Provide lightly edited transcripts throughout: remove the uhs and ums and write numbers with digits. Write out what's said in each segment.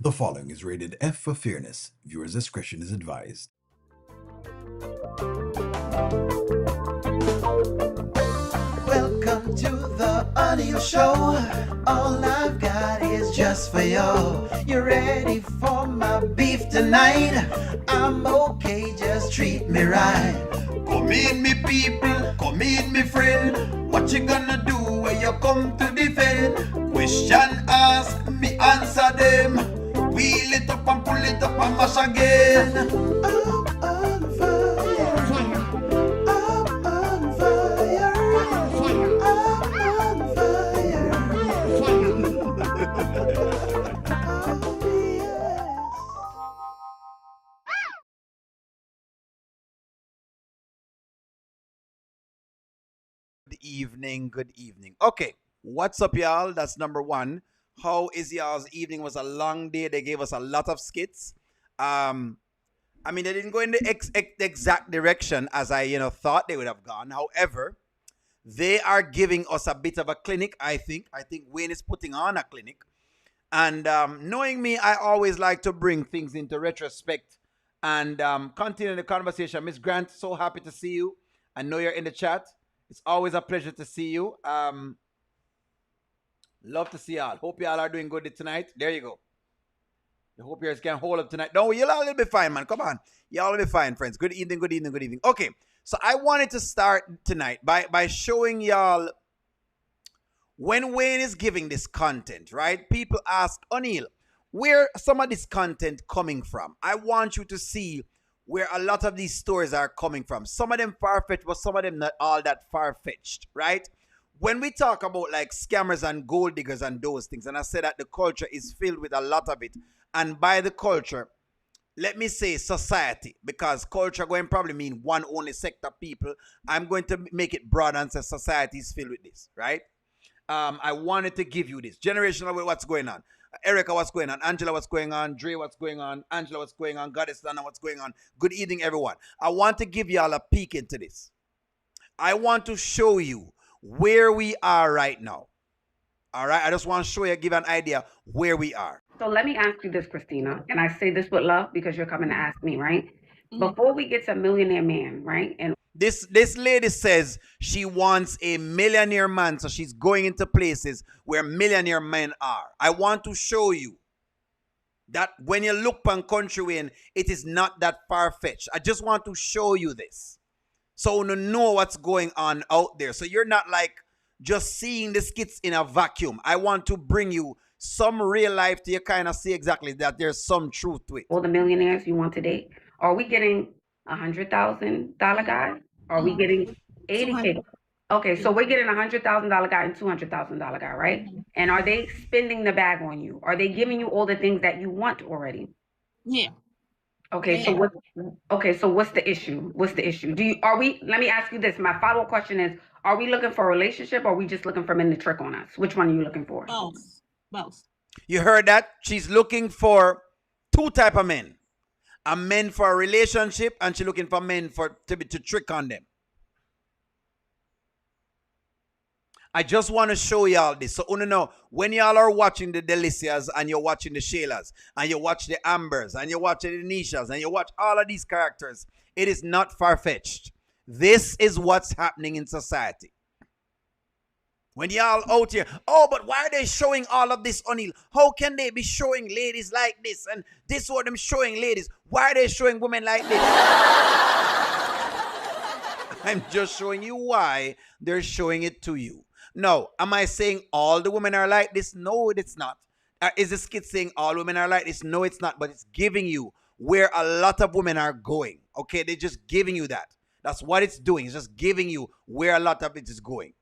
The following is rated F for fairness. Viewers' discretion is advised. Welcome to the Audio Show. All I've got is just for you. You ready for my beef tonight? I'm okay, just treat me right. Come in, me people, come in, me friend. What you gonna do when you come to defend? Question ask, me answer them. Wheel it up and pull it up and mash again. I'm on fire. I'm on fire. I'm on fire. Oh, yes. Good evening, good evening. Okay, what's up, y'all? That's number one. How is y'all's evening? It was a long day. They gave us a lot of skits. They didn't go in the exact direction as I thought they would have gone. However, they are giving us a bit of a clinic. I think Wayne is putting on a clinic, and knowing me, I always like to bring things into retrospect and continue the conversation. Miss Grant, so happy to see you. I know you're in the chat. It's always a pleasure to see you. Love to see y'all. Hope y'all are doing good tonight. There you go. I hope you guys can hold up tonight. No, y'all will be fine, man. Come on. Y'all will be fine, friends. Good evening, good evening, good evening. Okay, so I wanted to start tonight by showing y'all when Wayne is giving this content, right? People ask, O'Neill, where some of this content coming from? I want you to see where a lot of these stories are coming from. Some of them far-fetched, but some of them not all that far-fetched, right? When we talk about like scammers and gold diggers and those things, and I said that the culture is filled with a lot of it, and by the culture, let me say society, because culture going to probably mean one only sector of people. I'm going to make it broad and say society is filled with this, right? I wanted to give you this generational what's going on. Erica, what's going on? Angela, what's going on? Dre, what's going on? Angela, what's going on? Goddess Dana, what's going on? Good evening, everyone. I want to give y'all a peek into this. I want to show you where we are right now. All right? I just want to show you, give an idea where we are. So let me ask you this, Christina, and I say this with love because you're coming to ask me, right? Before we get to Millionaire Man, right? And This lady says she wants a millionaire man, so she's going into places where millionaire men are. I want to show you that when you look on Kountry Wayne, it is not that far-fetched. I just want to show you this, so you know what's going on out there. So you're not like just seeing the skits in a vacuum. I want to bring you some real life to you kind of see exactly that there's some truth to it. all the millionaires you want to date, are we getting $100,000 guy? Are we getting 80K? Okay, so we're getting $100,000 guy and $200,000 guy, right? And are they spending the bag on you? Are they giving you all the things that you want already? Yeah. Okay, so what's the issue? What's the issue? Let me ask you this. My follow-up question is, are we looking for a relationship or are we just looking for men to trick on us? Which one are you looking for? Both. You heard that? She's looking for two type of men. A men for a relationship, and she's looking for men to trick on them. I just want to show y'all this. So, when y'all are watching the Delicias and you're watching the Shaylas and you watch the Ambers and you watch the Nishas and you watch all of these characters, it is not far-fetched. This is what's happening in society. When y'all out here, oh, but why are they showing all of this, O'Neill? How can they be showing ladies like this? And this is what them showing ladies. Why are they showing women like this? I'm just showing you why they're showing it to you. No, am I saying all the women are like this? No, it's not. Is the skit saying all women are like this? No, it's not. But it's giving you where a lot of women are going. Okay, they're just giving you that. That's what it's doing. It's just giving you where a lot of it is going.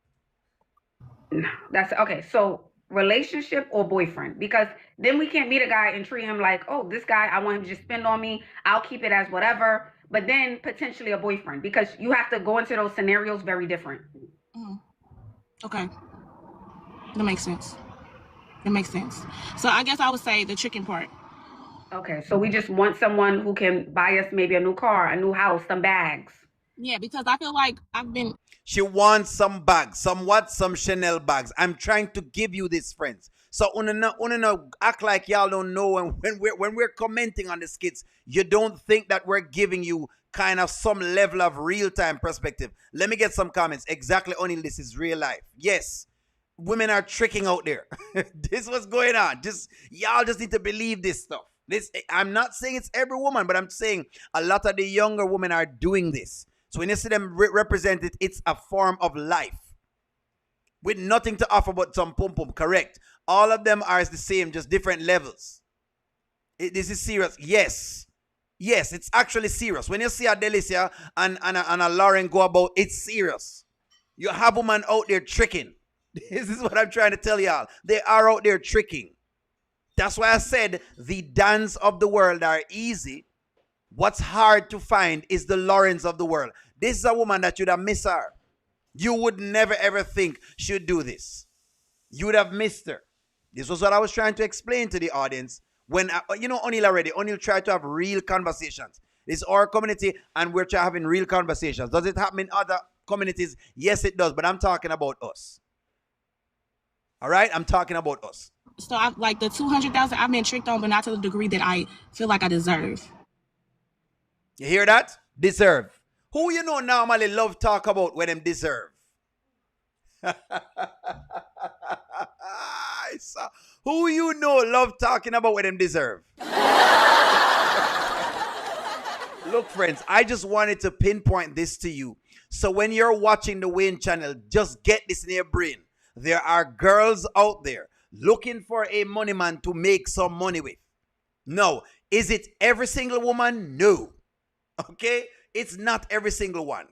That's okay. So relationship or boyfriend, because then we can't meet a guy and treat him like, oh, this guy, I want him to just spend on me. I'll keep it as whatever. But then potentially a boyfriend, because you have to go into those scenarios very different. Okay. That makes sense. It makes sense. So I guess I would say the tricking part. Okay. So we just want someone who can buy us maybe a new car, a new house, some bags. Yeah, because I feel like She wants some bags, some Chanel bags. I'm trying to give you this, friends. So una act like y'all don't know, and when we're commenting on the skits, you don't think that we're giving you kind of some level of real-time perspective. Let me get some comments. Exactly, O'Neal, this is real life. Yes. Women are tricking out there. This is what's going on. Y'all just need to believe this stuff. I'm not saying it's every woman, but I'm saying a lot of the younger women are doing this. So when you see them represent it, it's a form of life with nothing to offer but some pum pum. Correct. All of them are the same, just different levels. This is serious. Yes. Yes, it's actually serious. When you see a Delicia and a Lauren go about, it's serious. You have women out there tricking. This is what I'm trying to tell y'all. They are out there tricking. That's why I said the dance of the world are easy. What's hard to find is the Laurens of the world. This is a woman that you'd have missed her. You would never ever think she'd do this. You would have missed her. This was what I was trying to explain to the audience. When, O'Neal already. O'Neal tried to have real conversations. It's our community and we're having real conversations. Does it happen in other communities? Yes, it does. But I'm talking about us. All right? I'm talking about us. So I like the 200,000 I've been tricked on, but not to the degree that I feel like I deserve. You hear that? Deserve. Who you know normally love talk about when them deserve? Who you know love talking about when them deserve? Look, friends, I just wanted to pinpoint this to you. So when you're watching the Wayne channel, just get this in your brain. There are girls out there looking for a money man to make some money with. No. Is it every single woman? No. Okay? It's not every single one.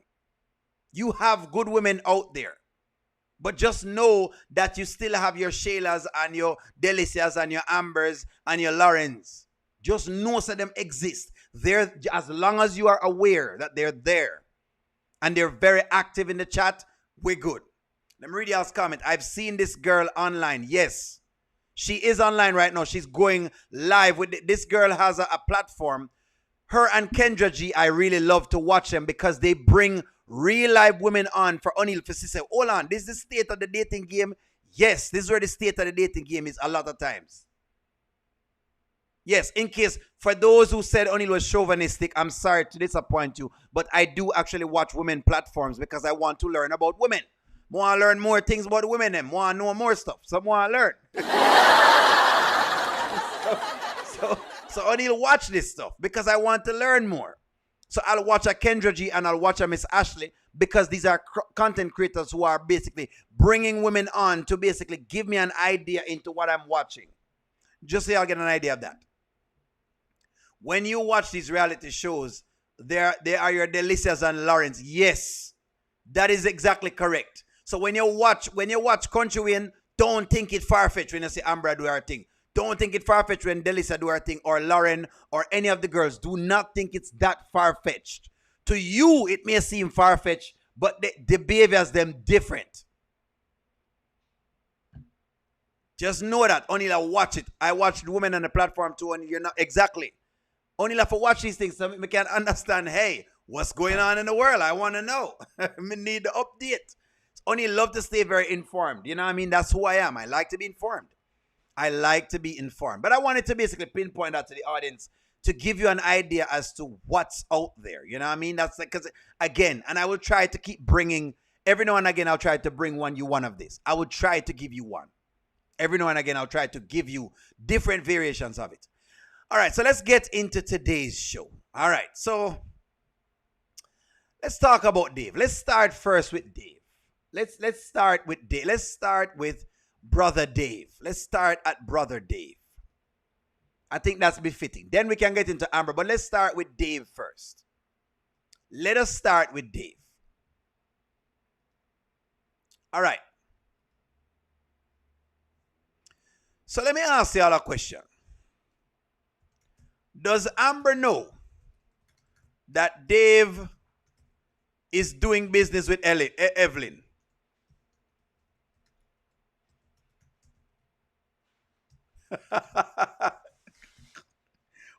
You have good women out there. But just know that you still have your Shaylas and your Delicias and your Ambers and your Laurens. Just know some of them exist. They're, as long as you are aware that they're there and they're very active in the chat, we're good. Let me read y'all's comment. I've seen this girl online. Yes. She is online right now. She's going live with it. This girl has a platform. Her and Kendra G, I really love to watch them because they bring real live women on for O'Neal to say, hold on, this is the state of the dating game. Yes, this is where the state of the dating game is a lot of times. Yes, in case, for those who said O'Neal was chauvinistic, I'm sorry to disappoint you, but I do actually watch women platforms because I want to learn about women. I want to learn more things about women. I want to know more stuff. So I want to learn. So O'Neal watch this stuff because I want to learn more. So I'll watch a Kendra G and I'll watch a Miss Ashley because these are content creators who are basically bringing women on to basically give me an idea into what I'm watching. Just so y'all get an idea of that. When you watch these reality shows, they are your Delicias and Lawrence. Yes, that is exactly correct. So when you watch Kountry Wayne, don't think it far-fetched when you see Ambra do her thing. Don't think it far-fetched when Delicia do her thing, or Lauren, or any of the girls. Do not think it's that far-fetched. To you, it may seem far-fetched, but the behaviors them different. Just know that. Only I watch it. I watched women on the platform too, and you're not exactly. Only have to watch these things so we can understand, hey, what's going on in the world? I want to know. I need the update. Only love to stay very informed. You know what I mean? That's who I am. I like to be informed. I like to be informed. But I wanted to basically pinpoint that to the audience to give you an idea as to what's out there. You know what I mean? That's like, because again, and I will try to keep bringing, every now and again, I'll try to bring one of this. I will try to give you one. Every now and again, I'll try to give you different variations of it. All right, so let's get into today's show. All right, so let's talk about Dave. Let's start first with Dave. Let's start with Dave. Let's start with Brother Dave. Let's start at Brother Dave. I think that's befitting. Then we can get into Amber, but let's start with Dave first. Let us start with Dave. All right. So let me ask you all a question. Does Amber know that Dave is doing business with Evelyn?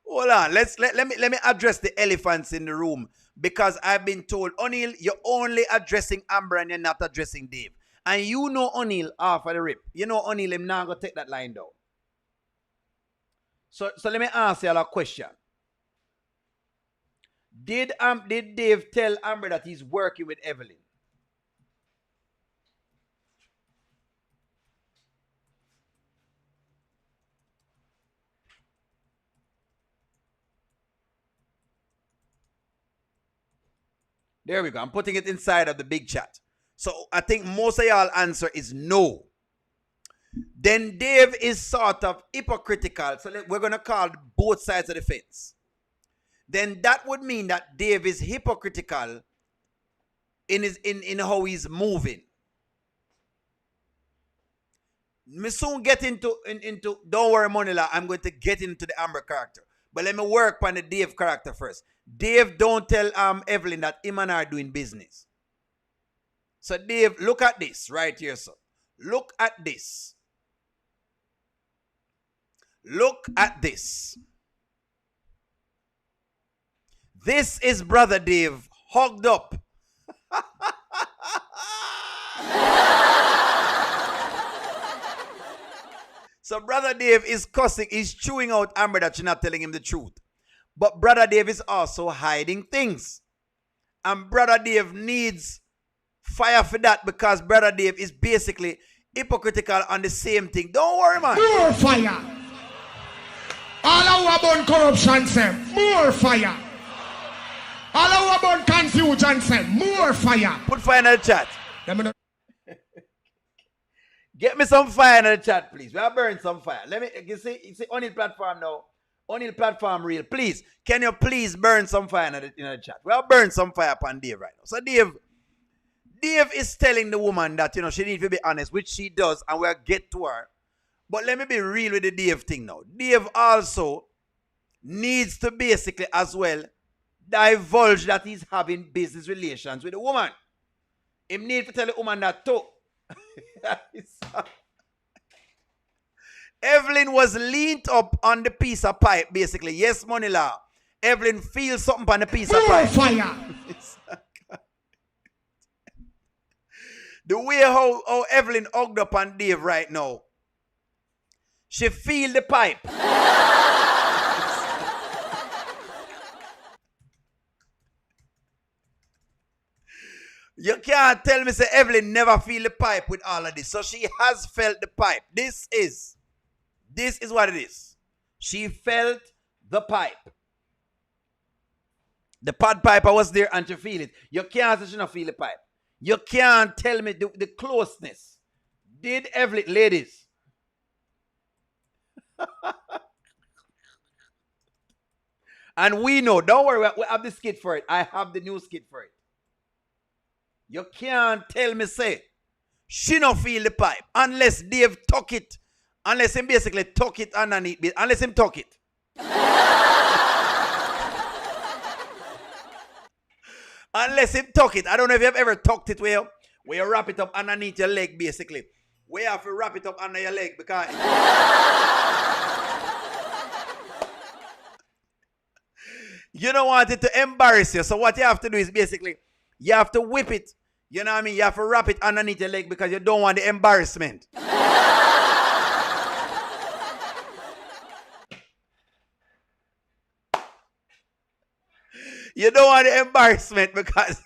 Hold on. Let me address the elephants in the room, because I've been told, O'Neal, you're only addressing Amber and you're not addressing Dave. And you know O'Neal off of the rip. You know O'Neal, him not going to take that line down. So let me ask you a question. Did Dave tell Amber that he's working with Evelyn? There we go. I'm putting it inside of the big chat. So I think most of y'all answer is no. Then Dave is sort of hypocritical. So we're going to call both sides of the fence. Then that would mean that Dave is hypocritical in how he's moving. Me soon get into don't worry, Monila, I'm going to get into the Amber character. But let me work on the Dave character first. Dave don't tell Evelyn that him and her are doing business. So Dave, look at this right here, sir. Look at this. Look at this. This is Brother Dave hugged up. So Brother Dave is cussing, he's chewing out Amber that she's not telling him the truth. But Brother Dave is also hiding things. And Brother Dave needs fire for that because Brother Dave is basically hypocritical on the same thing. Don't worry, man. More fire. All our about corruption, say, more fire. All our about confusion, say, more fire. Put fire in the chat. Get me some fire in the chat, please. We are burning some fire. Let me, you see on the platform now. On the platform real. Please, can you please burn some fire in the chat? We are burning some fire upon Dave right now. So Dave is telling the woman that, she needs to be honest, which she does, and we'll get to her. But let me be real with the Dave thing now. Dave also needs to basically as well divulge that he's having business relations with a woman. He needs to tell the woman that too. Evelyn was leaned up on the piece of pipe, basically. Yes, Monila. Evelyn feels something on the piece of pipe. Fire. The way how Evelyn hugged up on Dave right now, she feel the pipe. You can't tell me, say Evelyn never feel the pipe with all of this. So she has felt the pipe. This is what it is. She felt the pipe. The pad piper was there and she feel it. You can't say she not feel the pipe. You can't tell me the closeness. Did Evelyn, ladies? And we know, don't worry, we have the skit for it. I have the new skit for it. You can't tell me, say, she not feel the pipe unless Dave tuck it. Unless him basically tuck it underneath. Unless him tuck it. Unless him tuck it. I don't know if you've ever tucked it where you wrap it up underneath your leg, basically. We have to wrap it up under your leg because... you don't want it to embarrass you. So what you have to do is basically... you have to whip it. You know what I mean? You have to wrap it underneath your leg because you don't want the embarrassment. You don't want the embarrassment because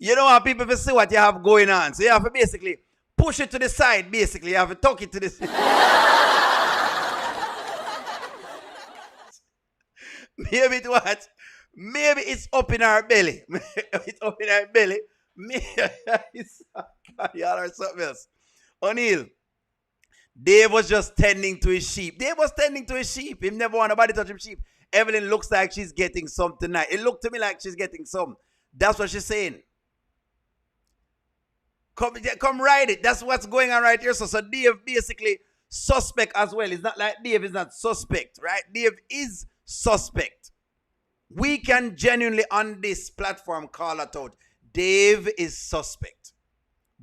you don't want people to see what you have going on. So you have to basically push it to the side, basically. You have to tuck it to the side. Maybe it what? Maybe it's up in our belly. It's up in our belly. Maybe it's y'all or something else. O'Neal, Dave was just tending to his sheep. Dave was tending to his sheep. He never want nobody to touch his sheep. Evelyn looks like she's getting some tonight. It looked to me like she's getting some. That's what she's saying. Come ride it. That's what's going on right here. So Dave basically suspect as well. It's not like Dave is not suspect, right? Dave is suspect. We can genuinely on this platform call it out. Dave is suspect.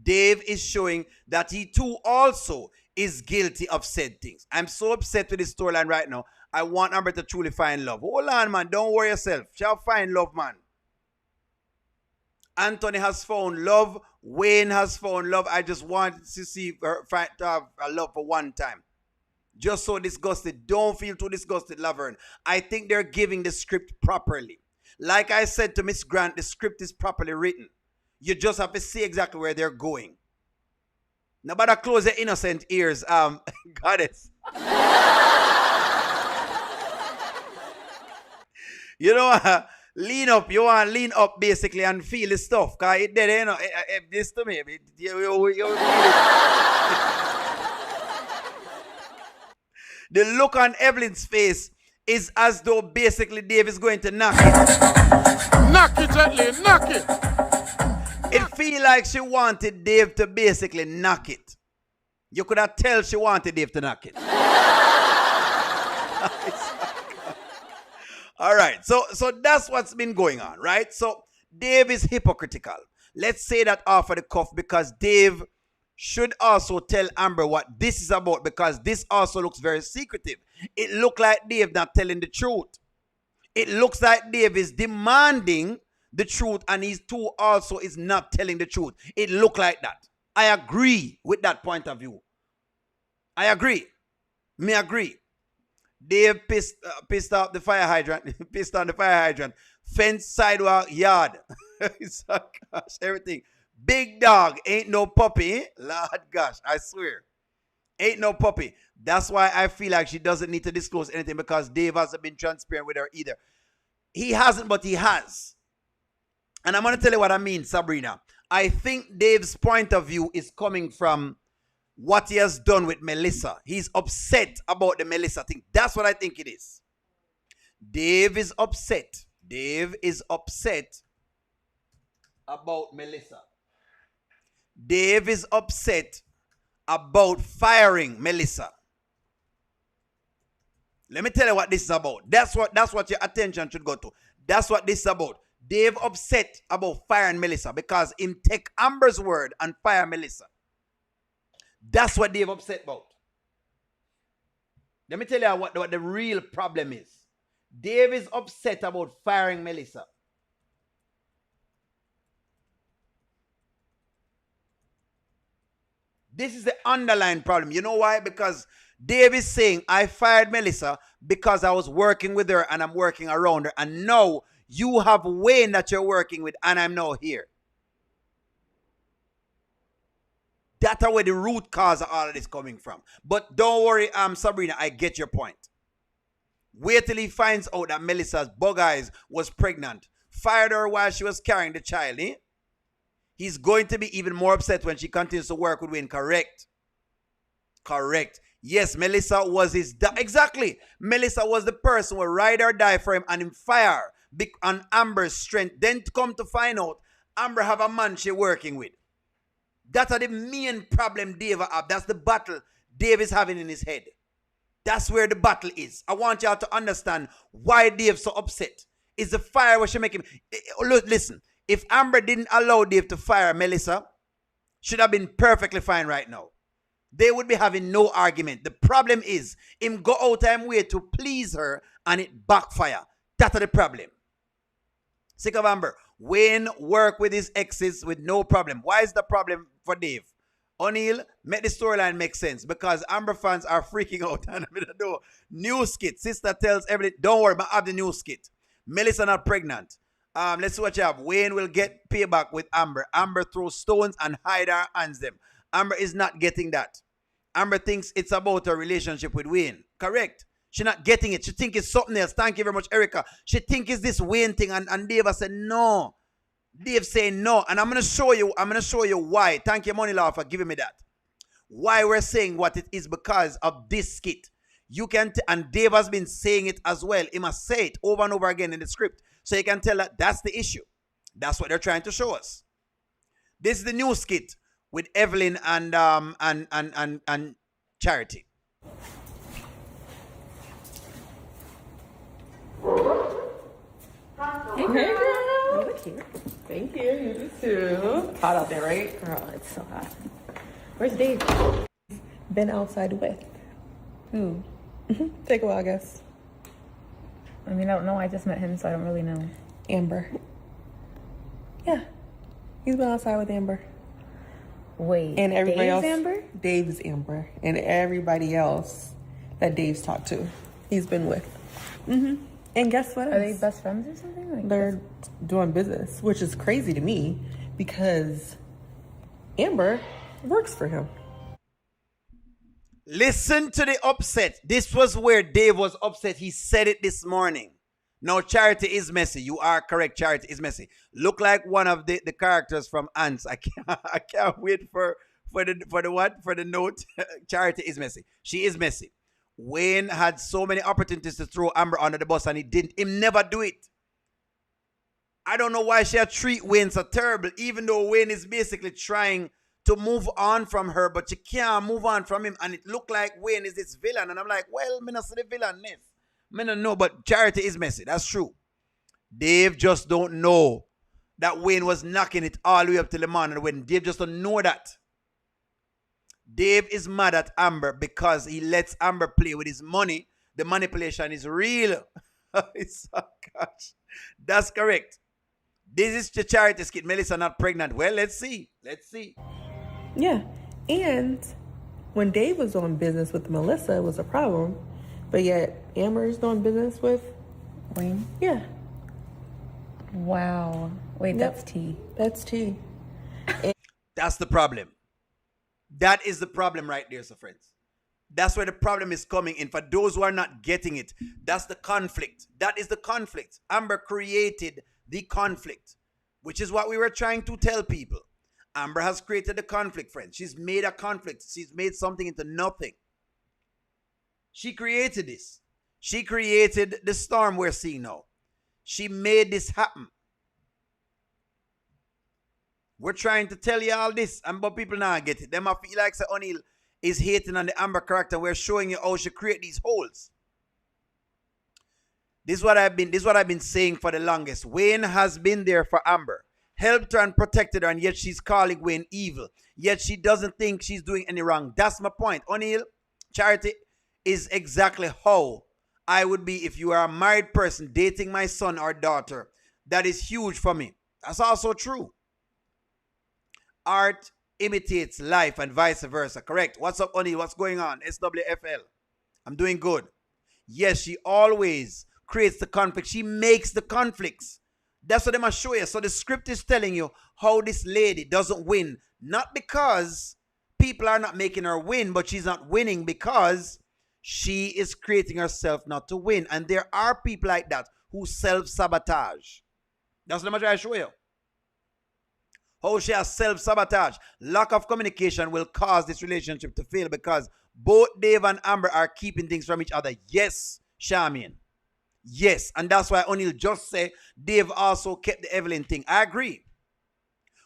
Dave is showing that he too also is guilty of said things. I'm so upset with this storyline right now. I want Amber to truly find love. Hold on, man. Don't worry yourself. She'll find love, man. Anthony has found love Wayne has found love. I just want to see her to have a love for one time. Just so disgusted. Don't feel too disgusted, Laverne. I think they're giving the script properly. Like I said to Miss Grant, the script is properly written. You just have to see exactly where they're going. Nobody close your innocent ears, goddess. You know, lean up. You want to lean up basically and feel the stuff. Because it did, you know, this to me. The look on Evelyn's face is as though basically Dave is going to knock it. Knock it, gently, knock it. It feel like she wanted Dave to basically knock it. You could have tell she wanted Dave to knock it. All right, so that's what's been going on, right? So Dave is hypocritical. Let's say that off of the cuff because Dave should also tell Amber what this is about because this also looks very secretive. It looks like Dave not telling the truth. It looks like Dave is demanding the truth and he too also is not telling the truth. It looks like that. I agree with that point of view. I agree. Me agree. Dave pissed off the fire hydrant. Pissed on the fire hydrant. Fence, sidewalk, yard. So, gosh, everything. Big dog. Ain't no puppy. Eh? Lord gosh, I swear. Ain't no puppy. That's why I feel like she doesn't need to disclose anything because Dave hasn't been transparent with her either. He hasn't, but he has. And I'm going to tell you what I mean, Sabrina. I think Dave's point of view is coming from what he has done with Melissa. He's upset about the Melissa thing. That's what I think it is. Dave is upset. Dave is upset about Melissa. Dave is upset about firing Melissa. Let me tell you what this is about. That's what your attention should go to. That's what this is about. Dave upset about firing Melissa because him take Amber's word and fire Melissa. That's what Dave upset about. Let me tell you what the real problem is. Dave is upset about firing Melissa. This is the underlying problem. You know why? Because Dave is saying, I fired Melissa because I was working with her and I'm working around her. And now you have Wayne that you're working with and I'm now here. That's where the root cause of all of this coming from. But don't worry, Sabrina, I get your point. Wait till he finds out that Melissa's bug eyes was pregnant. Fired her while she was carrying the child, eh? He's going to be even more upset when she continues to work with Wayne, correct? Correct. Yes, Melissa was his... Exactly. Melissa was the person who would ride or die for him and him fire on Amber's strength. Then to come to find out, Amber have a man she working with. That's the main problem Dave have. That's the battle Dave is having in his head. That's where the battle is. I want y'all to understand why Dave's so upset. Is the fire what she make him... Listen, if Amber didn't allow Dave to fire Melissa, should have been perfectly fine right now. They would be having no argument. The problem is, him go out time way to please her and it backfire. That's the problem. Sick of Amber. Wayne work with his exes with no problem. Why is the problem for Dave? O'Neal, make the storyline make sense because Amber fans are freaking out. And I know. New skit. Sister tells Evelyn, don't worry, I have the new skit. Melissa not pregnant. Let's see what you have. Wayne will get payback with Amber. Amber throws stones and hide her hands them. Amber is not getting that. Amber thinks it's about her relationship with Wayne. Correct. She's not getting it. She thinks it's something else. Thank you very much, Erica. She thinks it's this Wayne thing. And Dave said no. Dave saying no. And I'm going to show you why. Thank you, Money Law, for giving me that. Why we're saying what it is because of this skit. You can, and Dave has been saying it as well. He must say it over and over again in the script. So you can tell that that's the issue. That's what they're trying to show us. This is the new skit with Evelyn and Charity. Hey girl, you look cute. Thank you, you do too. Hot out there, right? Girl, it's so hot. Where's Dave? Been outside with. Who? Take a while, I guess. I mean, I don't know. I just met him, so I don't really know. Amber. Yeah. He's been outside with Amber. Wait, And everybody Dave's else, Amber? Dave's Amber, and everybody else that Dave's talked to, he's been with. And guess what? Are they best friends or something? Like They're doing business, which is crazy to me because Amber works for him. Listen to the upset. This was where Dave was upset. He said it this morning. No, Charity is messy. You are correct. Charity is messy. Look like one of the characters from Ants. I can't wait for the note. Charity is messy. She is messy. Wayne had so many opportunities to throw Amber under the bus and he didn't. He never do it. I don't know why she treat Wayne so terrible, even though Wayne is basically trying to move on from her, but she can't move on from him. And it looked like Wayne is this villain. And I'm like, well, me not see the villainess. Me not know, but Charity is messy. That's true. Dave just don't know that Wayne was knocking it all the way up till the morning when Dave just don't know that. Dave is mad at Amber because he lets Amber play with his money. The manipulation is real. Oh gosh. That's correct. This is the Charity skit. Melissa not pregnant. Well, let's see. Let's see. Yeah. And when Dave was doing business with Melissa, it was a problem. But yet Amber is doing business with Wayne? Yeah. Wow. Wait, that's tea. That's tea. That's the problem. That is the problem right there, so friends. That's where the problem is coming in. For those who are not getting it, that's the conflict. That is the conflict. Amber created the conflict, which is what we were trying to tell people. Amber has created the conflict, friends. She's made a conflict. She's made something into nothing. She created this. She created the storm we're seeing now. She made this happen. We're trying to tell you all this, but people now get it. Them I feel like Sir O'Neill is hating on the Amber character. We're showing you how she create these holes. This is what I've been saying for the longest. Wayne has been there for Amber, helped her and protected her, and yet she's calling Wayne evil. Yet she doesn't think she's doing any wrong. That's my point. O'Neill, Charity is exactly how I would be if you are a married person dating my son or daughter. That is huge for me. That's also true. Art imitates life and vice versa. Correct. What's up, O'Neill? What's going on? SWFL. I'm doing good. Yes, she always creates the conflict. She makes the conflicts. That's what they must show you. So the script is telling you how this lady doesn't win. Not because people are not making her win, but she's not winning because she is creating herself not to win. And there are people like that who self-sabotage. That's what I'm trying to show you. How she has self-sabotage. Lack of communication will cause this relationship to fail because both Dave and Amber are keeping things from each other. Yes, Charmian. Yes. And that's why O'Neill just said Dave also kept the Evelyn thing. I agree.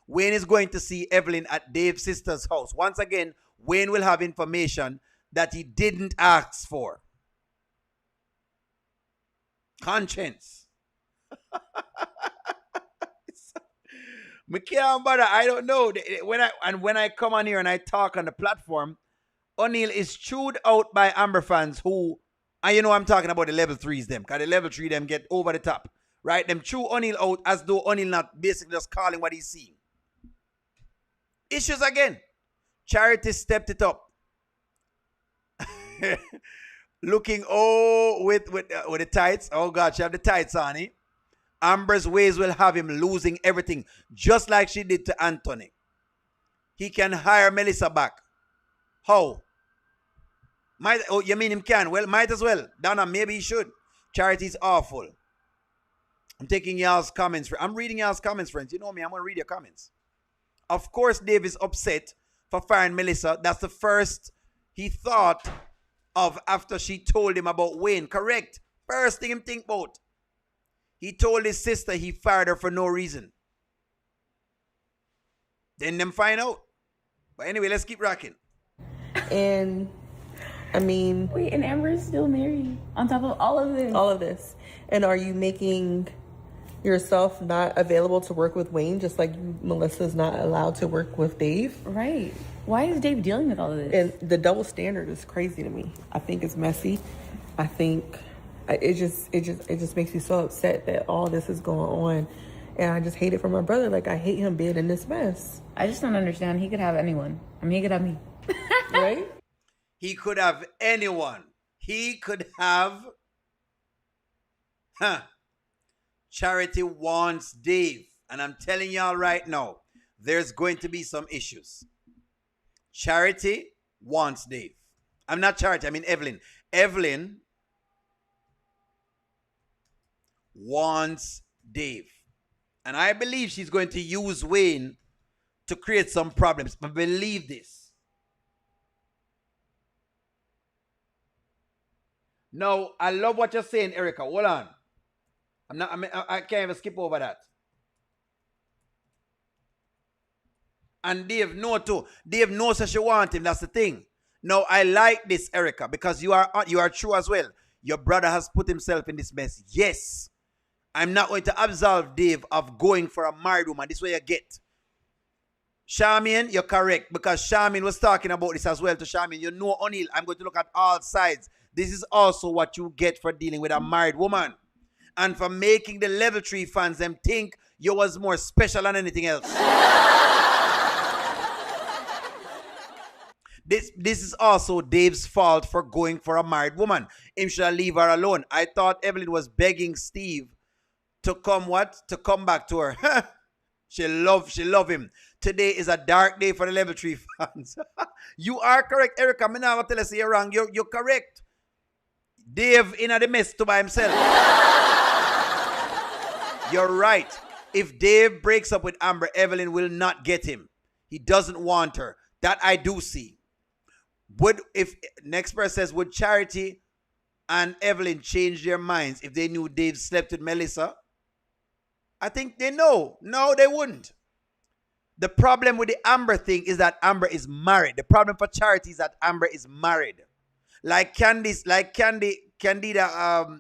Wayne is going to see Evelyn at Dave's sister's house. Once again, Wayne will have information that he didn't ask for. Conscience. I don't know. When I come on here and I talk on the platform, O'Neill is chewed out by Amber fans who, and you know I'm talking about the level 3s them, because the level 3 them get over the top, right? Them chew O'Neill out as though O'Neill not basically just calling what he's seeing. Issues again. Charity stepped it up. Looking with the tights. Oh God, she have the tights on it. Amber's ways will have him losing everything, just like she did to Anthony. He can hire Melissa back. How? You mean him can? Well, might as well. Donna, maybe he should. Charity's awful. I'm taking y'all's comments. I'm reading y'all's comments, friends. You know me, I'm going to read your comments. Of course, Dave is upset for firing Melissa. That's the first he thought of after she told him about Wayne. Correct. First thing him think about. He told his sister he fired her for no reason. Then them find out. But anyway, let's keep rocking. And I mean, wait, and Amber is still married on top of all of this. All of this. And are you making yourself not available to work with Wayne, just like Melissa's not allowed to work with Dave? Right. Why is Dave dealing with all of this? And the double standard is crazy to me. I think it's messy. I think it just makes me so upset that all this is going on. And I just hate it for my brother. Like, I hate him being in this mess. I just don't understand. He could have anyone. I mean, he could have me. Right? He could have anyone. He could have. Charity wants Dave. And I'm telling y'all right now, there's going to be some issues. Charity wants Dave. I'm not Charity, I mean Evelyn. Evelyn wants Dave. And I believe she's going to use Wayne to create some problems. But believe this. No, I love what you're saying, Erica. Hold on. I can't even skip over that. And Dave know too. Dave knows that she wants him. That's the thing. No, I like this, Erica, because you are true as well. Your brother has put himself in this mess. Yes. I'm not going to absolve Dave of going for a married woman. This is what you get. Charmaine, you're correct, because Charmaine was talking about this as well to Charmaine. You know, O'Neill, I'm going to look at all sides. This is also what you get for dealing with a married woman. And for making the Level 3 fans them think you was more special than anything else. This is also Dave's fault for going for a married woman. Him should leave her alone. I thought Evelyn was begging Steve to come what? To come back to her. She love him. Today is a dark day for the Level 3 fans. You are correct, Erica. I'm not going to tell you you're wrong. You're correct. Dave in the mess to by himself. You're right. If Dave breaks up with Amber, Evelyn will not get him. He doesn't want her. That I do see. Next person says, would Charity and Evelyn change their minds if they knew Dave slept with Melissa? I think they know. No, they wouldn't. The problem with the Amber thing is that Amber is married. The problem for Charity is that Amber is married. Like Candida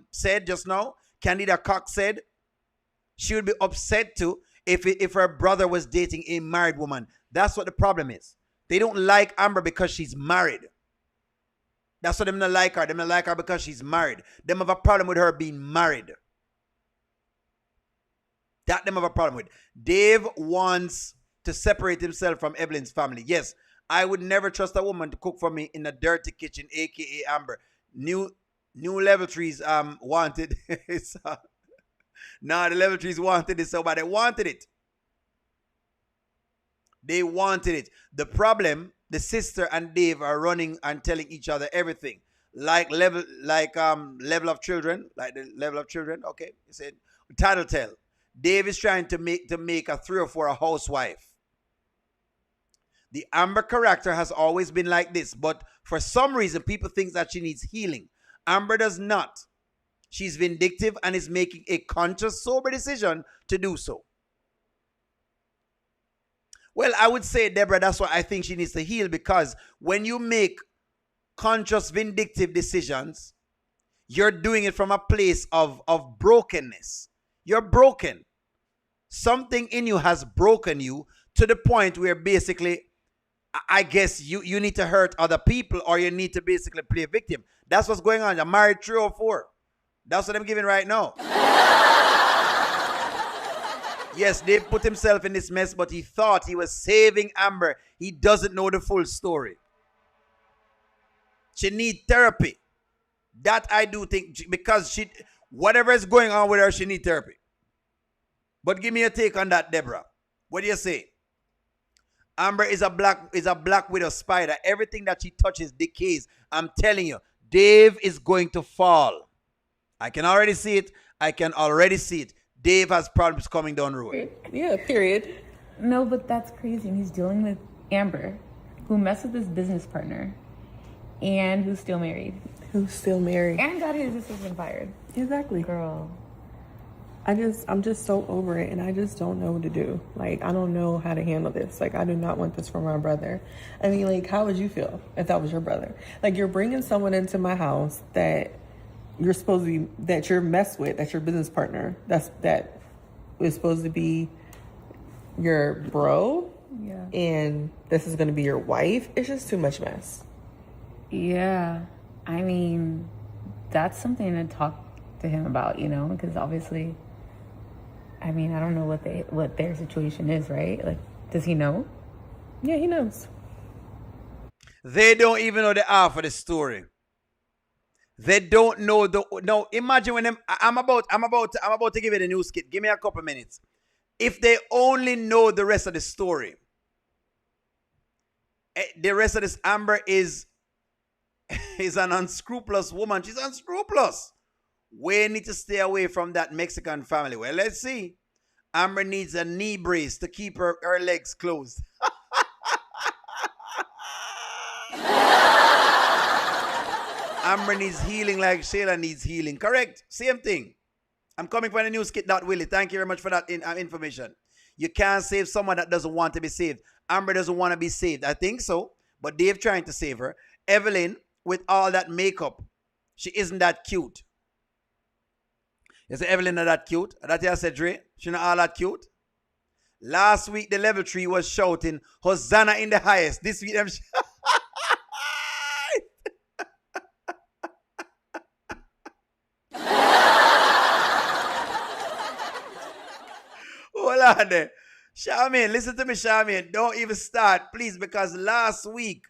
said just now, Candida Cox said, she would be upset too if her brother was dating a married woman. That's what the problem is. They don't like Amber because she's married. That's why they don't like her. They don't like her because she's married. They have a problem with her being married. That they have a problem with. Dave wants to separate himself from Evelyn's family. Yes, I would never trust a woman to cook for me in a dirty kitchen, a.k.a. Amber. New Level 3s wanted. The Level 3s wanted it so bad. They wanted it. They wanted it. The problem, the sister and Dave are running and telling each other everything. Like level of children. Like the level of children. Okay. You said tattletale. Dave is trying to make a 3 or 4 a housewife. The Amber character has always been like this, but for some reason people think that she needs healing. Amber does not. She's vindictive and is making a conscious, sober decision to do so. Well, I would say, Deborah, that's why I think she needs to heal, because when you make conscious, vindictive decisions, you're doing it from a place of brokenness. You're broken. Something in you has broken you to the point where basically, I guess you need to hurt other people, or you need to basically play victim. That's what's going on. You're married 3 or 4. That's what I'm giving right now. Yes, Dave put himself in this mess, but he thought he was saving Amber. He doesn't know the full story. She needs therapy. That I do think, because whatever is going on with her, she needs therapy. But give me a take on that, Deborah. What do you say? Amber is a black widow spider. Everything that she touches decays. I'm telling you, Dave is going to fall. I can already see it. Dave has problems coming down the road. Yeah, period. No, but that's crazy. And he's dealing with Amber, who messed with his business partner, and who's still married. And got his assistant fired. Exactly. Girl. I'm just so over it, and I just don't know what to do. Like, I don't know how to handle this. Like, I do not want this for my brother. I mean, like, how would you feel if that was your brother? Like, you're bringing someone into my house that you're supposed to be, that you're messed with, that's your business partner, that is supposed to be your bro, yeah, and this is going to be your wife. It's just too much mess. Yeah, I mean, that's something to talk to him about, because obviously, I mean, I don't know what their situation is, right? Like, does he know? Yeah, he knows. They don't even know the half of the story. They don't know the no. Imagine when I'm about to give you the news kit. Give me a couple minutes. If they only know the rest of the story, the rest of this Amber is an unscrupulous woman. She's unscrupulous. We need to stay away from that Mexican family. Well, let's see. Amber needs a knee brace to keep her legs closed. Amber needs healing like Shayla needs healing. Correct. Same thing. I'm coming from the news kit. Willie. Thank you very much for that information. You can't save someone that doesn't want to be saved. Amber doesn't want to be saved. I think so. But Dave trying to save her. Evelyn, with all that makeup, she isn't that cute. You say Evelyn not that cute? That you said, Dre? She not all that cute? Last week, the level 3 was shouting, Hosanna in the highest. This week, them... Hold on there. Charmaine, listen to me, Charmaine. Don't even start, please, because last week,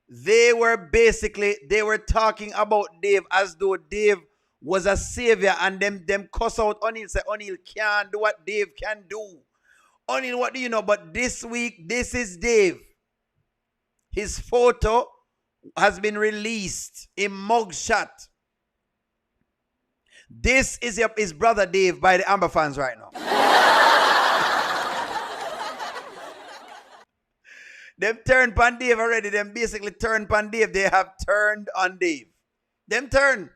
they were talking about Dave as though Dave was a savior, and them cuss out O'Neal, say O'Neal can't do what Dave can do. O'Neal, what do you know? But this week, this is Dave. His photo has been released in mugshot. This is his brother Dave by the Amber fans right now. Them turned on Dave already. Them basically turned on Dave. They have turned on Dave. Them turn.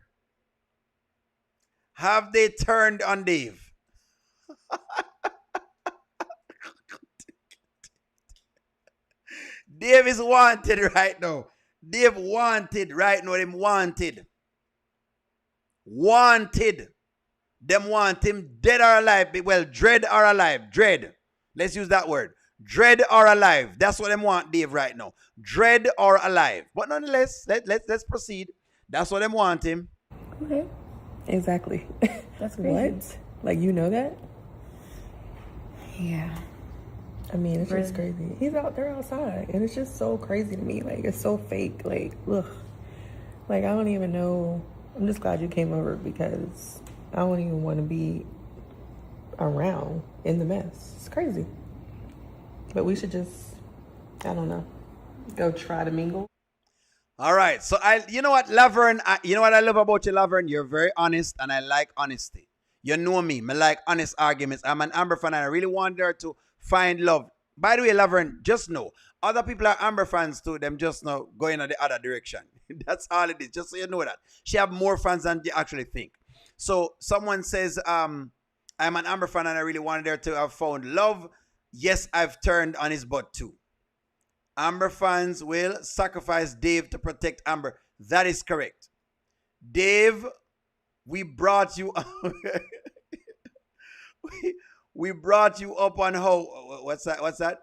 Have they turned on Dave? Dave is wanted right now. Dave wanted right now. Them wanted. Wanted. Them want him dead or alive. Well, dread or alive. Dread. Let's use that word. Dread or alive. That's what them want Dave right now. Dread or alive. But nonetheless, let's proceed. That's what them want him. Okay. Exactly. That's crazy. What? Like, you know that? Yeah. I mean, it's just crazy. He's out there outside, and it's just so crazy to me. Like, it's so fake. Like, ugh. Like, I don't even know. I'm just glad you came over because I don't even want to be around in the mess. It's crazy. But we should just, I don't know, go try to mingle. All right. So, you know what, Laverne, you know what I love about you, Laverne? You're very honest, and I like honesty. You know me. I like honest arguments. I'm an Amber fan, and I really want her to find love. By the way, Laverne, just know, other people are Amber fans too. Them just know going in the other direction. That's all it is. Just so you know that. She have more fans than you actually think. So someone says, I'm an Amber fan and I really wanted her to have found love. Yes, I've turned on his butt too. Amber fans will sacrifice Dave to protect Amber. That is correct. Dave, we brought you we brought you up on how, what's that?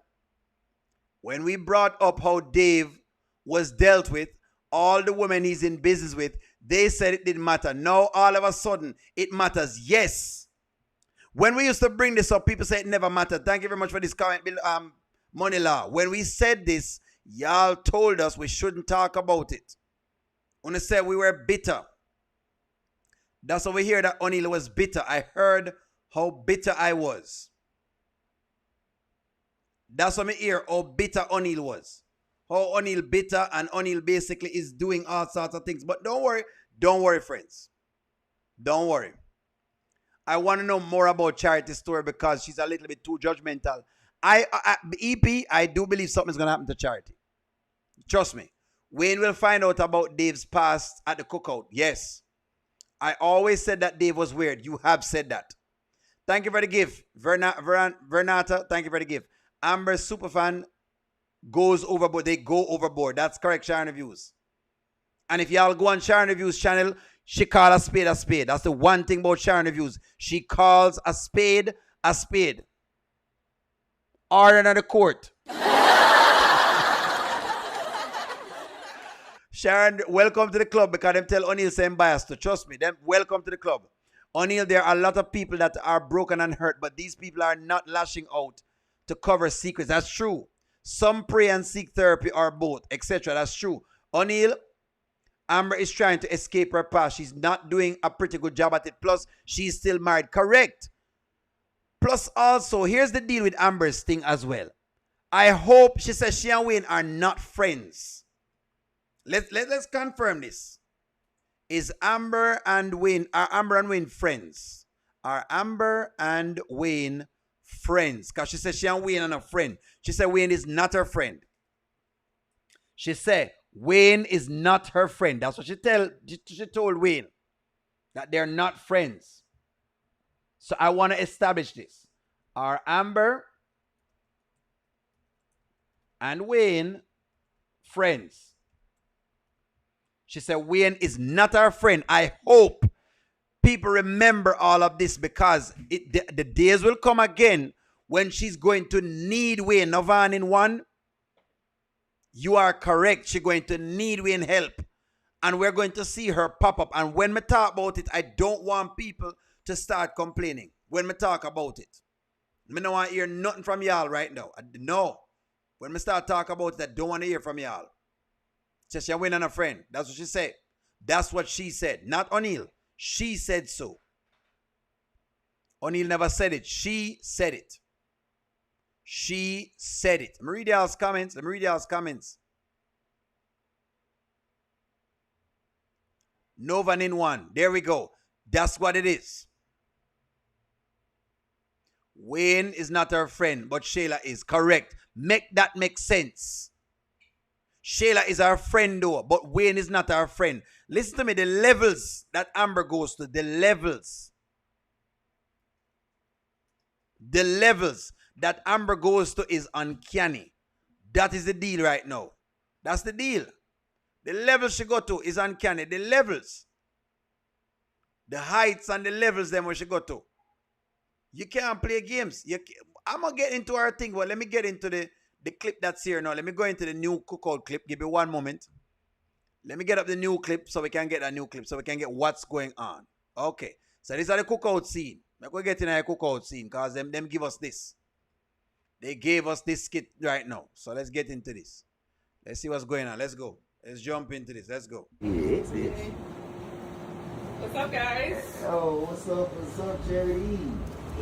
When we brought up how Dave was dealt with, all the women he's in business with, they said it didn't matter. Now, all of a sudden, it matters. Yes. When we used to bring this up, people say it never mattered. Thank you very much for this comment, Money Law. When we said this, y'all told us we shouldn't talk about it. When they said we were bitter. That's over here that O'Neal was bitter. I heard how bitter I was. That's what I hear, how bitter O'Neal was. How O'Neal bitter, and O'Neal basically is doing all sorts of things. But don't worry, friends. Don't worry. I want to know more about Charity's story because she's a little bit too judgmental. EP, I do believe something's going to happen to Charity. Trust me. Wayne will find out about Dave's past at the cookout. Yes. I always said that Dave was weird. You have said that. Thank you for the gift. Vernata, thank you for the gift. Amber Superfan goes overboard. They go overboard. That's correct, Sharon Reviews. And if y'all go on Sharon Reviews channel, she calls a spade a spade. That's the one thing about Sharon Reviews. She calls a spade a spade. Order in the court. Sharon, welcome to the club because them tell O'Neal saying biased to. Trust me, them welcome to the club. O'Neal, there are a lot of people that are broken and hurt, but these people are not lashing out to cover secrets. That's true. Some pray and seek therapy or both, etc. That's true. O'Neal, Amber is trying to escape her past. She's not doing a pretty good job at it. Plus, she's still married. Correct. Plus, also, here's the deal with Amber's thing as well. I hope, she says she and Wayne are not friends. Let's confirm this. Is Amber and Wayne, are Amber and Wayne friends? Are Amber and Wayne friends? Because she said she and Wayne are not friends. She said Wayne is not her friend. She said Wayne is not her friend. That's what she told Wayne. That they're not friends. So I want to establish this. Are Amber and Wayne friends? She said Wayne is not our friend. I hope people remember all of this, because the days will come again when she's going to need Wayne. Novan in one, you are correct. She's going to need Wayne help. And we're going to see her pop up. And when we talk about it, I don't want people to start complaining. When we talk about it, I don't want to hear nothing from y'all right now. No. When we start talking about it, I don't want to hear from y'all. She said she Wayne and a friend. That's what she said. That's what she said. Not O'Neal. She said so. O'Neal never said it. She said it. She said it. Let me read y'all's comments. Novan in one. There we go. That's what it is. Wayne is not her friend, but Shayla is. Correct. Make that make sense. Shayla is our friend though, but Wayne is not our friend. Listen to me, the levels that Amber goes to, the levels that Amber goes to is uncanny. That is the deal right now. That's the deal. The levels she go to is uncanny. The levels. The heights and the levels them where she go to. You can't play games. I'm going to get into our thing, but let me get into the clip that's here now. Let me go into the new cookout clip. Give me one moment. Let me get up the new clip so we can get a new clip, so we can get what's going on. Okay. So these are the cookout scene. We're going to get in a cookout scene because them give us this. They gave us this skit right now. So let's get into this. Let's see what's going on. Let's go. Let's jump into this. Let's go. Yes. What's up, guys? Oh, what's up, Charity?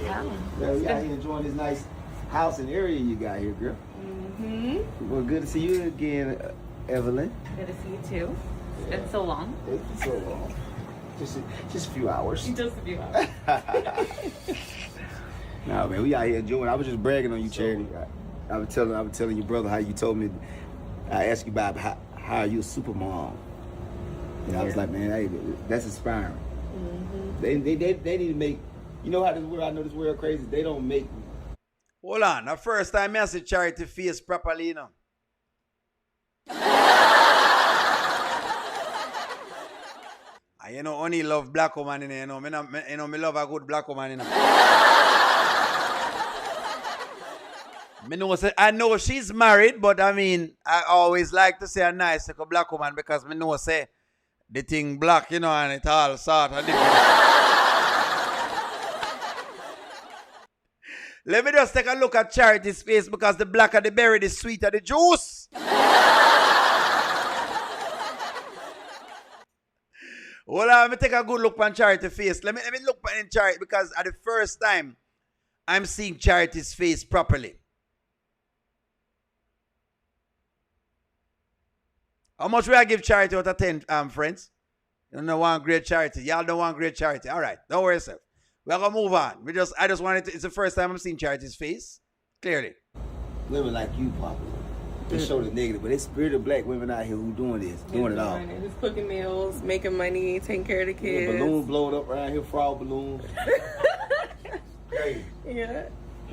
Yeah. So we out here enjoying this nice house and area you got here, girl. Mm-hmm. Well, good to see you again, Evelyn. Good to see you too. It's been so long. It's been so long. Just a few hours. Just a few hours. Nah, man, we out here enjoying. I was just bragging on you, Charity. I was telling your brother how you told me. I asked you about how are you a super mom. And I was like, man, hey, that's inspiring. Mm-hmm. They need to make. You know how this world? I know this world crazy. They don't make. Hold on. The first time I see Charity face properly, you know. And you know, only love black woman, you know. Me love a good black woman, you know. I know she's married, but I mean, I always like to say a nice like a black woman because me know say the thing black, you know, and it all sort of different. Let me just take a look at Charity's face because the blacker the berry, the sweeter the juice. Well, let me take a good look on Charity's face. Let me look in Charity because at the first time I'm seeing Charity's face properly. How much will I give Charity out of 10, friends? You don't want great charity. Y'all don't want great charity. All right, don't worry yourself. We're going to move on. I just wanted to, it's the first time I'm seeing Charity's face. Clearly. Women like you, Papa. They show the negative, but it's spirited black women out here who doing this, doing it all. Just cooking meals, making money, taking care of the kids. Balloons blowing up around here, frog balloons. Crazy. Yeah.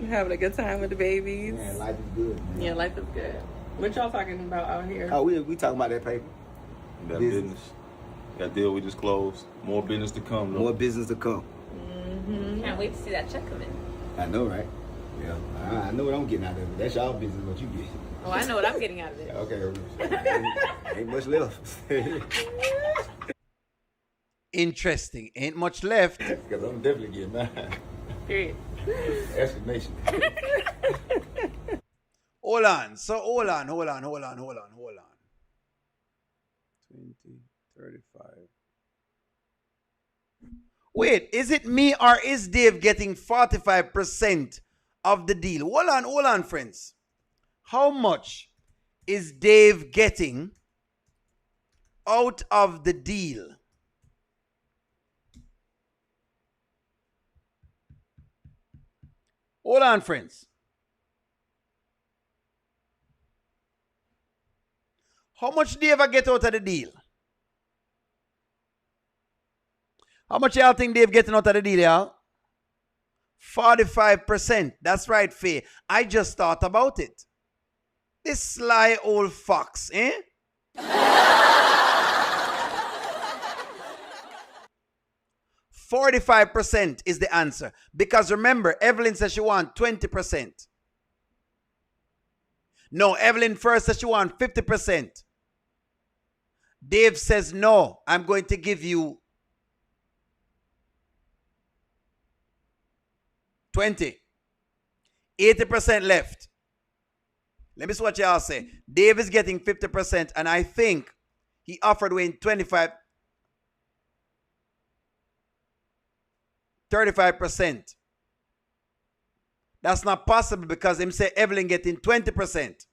Having a good time with the babies. Man, life is good. Man. Yeah, life is good. What y'all talking about out here? Oh, we talking about that paper. That business. That deal we just closed. More business to come, though. More business to come. Mm-hmm. Can't wait to see that check come in. I know, right? Yeah. I know what I'm getting out of it. That's y'all business, what you get. Oh, I know what I'm getting out of it. Okay. Ain't much left. Interesting. Ain't much left. Because I'm definitely getting mine. Period. Exclamation. Hold on. So hold on. 20, 35. Wait, is it me or is Dave getting 45% of the deal? Hold on, friends. How much is Dave getting out of the deal? Hold on, friends. How much Dave get out of the deal? How much y'all think Dave getting out of the deal, y'all? 45%. That's right, Faye. I just thought about it. This sly old fox, eh? 45% is the answer. Because remember, Evelyn says she wants 20%. No, Evelyn first says she wants 50%. Dave says, no, I'm going to give you 20. 80% left. Let me see what y'all say. Dave is getting 50%, and I think he offered Wayne 35%. That's not possible because him say Evelyn getting 20%.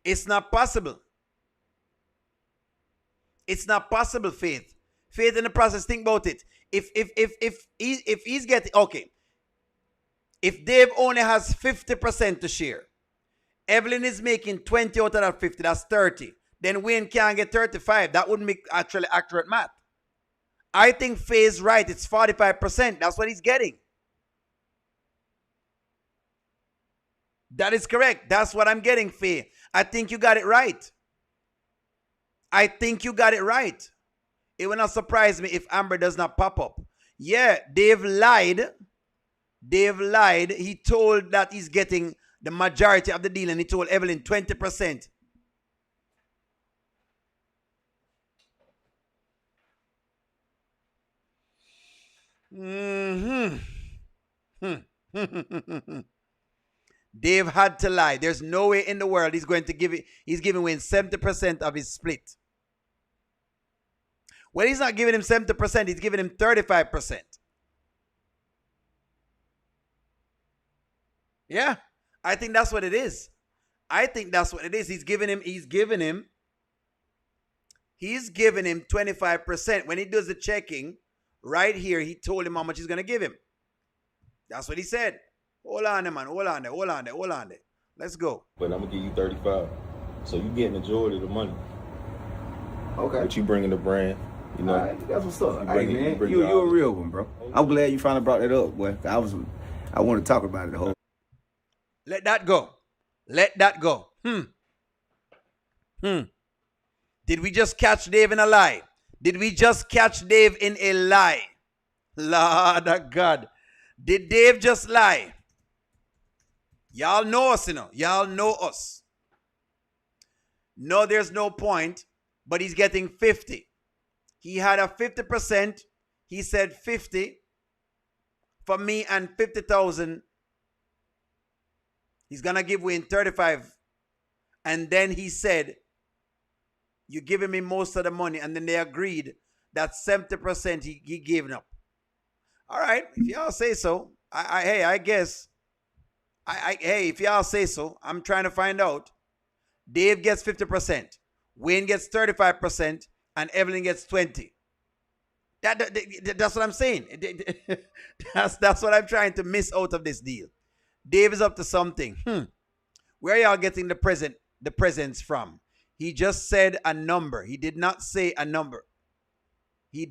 It's not possible. It's not possible, Faith. Faith in the process, think about it. If he's getting, okay. If Dave only has 50% to share, Evelyn is making 20 out of that 50, that's 30. Then Wayne can't get 35. That wouldn't make actually accurate math. I think Faye's right. It's 45%. That's what he's getting. That is correct. That's what I'm getting, Faye. I think you got it right. I think you got it right. It will not surprise me if Amber does not pop up. Yeah, Dave lied. Dave lied. He told that he's getting the majority of the deal, and he told Evelyn 20%. Dave had to lie. There's no way in the world he's going to give it. He's giving Wayne 70% of his split. Well, he's not giving him 70%. He's giving him 35%. Yeah, I think that's what it is. I think that's what it is. He's giving him 25%. When he does the checking, right here, he told him how much he's going to give him. That's what he said. Hold on, man. Hold on there. Let's go. But I'm going to give you 35. So you get majority of the money. Okay. But you bringing the brand. You know, right, that's what's up. Hey, man, you a real one, bro. I'm glad you finally brought that up, boy. I want to talk about it the whole. Let that go. Did we just catch Dave in a lie? Lord of God. Did Dave just lie? Y'all know us, Y'all know us. No, there's no point, but he's getting 50. He had a 50%. He said 50 for me and 50,000. He's going to give Wayne 35. And then he said, you're giving me most of the money. And then they agreed that 70% he gave up. All right. If y'all say so, I guess. Hey, if y'all say so, I'm trying to find out. Dave gets 50%. Wayne gets 35%. And Evelyn gets 20. That's what I'm saying. That's what I'm trying to miss out of this deal. Dave is up to something. Where are y'all getting the presents from? He just said a number. He did not say a number. He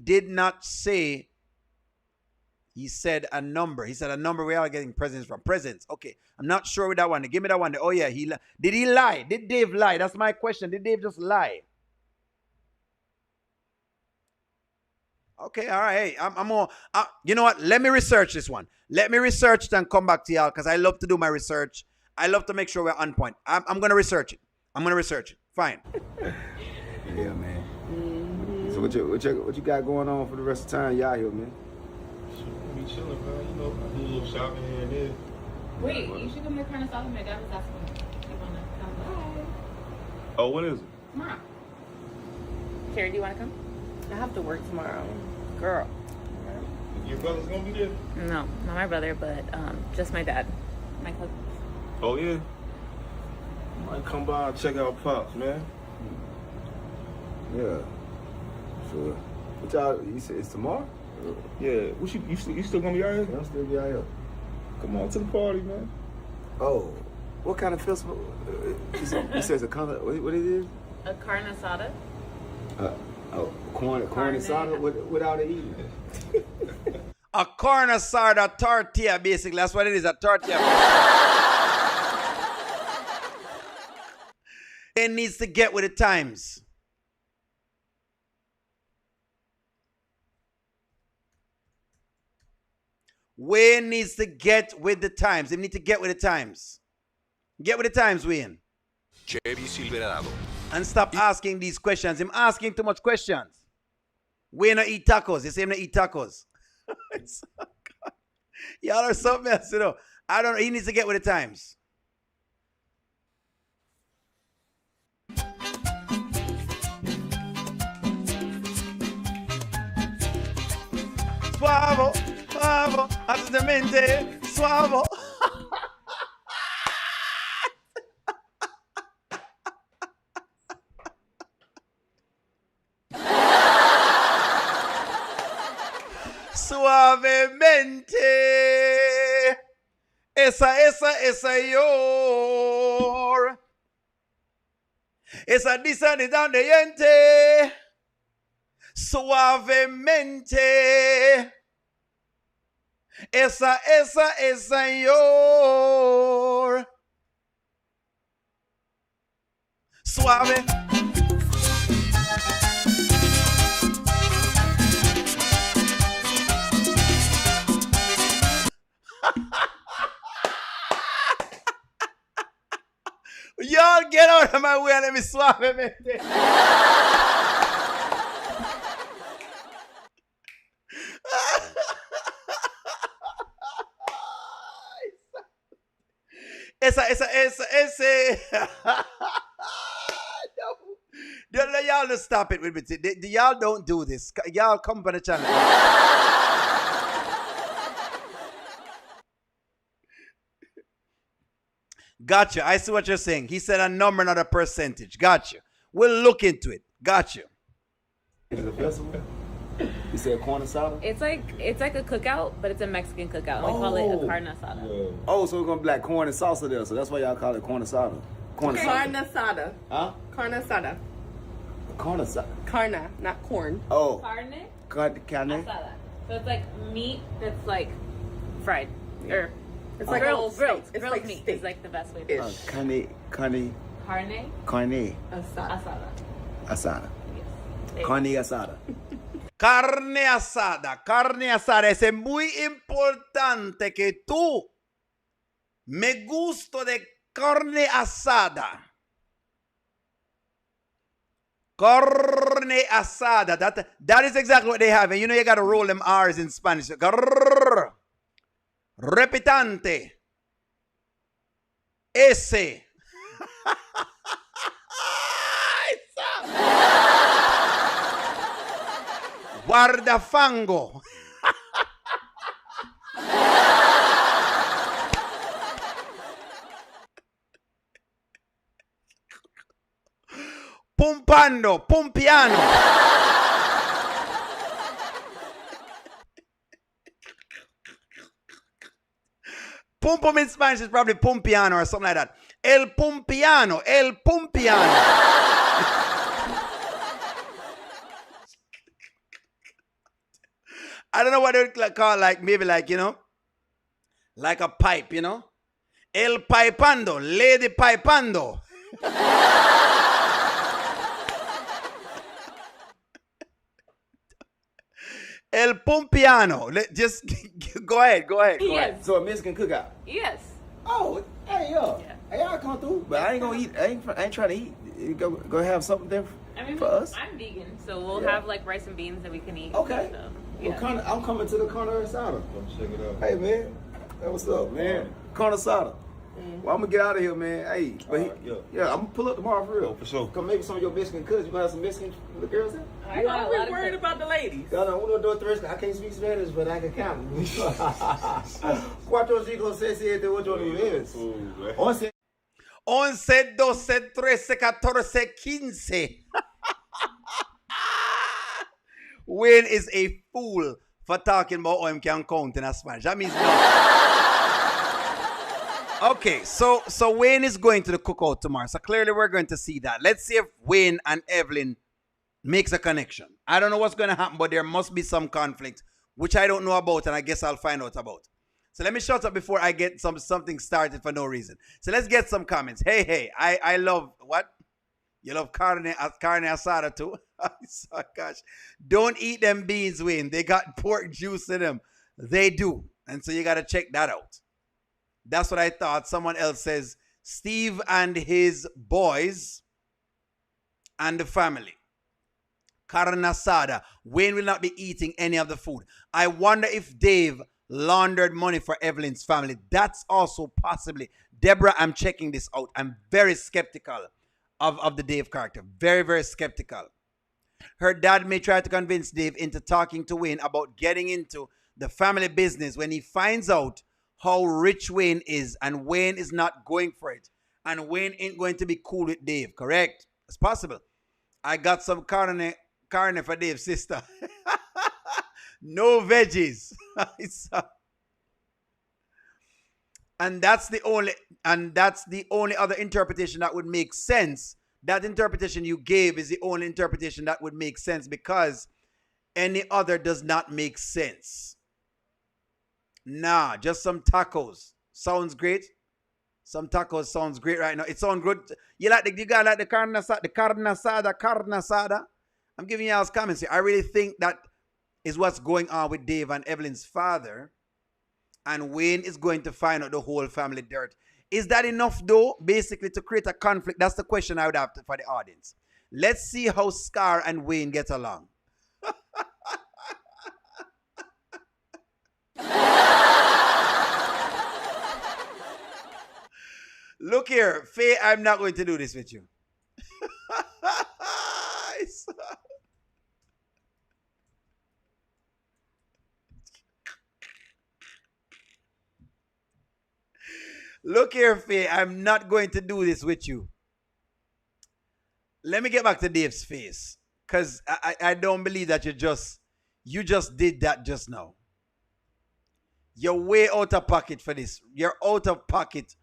said a number. He said a number. Where are y'all getting presents from? Presents. Okay. I'm not sure with that one. Give me that one. Oh, yeah. Did he lie? Did Dave lie? That's my question. Did Dave just lie? Okay, all right. Hey, I'm more. You know what? Let me research this one. Let me research it and come back to y'all because I love to do my research. I love to make sure we're on point. I'm going to research it. Fine. Yeah, man. So what you got going on for the rest of the time y'all here, man? We chilling, man. You know, I do a little shopping here and there. Wait, you should come to Carne Asada. My dad was asking if you want to come by. Oh, what is it? Tomorrow. Carrie, do you want to come? I have to work tomorrow. Girl. Your brother's gonna be there? No, not my brother, but just my dad. My cousin. Oh, yeah? Might come by and check out Pops, man. Yeah. Sure. What y'all, you said it's tomorrow? Yeah. What you still gonna be out here? Yeah, I'll still be out here. Come on to the party, man. Oh, what kind of festival? You said it's a color, what it is? A Carne Asada. Corn asada without it eating. A corn asada tortilla, basically. That's what it is, a tortilla. It needs to get with the times. Wayne needs to get with the times. They need to get with the times. Get with the times, Wayne. Chevy Silverado. And stop asking these questions. I'm asking too much questions. Wayne not eat tacos. They say him not eat tacos. Y'all are something else, you know. I don't know. He needs to get with the times. Suavo, suavo, assolutamente suavo. Suavemente. Esa yor. Esa disa ni down the yente. Suavemente. Esa yor. Suave. Y'all get out of my way and let me suavemente. Ese. No. Y'all just stop it with me. Y'all don't do this. Y'all come on the channel. Gotcha. I see what you're saying. He said a number, not a percentage. Gotcha. We'll look into it. Gotcha. Is it a festival? You said corn asada? It's like a cookout, but it's a Mexican cookout. We call it a Carne Asada. Yeah. Oh, so it's gonna be like corn and salsa there, so that's why y'all call it corn asada. Corn asada. Carne asada. Huh? Carne asada. Corn asada. Carne, not corn. Oh. Carne Carne. Asada. So it's like meat that's like fried. Or It's like grilled steak. It's grilled like meat steak. is like the best way to Ish. call it. Carne Asada. asada. Yes. Carne asada. Carne asada. Carne asada. Es muy importante que tú me gusto de carne asada. Carne asada. That is exactly what they have. And you know you got to roll them R's in Spanish. Grrr. Repitante. Ese. Guardafango. Pumpando, pumpiano. Pum pum in Spanish is probably pumpiano or something like that. El pumpiano. I don't know what they would call, like, maybe like, you know, like a pipe, you know. El pipando, lady pipando. El pumpiano. Just go ahead. Yes. So a Mexican cookout. Yes. Oh, hey yo. Yeah. Hey, y'all come through. But I ain't gonna eat. I ain't trying to eat. Go have something different. I mean, For us? I'm vegan, so we'll Yeah. have like rice and beans that we can eat. Okay. So, Well, I'm coming to the Corner Asada. Come check it out. Hey, man. Hey, what's up, man? Corner Asada. Well, I'm gonna get out of here, man. Hey, but yeah, I'm gonna pull up tomorrow for real. Oh, for sure. Come maybe some of your Mexican cousins. You gonna have some Mexican the girls in? I got a lot of worried about the ladies. No, uno, dos, tres. I can't speak Spanish, but I can count. Cuatro, cinco, seis, siete, ocho, nueve. 11. 11, 12, 13, 14, 15. Wayne is a fool for talking about how he can count in Spanish. That means no. Okay, so Wayne is going to the cookout tomorrow. So clearly we're going to see that. Let's see if Wayne and Evelyn makes a connection. I don't know what's going to happen, but there must be some conflict, which I don't know about, and I guess I'll find out about. So let me shut up before I get something started for no reason. So let's get some comments. Hey, I love, what? You love carne asada too? Oh, gosh. Don't eat them beans, Wayne. They got pork juice in them. They do. And so you got to check that out. That's what I thought. Someone else says, Steve and his boys and the family. Carne asada. Wayne will not be eating any of the food. I wonder if Dave laundered money for Evelyn's family. That's also possibly. Deborah, I'm checking this out. I'm very skeptical of the Dave character. Very, very skeptical. Her dad may try to convince Dave into talking to Wayne about getting into the family business when he finds out how rich Wayne is, and Wayne is not going for it. And Wayne ain't going to be cool with Dave, correct? It's possible. I got some carne for Dave's sister. No veggies. And that's the only other interpretation that would make sense. That interpretation you gave is the only interpretation that would make sense, because any other does not make sense. Nah, just some tacos. Sounds great. Some tacos sounds great right now. It sounds good. You got like the carne asada. I'm giving y'all's comments here. I really think that is what's going on with Dave and Evelyn's father. And Wayne is going to find out the whole family dirt. Is that enough, though, basically, to create a conflict? That's the question I would have for the audience. Let's see how Scar and Wayne get along. Look here, Faye, I'm not going to do this with you. Look here, Faye, I'm not going to do this with you. Let me get back to Dave's face, because I don't believe that you just did that just now. You're way out of pocket for this. You're out of pocket.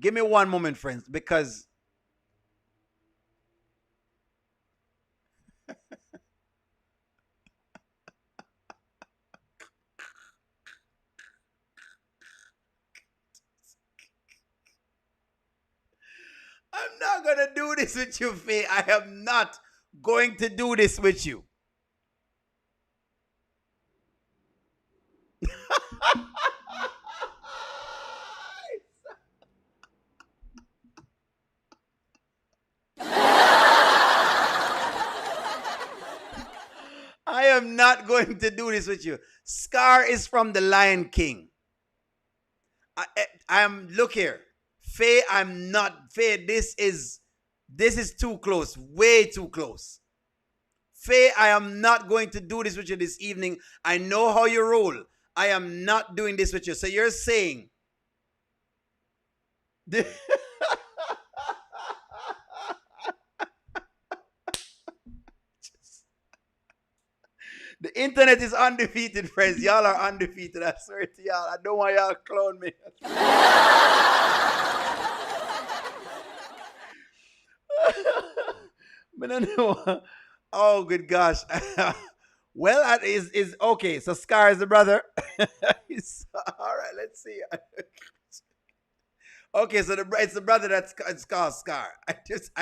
Give me one moment, friends, because I'm not going to do this with you, Faye. I am not going to do this with you. I am not going to do this with you. Scar is from the Lion King. Look here. Faye, I'm not. Faye, this is too close. Way too close. Faye, I am not going to do this with you this evening. I know how you roll. I am not doing this with you. So you're saying the internet is undefeated, friends. Y'all are undefeated. I swear to y'all. I don't want y'all to clone me. I don't know. Oh, good gosh. Well, is okay. So Scar is the brother. All right, let's see. Okay, so it's the brother that's called Scar. I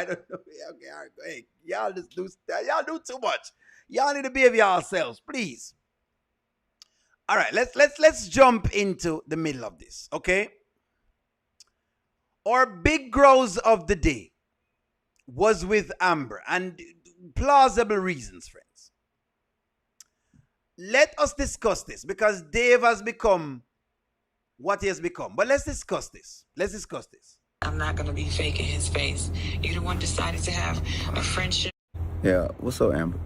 don't know. Okay, all right, hey, y'all do too much. Y'all need to behave yourselves, please. All right, let's jump into the middle of this, okay? Our big grouse of the day was with Amber, and plausible reasons, friends. Let us discuss this because Dave has become what he has become. But let's discuss this. Let's discuss this. I'm not going to be faking his face. You the one decided to have a friendship. Yeah, what's up, Amber?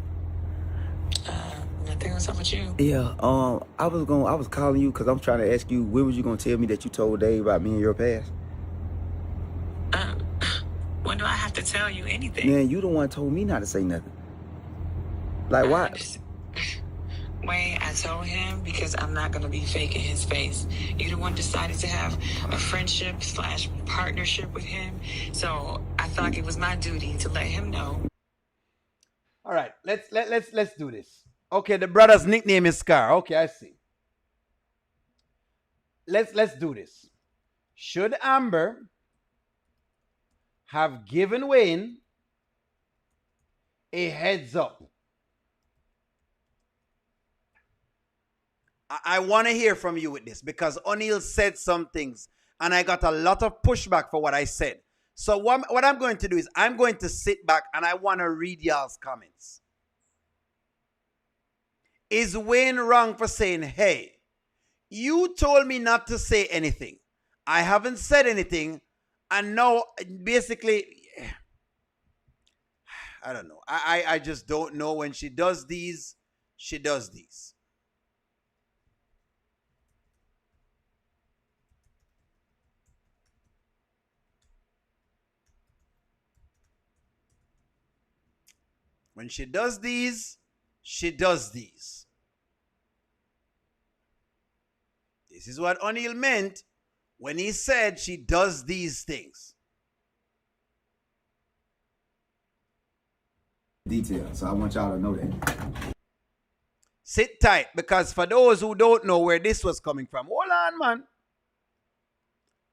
Nothing. What's up with you? Yeah, I was calling you because I'm trying to ask you, when was you gonna tell me that you told Dave about me and your past? When do I have to tell you anything? Man, you the one told me not to say nothing. Like, why? Wayne, I told him because I'm not gonna be faking his face. You the one decided to have a friendship / partnership with him, so I felt like it was my duty to let him know. All right, let's do this. Okay, the brother's nickname is Scar. Okay, I see. Let's do this. Should Amber have given Wayne a heads up? I want to hear from you with this because O'Neal said some things and I got a lot of pushback for what I said. So what I'm going to do is I'm going to sit back and I want to read y'all's comments. Is Wayne wrong for saying, hey, you told me not to say anything. I haven't said anything. And now, basically, I don't know. I just don't know. When she does these, she does these. When she does these, she does these. This is what O'Neal meant when he said she does these things. Detail, so I want y'all to know that. Sit tight, because for those who don't know where this was coming from, hold on, man.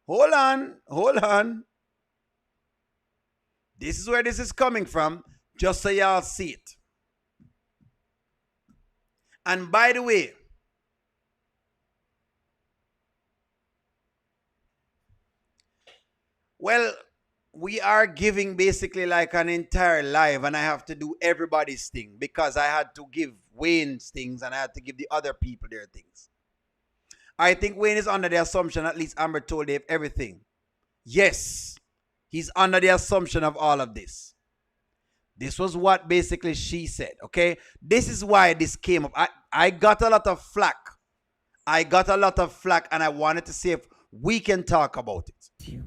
Hold on. This is where this is coming from, just so y'all see it. And by the way, well, we are giving basically like an entire live, and I have to do everybody's thing because I had to give Wayne's things and I had to give the other people their things. I think Wayne is under the assumption, at least Amber told Dave everything. Yes, he's under the assumption of all of this. This was what basically she said, okay? This is why this came up. I got a lot of flack. And I wanted to see if we can talk about it.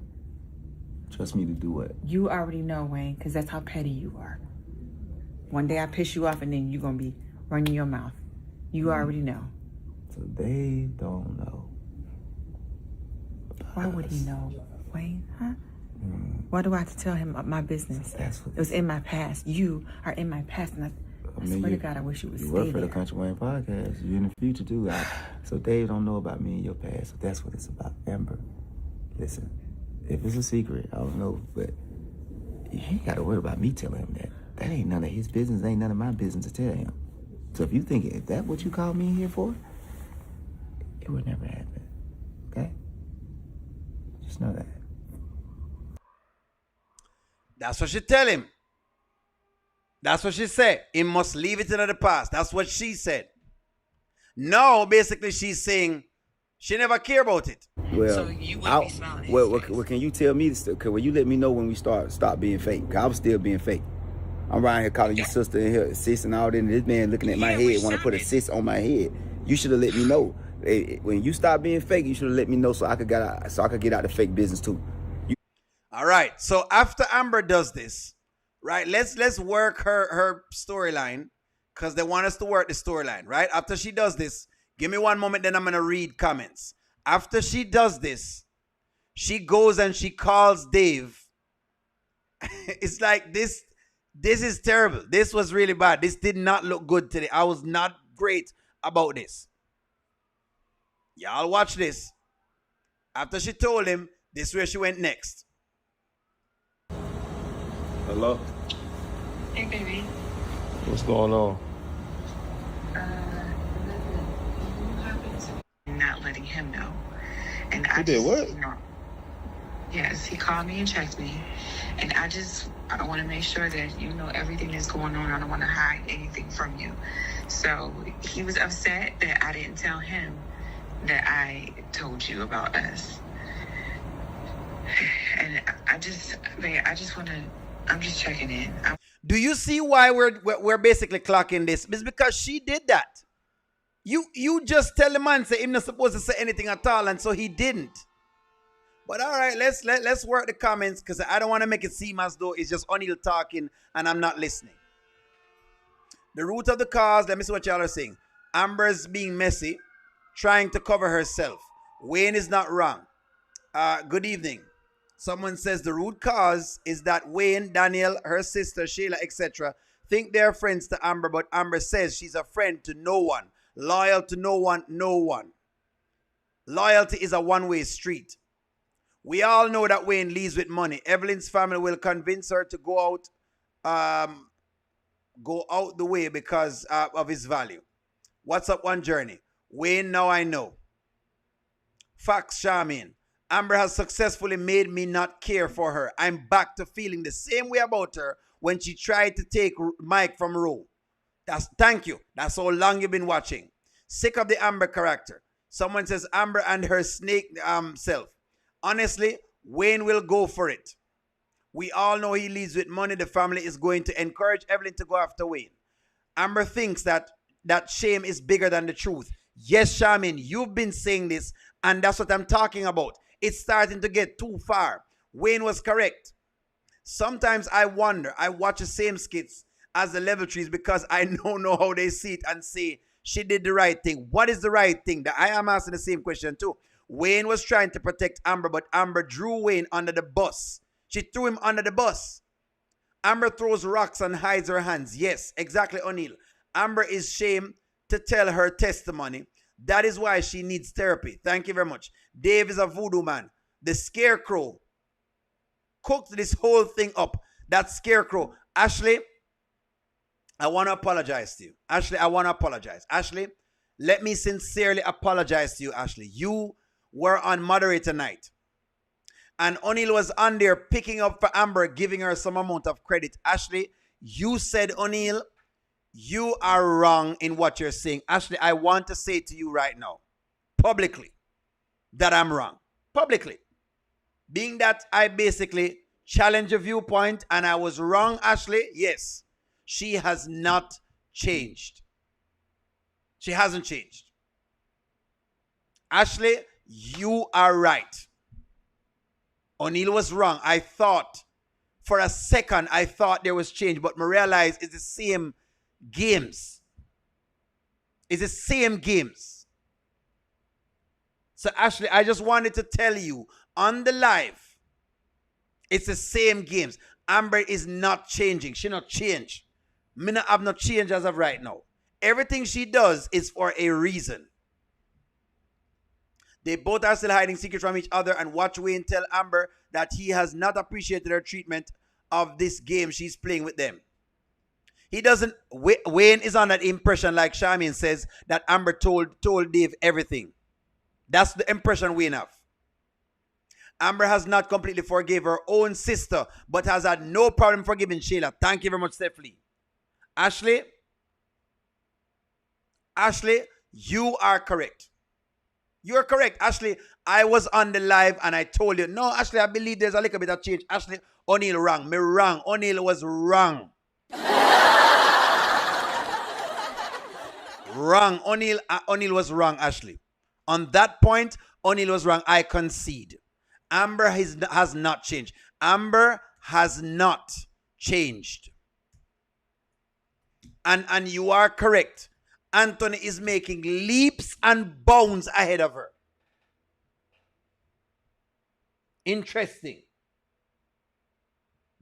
Trust me to do what? You already know, Wayne, because that's how petty you are. One day I piss you off and then you're going to be running your mouth. You already know. So Dave don't know. Why would he know, Wayne, huh? Why do I have to tell him my business? It was in my past. You are in my past, and I swear to God, I wish you would stay there. You work for the Kountry Wayne podcast. You're in the future, too. So Dave don't know about me and your past, so that's what it's about. Amber, listen, if it's a secret, I don't know, but you ain't got to worry about me telling him that. That ain't none of his business, ain't none of my business to tell him. So if you think, if that's what you called me here for, it would never happen, okay? Just know that. That's what she tell him. That's what she said. He must leave it in the past. That's what she said. Now, basically, she's saying she never care about it. Well, So you wouldn't be smiling. well, can you tell me this? Will you let me know when we stop being fake? 'Cause I was still being fake. I'm around here calling you sister and here, sis and all that, and this man looking at my head, want to put a sis on my head. You should have let me know. When you stop being fake, you should have let me know so I could get out the fake business too. All right. So after Amber does this, right, let's work her storyline, because they want us to work the storyline, right? After she does this, give me one moment, then I'm going to read comments. After she does this, she goes and she calls Dave. It's like this is terrible. This was really bad. This did not look good today. I was not great about this. Y'all watch this. After she told him, this is where she went next. Hello? Hey, baby. What's going on? Not letting him know. And You did what? Yes, he called me and checked me. And I want to make sure that you know everything that's going on. I don't want to hide anything from you. So he was upset that I didn't tell him that I told you about us. And I'm just checking in. Do you see why we're basically clocking this? It's because she did that. You just tell the man say him not supposed to say anything at all, and so he didn't. But all right, let's work the comments because I don't want to make it seem as though it's just O'Neal talking and I'm not listening. The root of the cause, let me see what y'all are saying. Amber's being messy, trying to cover herself. Wayne is not wrong. Good evening. Someone says the root cause is that Wayne, Daniel, her sister, Sheila, etc. think they're friends to Amber, but Amber says she's a friend to no one. Loyal to no one, no one. Loyalty is a one-way street. We all know that Wayne leaves with money. Evelyn's family will convince her to go out the way because of his value. What's up one journey? Wayne, now I know. Facts, Charmaine. Amber has successfully made me not care for her. I'm back to feeling the same way about her when she tried to take Mike from Ro. Thank you. That's how long you've been watching. Sick of the Amber character. Someone says Amber and her snake self. Honestly, Wayne will go for it. We all know he leaves with money. The family is going to encourage Evelyn to go after Wayne. Amber thinks that shame is bigger than the truth. Yes, Charmaine, you've been saying this, and that's what I'm talking about. It's starting to get too far. Wayne was correct. Sometimes I wonder, I watch the same skits as the level trees because I don't know how they see it and say, she did the right thing. What is the right thing? I am asking the same question too. Wayne was trying to protect Amber, but Amber drew Wayne under the bus. She threw him under the bus. Amber throws rocks and hides her hands. Yes, exactly, O'Neal. Amber is ashamed to tell her testimony. That is why she needs therapy. Thank you very much. Dave is a voodoo man. The scarecrow cooked this whole thing up. That scarecrow. Ashley, I want to apologize to you. Ashley, I want to apologize. Ashley, let me sincerely apologize to you, Ashley. You were on moderator night. And O'Neal was on there picking up for Amber, giving her some amount of credit. Ashley, you said, O'Neal, you are wrong in what you're saying. Ashley, I want to say to you right now, publicly, that I'm wrong. Publicly. Being that I basically challenged your viewpoint and I was wrong, Ashley, yes, she has not changed. She hasn't changed. Ashley, you are right. O'Neal was wrong. I thought, for a second, I thought there was change, but I realized it's the same games. It's the same games. So Ashley, I just wanted to tell you on the live, it's the same games. Amber is not changing. She not changed. Me not have not changed as of right now. Everything she does is for a reason. They both are still hiding secrets from each other, and watch Wayne tell Amber that he has not appreciated her treatment of this game she's playing with them. He doesn't. Wayne is on that impression, like Charmaine says, that Amber told Dave everything. That's the impression Wayne have. Amber has not completely forgave her own sister, but has had no problem forgiving Sheila. Thank you very much, Stephanie. Ashley, you are correct. You're correct, Ashley. I was on the live and I told you, no, Ashley, I believe there's a little bit of change. Ashley, O'Neal wrong. Me wrong. O'Neal was wrong. Wrong. O'Neal was wrong, Ashley. On that point, O'Neal was wrong. I concede. Amber has not changed. Amber has not changed. And you are correct. Anthony is making leaps and bounds ahead of her. Interesting.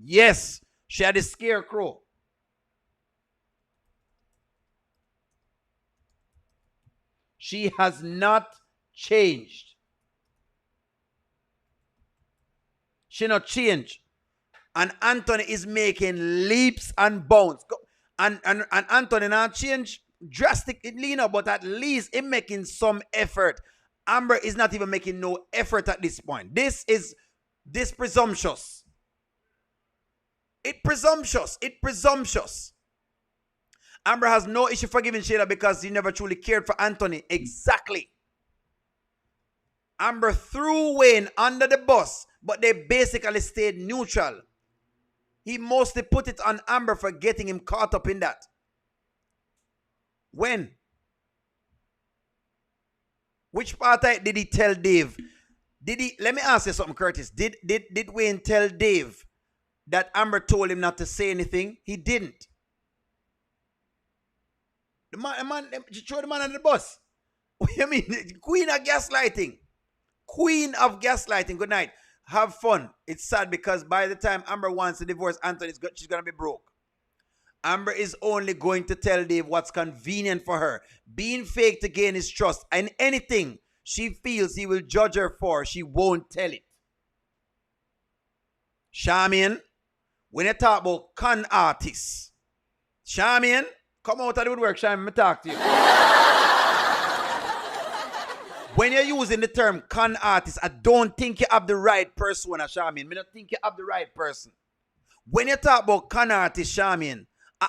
Yes, she had a scarecrow. She has not changed. She not changed. And Anthony is making leaps and bounds. And Anthony not changed drastically, but at least he's making some effort. Amber is not even making no effort at this point. This is This presumptuous. It presumptuous. It presumptuous. Amber has no issue forgiving Sheila because he never truly cared for Anthony. Exactly. Amber threw Wayne under the bus, but they basically stayed neutral. He mostly put it on Amber for getting him caught up in that. When? Which part did he tell Dave? Did he? Let me ask you something, Curtis. Did Wayne tell Dave that Amber told him not to say anything? He didn't. The man, throw the man under the bus. What do you mean? Queen of gaslighting. Queen of gaslighting. Good night. Have fun. It's sad because by the time Amber wants to divorce Anthony, she's going to be broke. Amber is only going to tell Dave what's convenient for her. Being fake to gain his trust. And anything she feels he will judge her for, she won't tell it. Charmian, when you talk about con artists, Charmian, come out of the woodwork, Charmian, let me talk to you. When you're using the term con artist, I don't think you have the right persona, Charmian. I don't think you have the right person. When you talk about con artist, Charmian,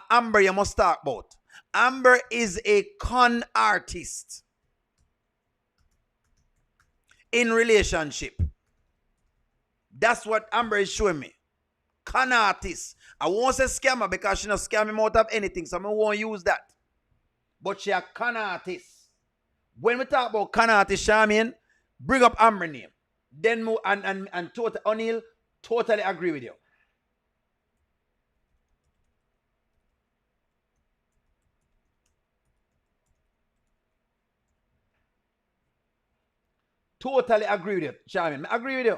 Amber you must talk about. Amber is a con artist in relationship. That's what Amber is showing me. Con artist. I won't say scammer because she not scam him out of anything, so I won't use that. But she a con artist. When we talk about con artist, Charmian, bring up Amber name. Then and O'Neal totally agree with you. Totally agree with you, Charmian. I agree with you.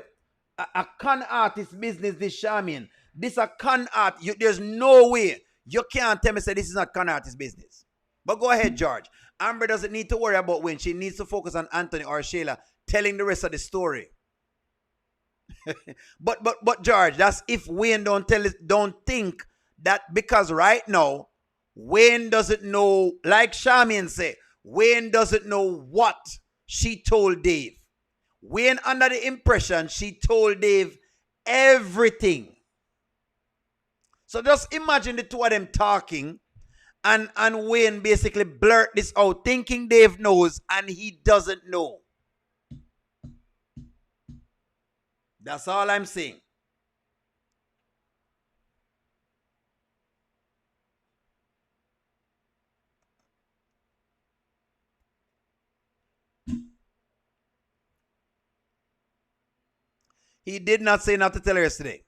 A con artist business, this Charmian. This a con art. There's no way you can't tell me say this is not con artist business. But go ahead, George. Amber doesn't need to worry about Wayne. She needs to focus on Anthony or Sheila telling the rest of the story. but George, that's if Wayne don't think that because right now Wayne doesn't know, like Charmian say, Wayne doesn't know what she told Dave. Wayne under the impression she told Dave everything. So just imagine the two of them talking and Wayne basically blurt this out thinking Dave knows and he doesn't know. That's all I'm saying. He did not say not to tell her yesterday.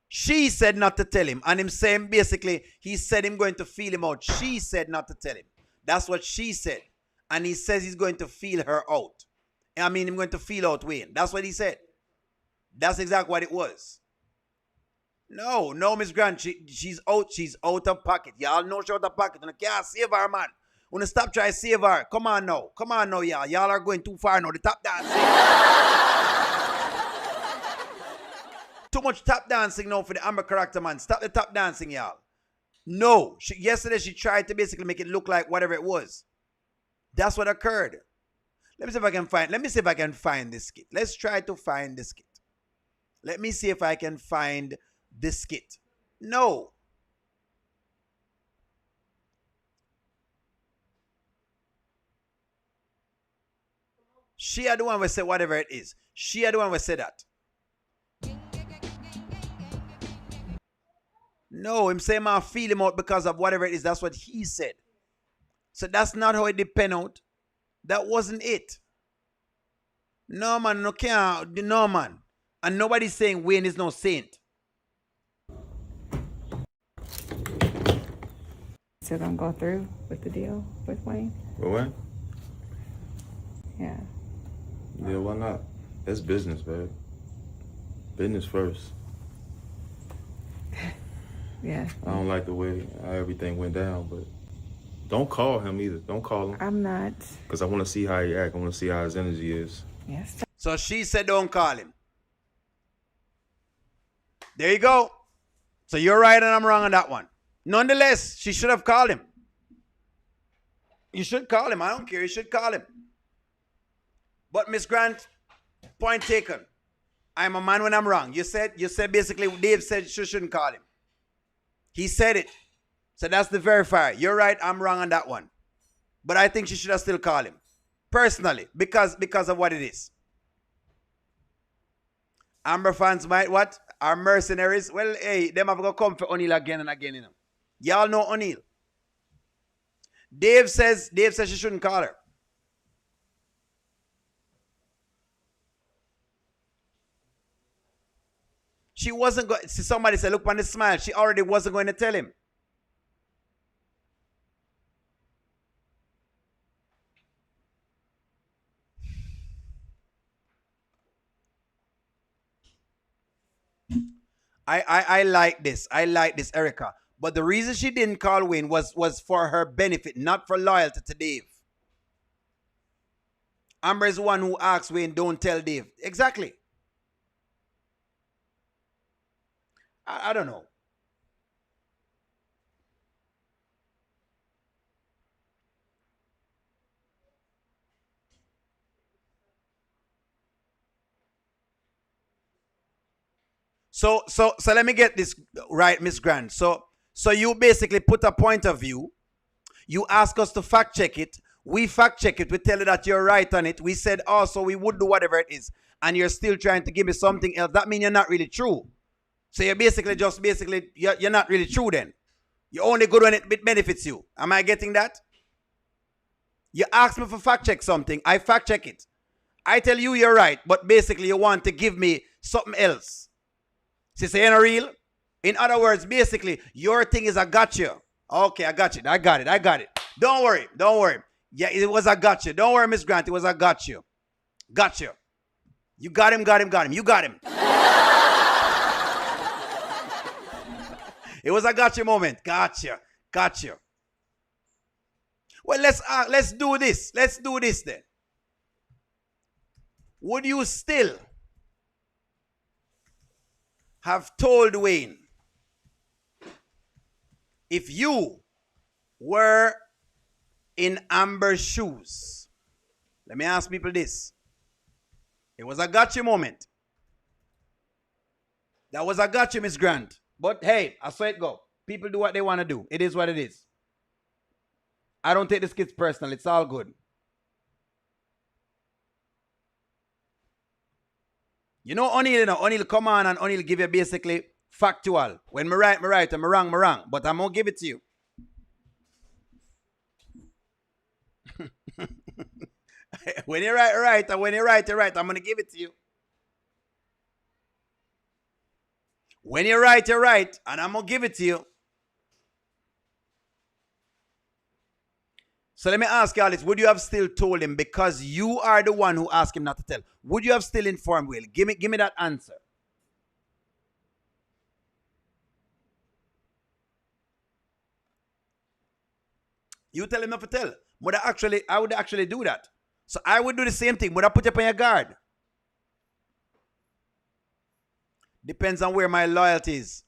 She said not to tell him. And him saying basically, he said him going to feel him out. She said not to tell him. That's what she said. And he says he's going to feel her out. I mean, I'm going to feel out Wayne. That's what he said. That's exactly what it was. No, Miss Grant. She's out of pocket. Y'all know she's out of pocket. You can't save her, man. When you stop trying to save her. Come on now, y'all. Y'all are going too far now. The tap dancing. Too much tap dancing now for the Amber character, man. Stop the tap dancing, y'all. No. Yesterday she tried to basically make it look like whatever it was. That's what occurred. Let me see if I can find this skit. Let's try to find this skit. Let me see if I can find this skit. No. She are the one who say whatever it is. She are the one who say that. No, him say man feel him out because of whatever it is. That's what he said. So that's not how it depend out. That wasn't it. No man, no man. And nobody's saying Wayne is no saint. So gonna go through with the deal with Wayne? With Wayne? Yeah. Yeah, why not? That's business, babe. Business first. Yeah. I don't like the way everything went down, but don't call him either. Don't call him. I'm not. Because I want to see how he act. I want to see how his energy is. Yes. So she said don't call him. There you go. So you're right and I'm wrong on that one. Nonetheless, she should have called him. You should call him. I don't care. You should call him. But Miss Grant, point taken. I'm a man when I'm wrong. You said basically Dave said she shouldn't call him. He said it. So that's the verifier. You're right, I'm wrong on that one. But I think she should have still called him. Personally. Because of what it is. Amber fans might what? Are mercenaries. Well, hey, them have to come for O'Neal again and again, you know. Y'all know O'Neal. Dave says she shouldn't call her. She wasn't going. Somebody said, look on the smile. She already wasn't going to tell him. I like this. I like this, Erica. But the reason she didn't call Wayne was for her benefit, not for loyalty to Dave. Amber is the one who asked Wayne, don't tell Dave. Exactly. I don't know. So let me get this right, Miss Grant. So you basically put a point of view. You ask us to fact check it. We fact check it. We tell you that you're right on it. We said also we would do whatever it is. And you're still trying to give me something else. That means you're not really true. So you're you're not really true then. You're only good when it benefits you. Am I getting that? You ask me for fact check something. I fact check it. I tell you you're right. But basically you want to give me something else. See, saying a real? In other words, basically, your thing is I got you. Okay, I got you. I got it. Don't worry. Yeah, it was I got you. Don't worry, Miss Grant. It was I got you. Got you. You got him. You got him. It was a gotcha moment. Gotcha. Well, let's do this. Let's do this then. Would you still have told Wayne if you were in Amber's shoes? Let me ask people this. It was a gotcha moment. That was a gotcha, Miss Grant. But hey, I saw it go. People do what they want to do. It is what it is. I don't take this kids personal. It's all good. You know O'Neal come on and O'Neal give you basically factual. When me right, and me wrong. But I'm going to give it to you. When you're right, and when you're right, I'm going to give it to you. When you're right, and I'm going to give it to you. So let me ask you all this. Would you have still told him because you are the one who asked him not to tell? Would you have still informed Will? Give me that answer. You tell him not to tell. I would actually do that. So I would do the same thing. Would I put you up on your guard? Depends on where my loyalty is.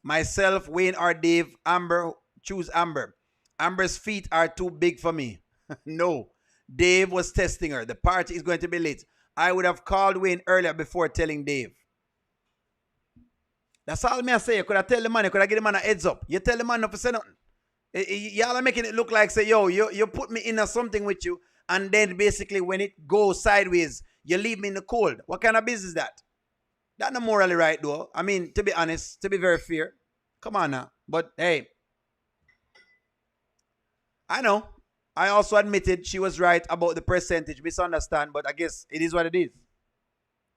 Myself, Wayne, or Dave, Amber, choose Amber. Amber's feet are too big for me. No. Dave was testing her. The party is going to be late. I would have called Wayne earlier before telling Dave. That's all me I say. You could have tell the man. You could have give the man a heads up. You tell the man not to say nothing. Y'all are making it look like, say, yo, you put me in a something with you, and then basically when it goes sideways, you leave me in the cold. What kind of business is that? That's not morally right, though. I mean, to be honest, to be very fair. Come on now. But, hey. I know. I also admitted she was right about the percentage. Misunderstand, but I guess it is what it is.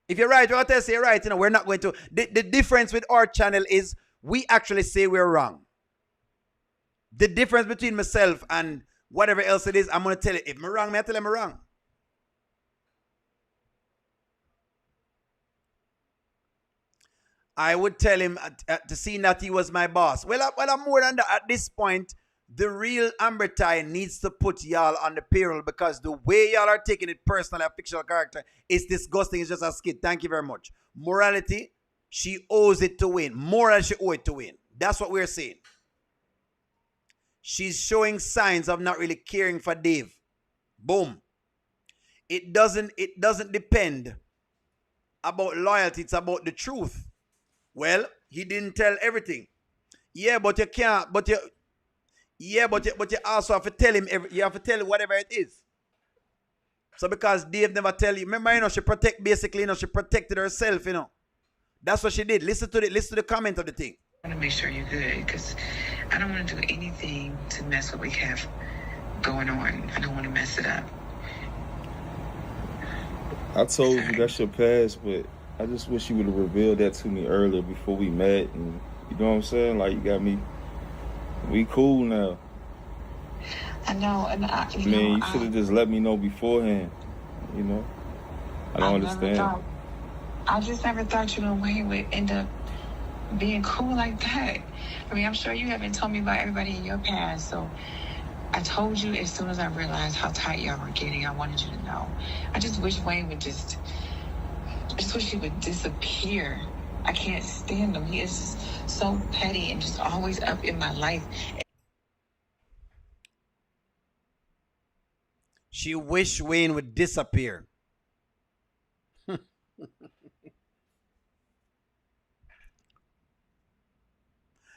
If you're right, what I say you're right. You know, we're not going to. The difference with our channel is we actually say we're wrong. The difference between myself and whatever else it is, I'm going to tell you. If I'm wrong, I tell him I'm wrong. I would tell him to see that he was my boss. Well, I'm more than that. At this point, the real Amber Ty needs to put y'all on the payroll because the way y'all are taking it personally, a fictional character, is disgusting. It's just a skit. Thank you very much. Morality, she owes it to Wayne. Moral, she owes it to Wayne. That's what we're saying. She's showing signs of not really caring for Dave. Boom. It doesn't depend about loyalty. It's about the truth. Well, he didn't tell everything. Yeah, but you can't. But you also have to tell him. You have to tell him whatever it is. So because Dave never tell you, remember, she she protected herself, That's what she did. Listen to the comment of the thing. I want to make sure you're good because I don't want to do anything to mess what we have going on. I don't want to mess it up. I told you that's your past, but I just wish you would have revealed that to me earlier before we met. And you know what I'm saying? Like, you got me. We cool now. I know, and you should have just let me know beforehand. I don't understand. I just never thought Wayne would end up being cool like that. I mean, I'm sure you haven't told me about everybody in your past, so I told you as soon as I realized how tight y'all were getting. I wanted you to know. I just wish Wayne would I just wish he would disappear. I can't stand him. He is just so petty and just always up in my life. She wished Wayne would disappear.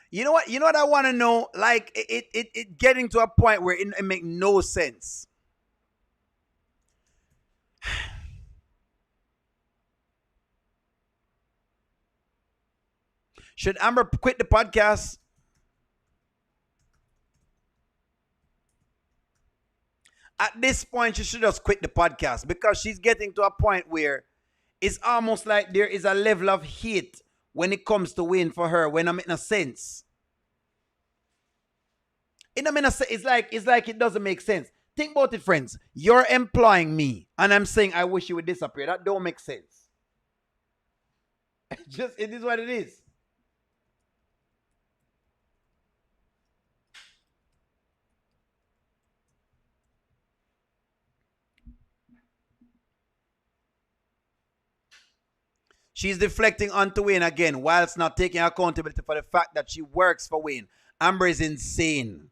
You know what I want to know? Like, it getting to a point where it make no sense. Should Amber quit the podcast? At this point, she should just quit the podcast because she's getting to a point where it's almost like there is a level of hate when it comes to Wayne for her, when I'm in a sense. It's like it doesn't make sense. Think about it, friends. You're employing me, and I'm saying I wish you would disappear. That don't make sense. It is what it is. She's deflecting onto Wayne again, whilst not taking accountability for the fact that she works for Wayne. Amber is insane.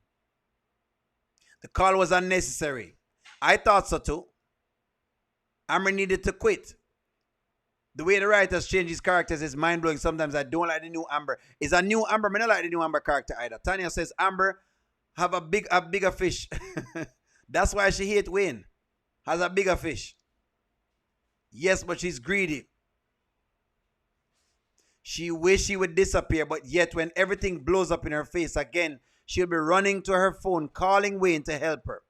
The call was unnecessary. I thought so too. Amber needed to quit. The way the writers change his characters is mind-blowing. Sometimes I don't like the new Amber. It's a new Amber. I don't like the new Amber character either. Tanya says Amber have a bigger fish. That's why she hate Wayne. Has a bigger fish. Yes, but she's greedy. She wish she would disappear, but yet when everything blows up in her face again, she'll be running to her phone, calling Wayne to help her.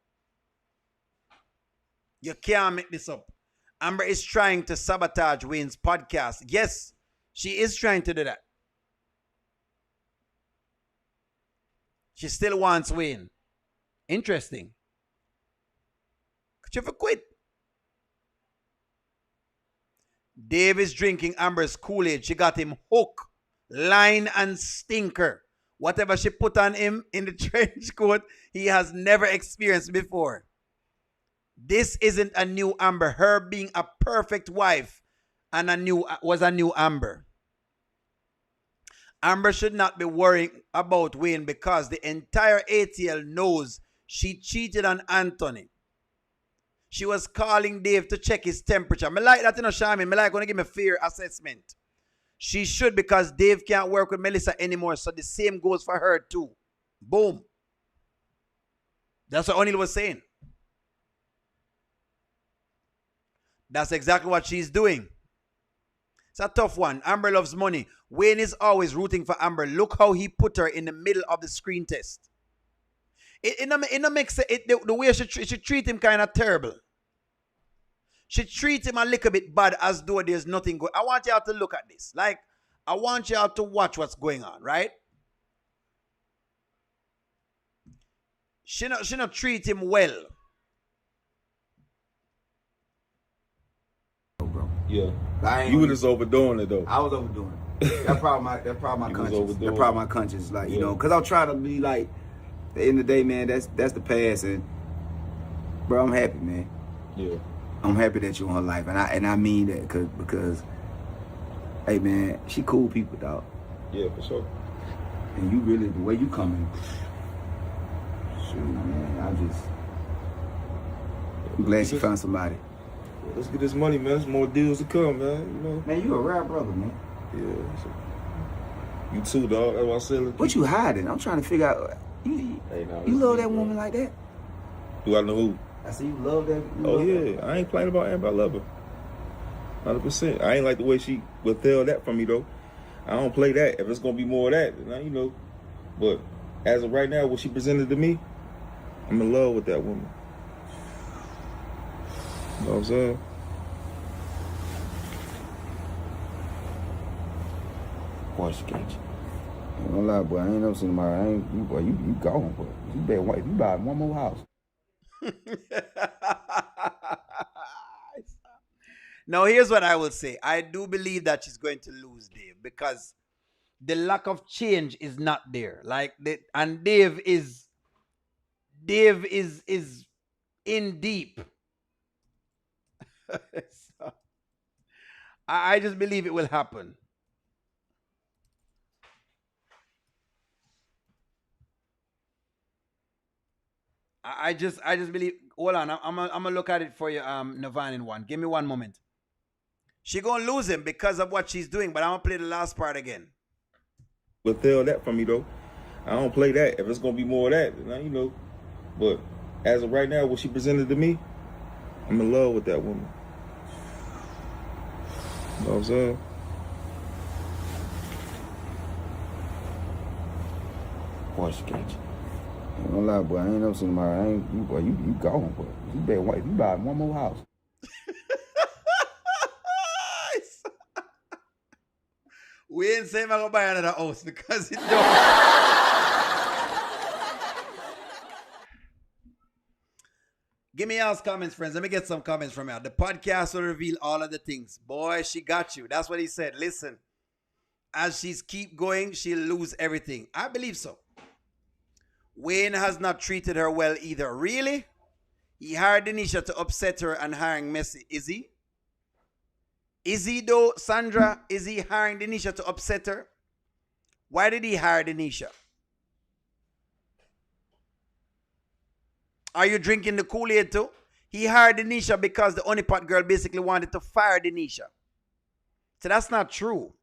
You can't make this up. Amber is trying to sabotage Wayne's podcast. Yes, she is trying to do that. She still wants Wayne. Interesting. Could you ever quit? Dave is drinking Amber's Kool-Aid. She got him hook, line, and stinker. Whatever she put on him in the trench coat, he has never experienced before. This isn't a new Amber. Her being a perfect wife and was a new Amber. Amber should not be worrying about Wayne because the entire ATL knows she cheated on Anthony. She was calling Dave to check his temperature. I like that, Shaman. I like when they give me fair assessment. She should, because Dave can't work with Melissa anymore. So the same goes for her too. Boom. That's what O'Neill was saying. That's exactly what she's doing. It's a tough one. Amber loves money. Wayne is always rooting for Amber. Look how he put her in the middle of the screen test. It makes the way she treat him kind of terrible. She treats him a little bit bad as though there's nothing going. I want y'all to look at this. Like, I want y'all to watch what's going on, right? She not treat him well. Yeah. You were just overdoing it though. I was overdoing it. That's probably my conscience. That's probably my conscience. Like, because I'm trying to be like, at the end of the day, man, that's the past, and bro, I'm happy, man. Yeah. I'm happy that you're in her life, and I mean that because, hey, man, she cool people, dog. Yeah, for sure. And you really, the way you coming, shoot, man, I'm glad she found somebody. let's get this money, man. There's more deals to come, man. You know. Man, you a rare brother, man. Yeah. So. You too, dog. That's what I said. What you hiding? I'm trying to figure out. You love that woman like that? Do I know who? I see you love that. Yeah. I ain't playing about Amber. I love her. 100%. I ain't like the way she withheld that from me, though. I don't play that. If it's going to be more of that, then you know. But as of right now, what she presented to me, I'm in love with that woman. You know what I'm saying? Horse cage. Ain't gonna lie, boy. I ain't never seen my. You gone, boy. You better wait. You buy one more house. Now, here's what I will say. I do believe that she's going to lose Dave because the lack of change is not there. And Dave is in deep. So, I just believe it will happen. I just believe. Hold on, I'm gonna look at it for you, Navan, in one. Give me one moment. She gonna lose him because of what she's doing, but I'm gonna play the last part again. Withheld that from me, though. I don't play that. If it's gonna be more of that, then you know. But as of right now, what she presented to me, I'm in love with that woman. You know what I'm saying? Horse cage. Ain't gonna lie, boy. I ain't never seen my. You gone, boy. You better wait. You buy one more house. We ain't saying I'm gonna buy another house because it don't. Give me y'all's comments, friends. Let me get some comments from y'all. The podcast will reveal all of the things. Boy, she got you. That's what he said. Listen, as she's keep going, she'll lose everything. I believe so. Wayne has not treated her well either. Really? He hired Denisha to upset her and hiring Messi. Is he? Is he though, Sandra? Is he hiring Denisha to upset her? Why did he hire Denisha? Are you drinking the Kool-Aid too? He hired Denisha because the honeypot girl basically wanted to fire Denisha. So that's not true.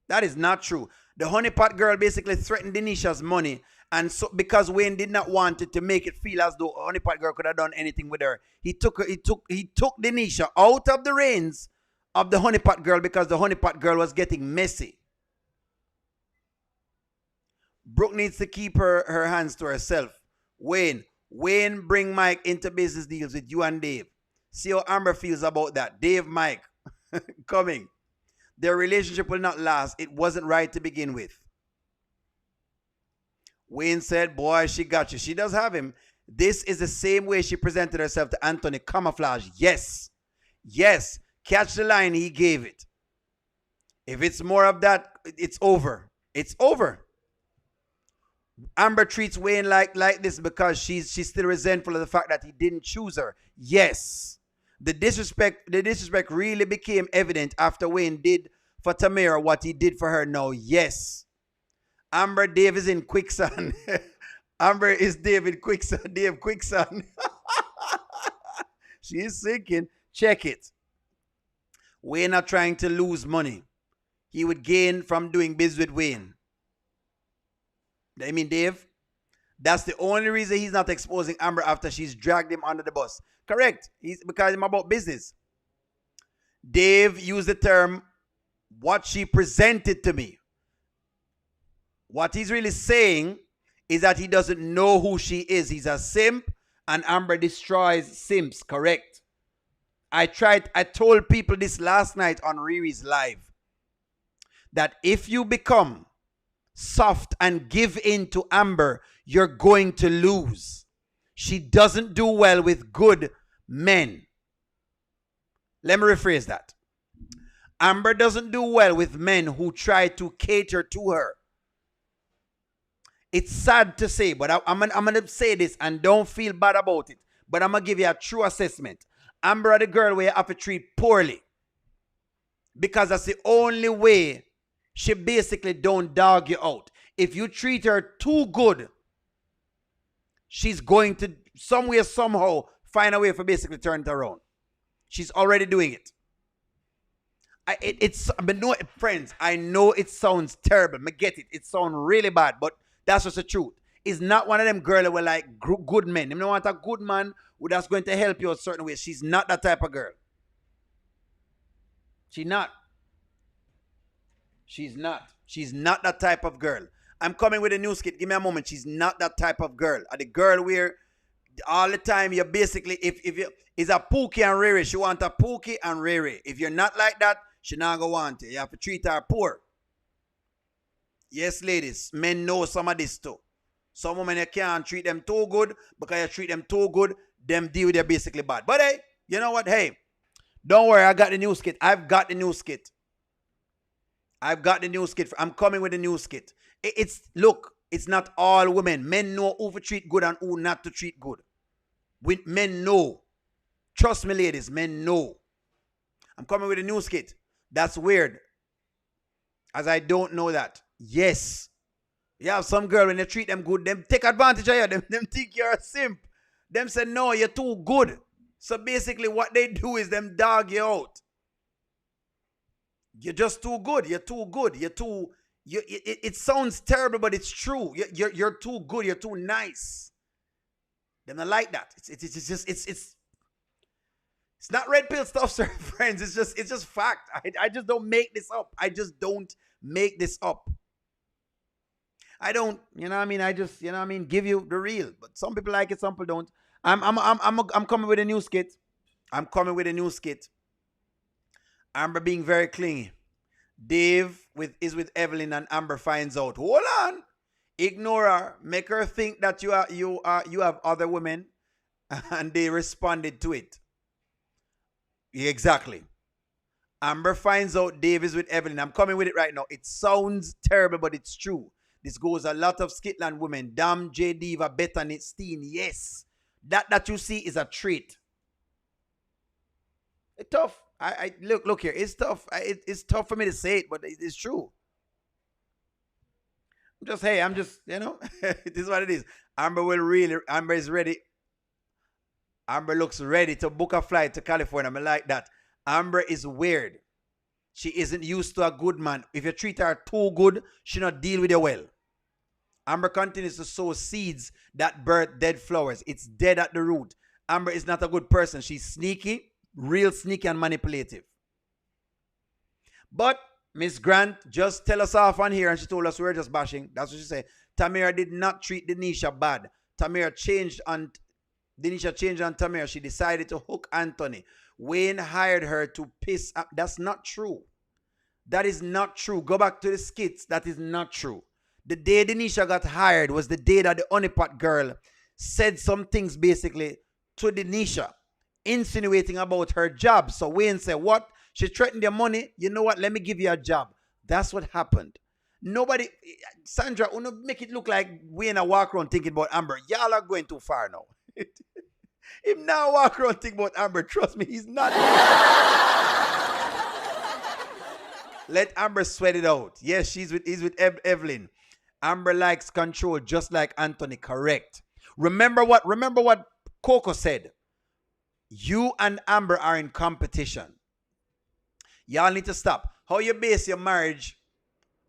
That is not true. The honeypot girl basically threatened Denisha's money, and so because Wayne did not want it to make it feel as though honeypot girl could have done anything with her, he took Denisha out of the reins of the honeypot girl because the honeypot girl was getting messy. Brooke needs to keep her hands to herself. Wayne bring Mike into business deals with you and Dave. See how Amber feels about that. Dave, Mike, coming. Their relationship will not last. It wasn't right to begin with. Wayne said, boy, she got you. She does have him. This is the same way she presented herself to Anthony. Camouflage. Yes. Yes. Catch the line. He gave it. If it's more of that, it's over. It's over. Amber treats Wayne like this because she's still resentful of the fact that he didn't choose her. Yes. The disrespect really became evident after Wayne did for Tamara what he did for her now. Yes. Amber, Dave is in quicksand. Amber is Dave in quicksand. Dave quicksand. She is sinking. Check it. Wayne not trying to lose money. He would gain from doing business with Wayne. I mean, Dave, that's the only reason he's not exposing Amber after she's dragged him under the bus. Correct. Because it's about business. Dave used the term, what she presented to me. What he's really saying is that he doesn't know who she is. He's a simp, and Amber destroys simps. Correct. I told people this last night on Riri's live, that if you become soft and give in to Amber, you're going to lose. She doesn't do well with good men. Let me rephrase that. Amber doesn't do well with men who try to cater to her. It's sad to say, but I'm going to say this and don't feel bad about it. But I'm going to give you a true assessment. Amber are the girl where you have to treat poorly. Because that's the only way she basically don't dog you out. If you treat her too good, she's going to somewhere, somehow find a way for basically turn it around. She's already doing it. But no, friends, I know it sounds terrible. I get it. It sounds really bad, but that's just the truth. It's not one of them girls who were like good men. If you want a good man who that's going to help you a certain way, she's not that type of girl. She's not. She's not. She's not that type of girl. I'm coming with a new skit. Give me a moment. She's not that type of girl. The girl where all the time you're basically, if you is a Pookie and Riri, she want a Pookie and Riri. If you're not like that, she not gonna want it. You have to treat her poor. Yes, ladies. Men know some of this too. Some women, you can't treat them too good, because you treat them too good, them deal with you basically bad. But hey, you know what? Hey, don't worry, I got the new skit. I've got the new skit. I've got the new skit. I'm coming with the new skit. Look, it's not all women. Men know who to treat good and who not to treat good. Men know. Trust me, ladies, men know. I'm coming with a new skit. That's weird. As I don't know that. Yes. You have some girl, when they treat them good, them take advantage of you. Them think you're a simp. Them say, no, you're too good. So basically what they do is them dog you out. You're just too good. You're too good. It sounds terrible, but it's true. You're too good. You're too nice. Them not like that. It's not red pill stuff, sir, friends. It's just fact. I just don't make this up. I just don't make this up. I don't, you know what I mean? I just, you know what I mean, give you the real. But some people like it, some people don't. I'm coming with a new skit. I'm coming with a new skit. Amber being very clingy. Dave is with Evelyn, and Amber finds out. Hold on. Ignore her. Make her think that you have other women, and they responded to it. Exactly. Amber finds out Dave is with Evelyn. I'm coming with it right now. It sounds terrible, but it's true. This goes a lot of Skitland women. Dam, J Diva, Bethany, Steen. Yes. That you see is a trait. It's tough. I look here. It's tough. It's tough for me to say it, but it's true. I'm just, you know, it is what it is. Amber is ready. Amber looks ready to book a flight to California. I like that. Amber is weird. She isn't used to a good man. If you treat her too good, she not deal with you well. Amber continues to sow seeds that birth dead flowers. It's dead at the root. Amber is not a good person. She's sneaky, real sneaky and manipulative. But Miss Grant just tell us off on here, and she told us we were just bashing. That's what she said. Tamira did not treat Denisha bad. Denisha changed on Tamira. She decided to hook Anthony. Wayne hired her to piss up. That's not true. That is not true. Go back to the skits. That is not true. The day Denisha got hired was the day that the honeypot girl said some things basically to Denisha, insinuating about her job. So Wayne said, what? She threatened their money. You know what? Let me give you a job. That's what happened. Nobody, Sandra, make it look like Wayne walk around thinking about Amber. Y'all are going too far now. If now walk around thinking about Amber, trust me, he's not. Let Amber sweat it out. Yes, he's with Evelyn. Amber likes control just like Anthony, correct. Remember what Coco said. You and Amber are in competition. Y'all need to stop. How you base your marriage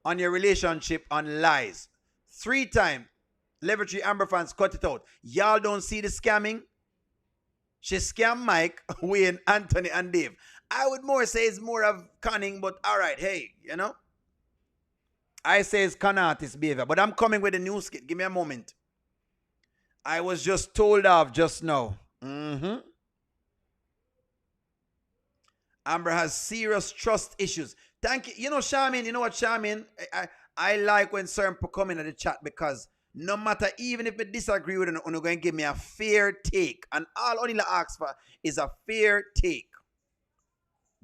on your relationship on lies. 3 times. Level 3 Amber fans, cut it out. Y'all don't see the scamming? She scammed Mike, Wayne, Anthony, and Dave. I would more say it's more of cunning, but all right, hey, you know. I say it's con artist behavior, but I'm coming with a new skit. Give me a moment. I was just told off just now. Amber has serious trust issues. Thank you. You know, Charmaine, you know what, Charmaine? I like when certain people come in at the chat, because no matter, even if I disagree with them, you're going to give me a fair take. And all Onila asks for is a fair take.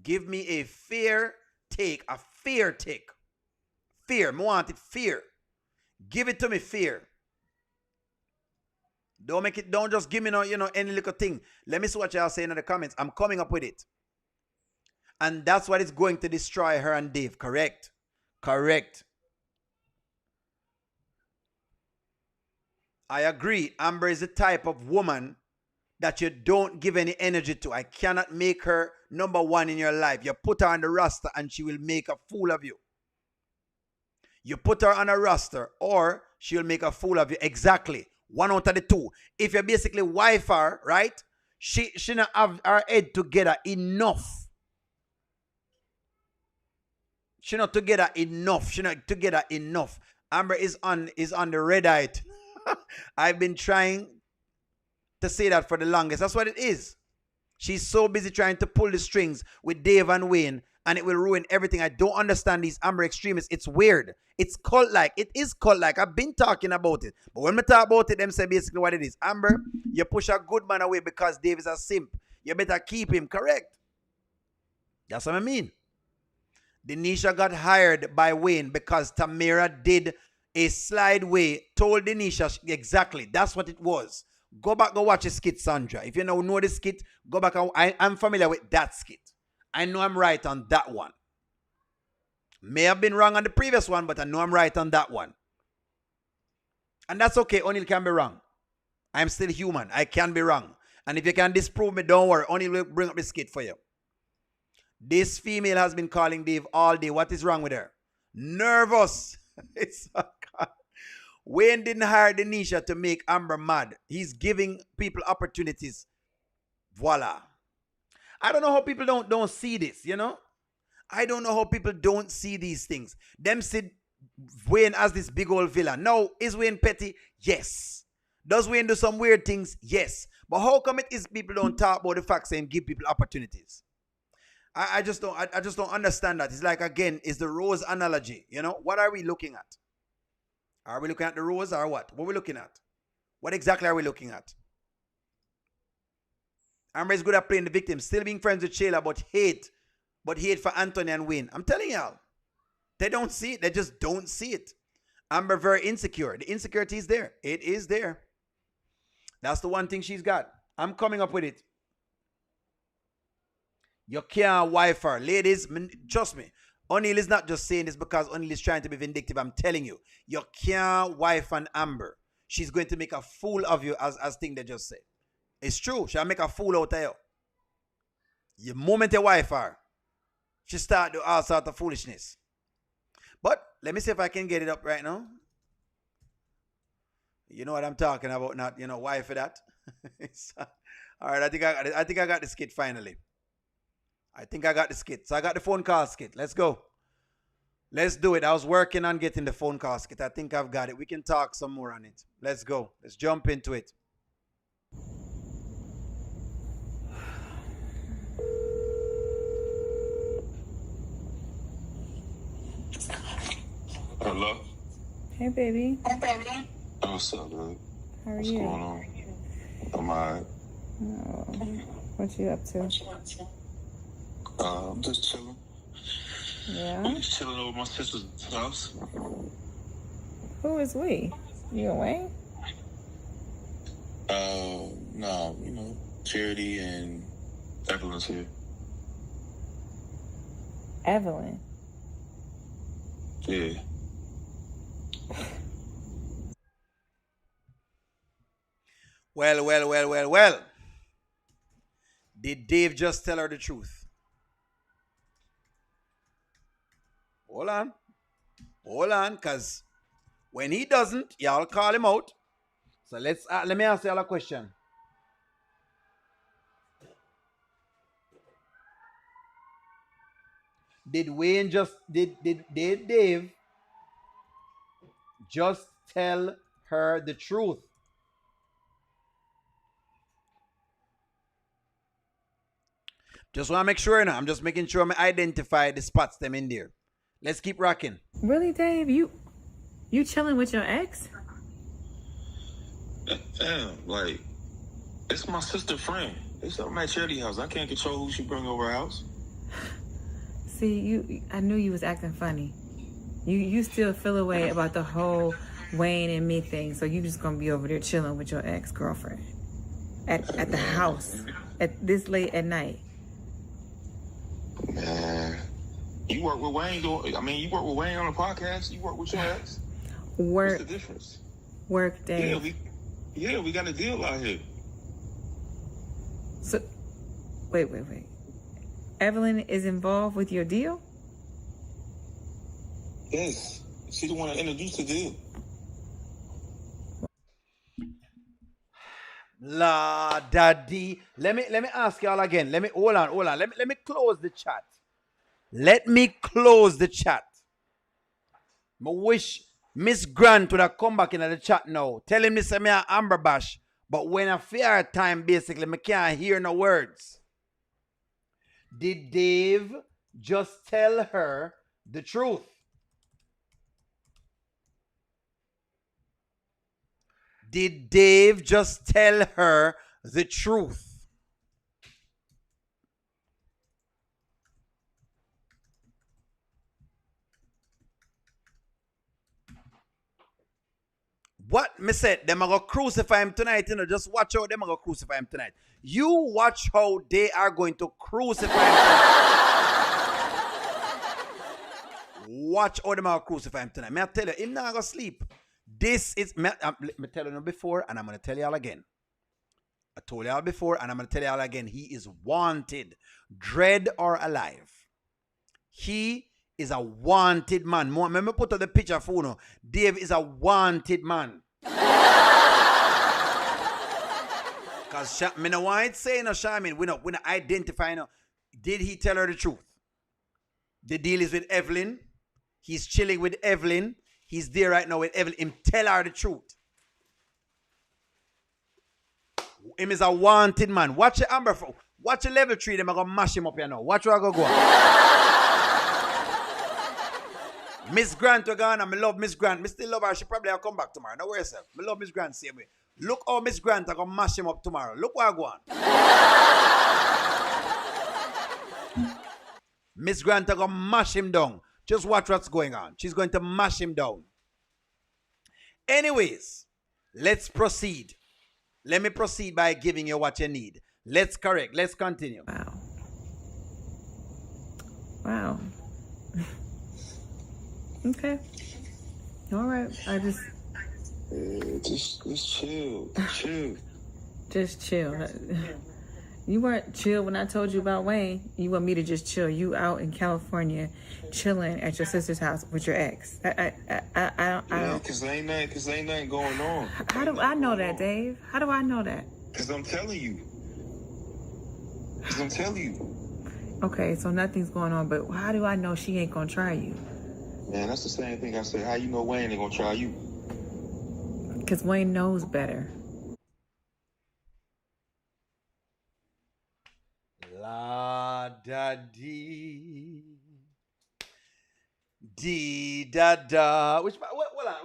Give me a fair take. A fair take. Fear. I want it fair. Give it to me fair. Don't just give me no, any little thing. Let me see what y'all say in the comments. I'm coming up with it. And that's what is going to destroy her and Dave. Correct. Correct. I agree. Amber is the type of woman that you don't give any energy to. I cannot make her number one in your life. You put her on the roster and she will make a fool of you. You put her on a roster or she'll make a fool of you. Exactly. One out of the two. If you basically wife her, right? She not have her head together enough. She not together enough. She not together enough. Amber is on the red eye. I've been trying to say that for the longest. That's what it is. She's so busy trying to pull the strings with Dave and Wayne, and it will ruin everything. I don't understand these Amber extremists. It's weird. It's cult-like. It is cult-like. I've been talking about it. But when we talk about it, them say basically what it is. Amber, you push a good man away because Dave is a simp. You better keep him, correct? That's what I mean. Denisha got hired by Wayne because Tamara did a slide way, told Denisha exactly. That's what it was. Go back, go watch a skit, Sandra. If you know the skit, go back. I'm familiar with that skit. I know I'm right on that one. May have been wrong on the previous one, but I know I'm right on that one. And that's okay. O'Neal can be wrong. I'm still human. I can be wrong. And if you can disprove me, don't worry. O'Neal will bring up the skit for you. This female has been calling Dave all day. What is wrong with her? Nervous. It's Wayne didn't hire Denisha to make Amber mad. He's giving people opportunities. Voila. I don't know how people don't see this, you know? I don't know how people don't see these things. Them see Wayne as this big old villain. Now, is Wayne petty? Yes. Does Wayne do some weird things? Yes. But how come it is people don't talk about the facts and give people opportunities? I just don't understand that. It's like, again, it's the rose analogy. You know, what are we looking at? Are we looking at the rose or what? What are we looking at? What exactly are we looking at? Amber is good at playing the victim, still being friends with Shayla, but hate for Anthony and Wayne. I'm telling y'all, they don't see it. They just don't see it. Amber very insecure. The insecurity is there. It is there. That's the one thing she's got. I'm coming up with it. You can't wife her. Ladies, trust me. O'Neal is not just saying this because O'Neal is trying to be vindictive. I'm telling you. You can't wife an Amber. She's going to make a fool of you as thing they just said. It's true. She'll make a fool out of you. The moment you wife her, she start to all sort of foolishness. But let me see if I can get it up right now. You know what I'm talking about, not, you know, wife for that. All right, I think I got the skit finally. I think I got the skit. So I got the phone call skit. Let's go. Let's do it. I was working on getting the phone call skit. I think I've got it. We can talk some more on it. Let's go. Let's jump into it. Hello? Hey, baby. Hey, baby. What's up, dude? How are What's you? going on? I'm alright. Oh, what you up to? I'm just chilling. Yeah? I'm just chilling over my sister's house. Who is we? You and Wayne? No, you know, Charity and Evelyn's here. Evelyn? Yeah. Well. Did Dave just tell her the truth? Hold on, because when he doesn't, y'all call him out. So let me ask y'all a question. Did Dave just tell her the truth? Just want to make sure now. I'm just making sure I identify the spots them in there. Let's keep rocking. Really, Dave? You chilling with your ex? Damn, like, it's my sister friend. It's at my charity house. I can't control who she bring over her house. See, I knew you was acting funny. You still feel a way about the whole Wayne and me thing, so you just gonna be over there chilling with your ex-girlfriend at the house at this late at night. Man, you work with Wayne. You work with Wayne on the podcast. You work with your ex. Work. What's the difference? Work, Dave. Yeah, we got a deal out here. Wait. Evelyn is involved with your deal? Yes. She the one that introduced the deal. La daddy. Let me ask y'all again. Hold on. Let me close the chat. I wish Miss Grant would have come back into the chat now. Tell him this me a Amber Bash. But when I fear time, basically, I can't hear no words. Did Dave just tell her the truth? Did Dave just tell her the truth? What me said, them are going to crucify him tonight, just watch how them are going to crucify him tonight. You watch how they are going to crucify him tonight. Watch how them are going to crucify him tonight. May I tell you, him not going to sleep. This is, me tell you before, and I'm going to tell y'all again. I told y'all before, and I'm going to tell y'all again. He is wanted, dead or alive. He is a wanted man. Let me put up the picture for you. Dave is a wanted man. Because me no want say no, Shamin. We not identify no. Did he tell her the truth? The deal is with Evelyn. He's chilling with Evelyn. He's there right now with Evelyn. Him tell her the truth. Him is a wanted man. Watch the Amber. Watch the level 3. Them are going to mash him up here now. Watch where I go on. Miss Grant we're gone, and I love Miss Grant. I still love her. She probably will come back tomorrow. Don't worry yourself. I love Miss Grant same way. Look how Miss Grant are going to mash him up tomorrow. Look where I go on. Miss Grant are going to mash him down. Just watch what's going on. She's going to mash him down. Anyways, let's proceed. Let me proceed by giving you what you need. Let's correct. Let's continue. Wow. Okay. All right. I just chill. Just chill. You weren't chill when I told you about Wayne. You want me to just chill. You out in California, chilling at your sister's house with your ex. I don't. Because ain't nothing going on. How do I know that, Dave? How do I know that? Because I'm telling you. Okay, so nothing's going on, but how do I know she ain't gonna try you? Man, that's the same thing I said. How you know Wayne ain't gonna try you? Because Wayne knows better. La da dee. Dee da da. Hold on.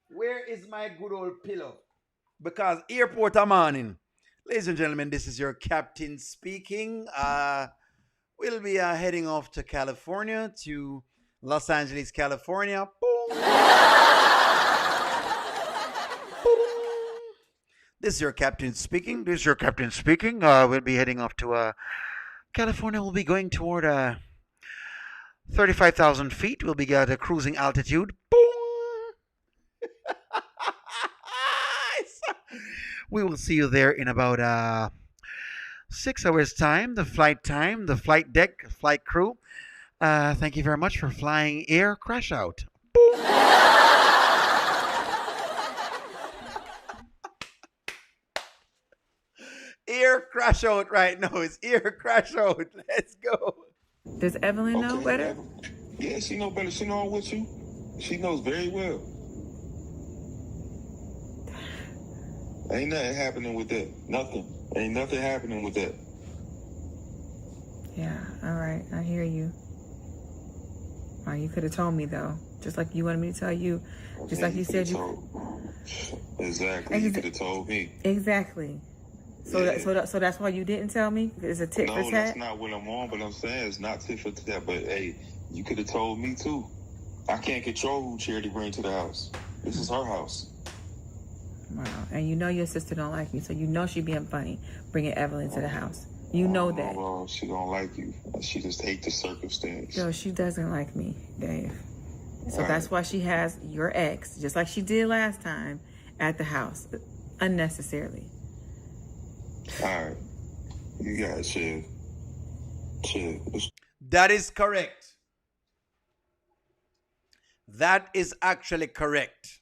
Where is my good old pillow? Because airport a morning. Ladies and gentlemen, this is your captain speaking. We'll be heading off to California, to Los Angeles, California. Boom. Boom. This is your captain speaking. We'll be heading off to California. We'll be going toward 35,000 feet. We'll be at a cruising altitude. Boom. We will see you there in about 6 hours time, the flight deck, flight crew. Thank you very much for flying Air Crash Out. Boom. Air Crash Out right now. It's Air Crash Out. Let's go. Does Evelyn know better? Yeah, she know better. She know I'm with you. She knows very well. Ain't nothing happening with that. Nothing. Ain't nothing happening with that. Yeah, all right. I hear you. Wow, you could have told me, though. Just like you wanted me to tell you. Just like you said you... Exactly. You could have told me. Exactly. So, yeah. So that's why you didn't tell me? It's a tit for tat? No, that's not what I'm on, but I'm saying it's not tit for tat. But, hey, you could have told me, too. I can't control who Charity bring to the house. This is her house. Wow. And you know your sister don't like me, so you know she being funny, bringing Evelyn to the house. You know that. Well, she don't like you. She just hates the circumstance. Yo, she doesn't like me, Dave. So right. That's why she has your ex, just like she did last time, at the house, unnecessarily. All right. You got it, chill. Chill. That is correct. That is actually correct.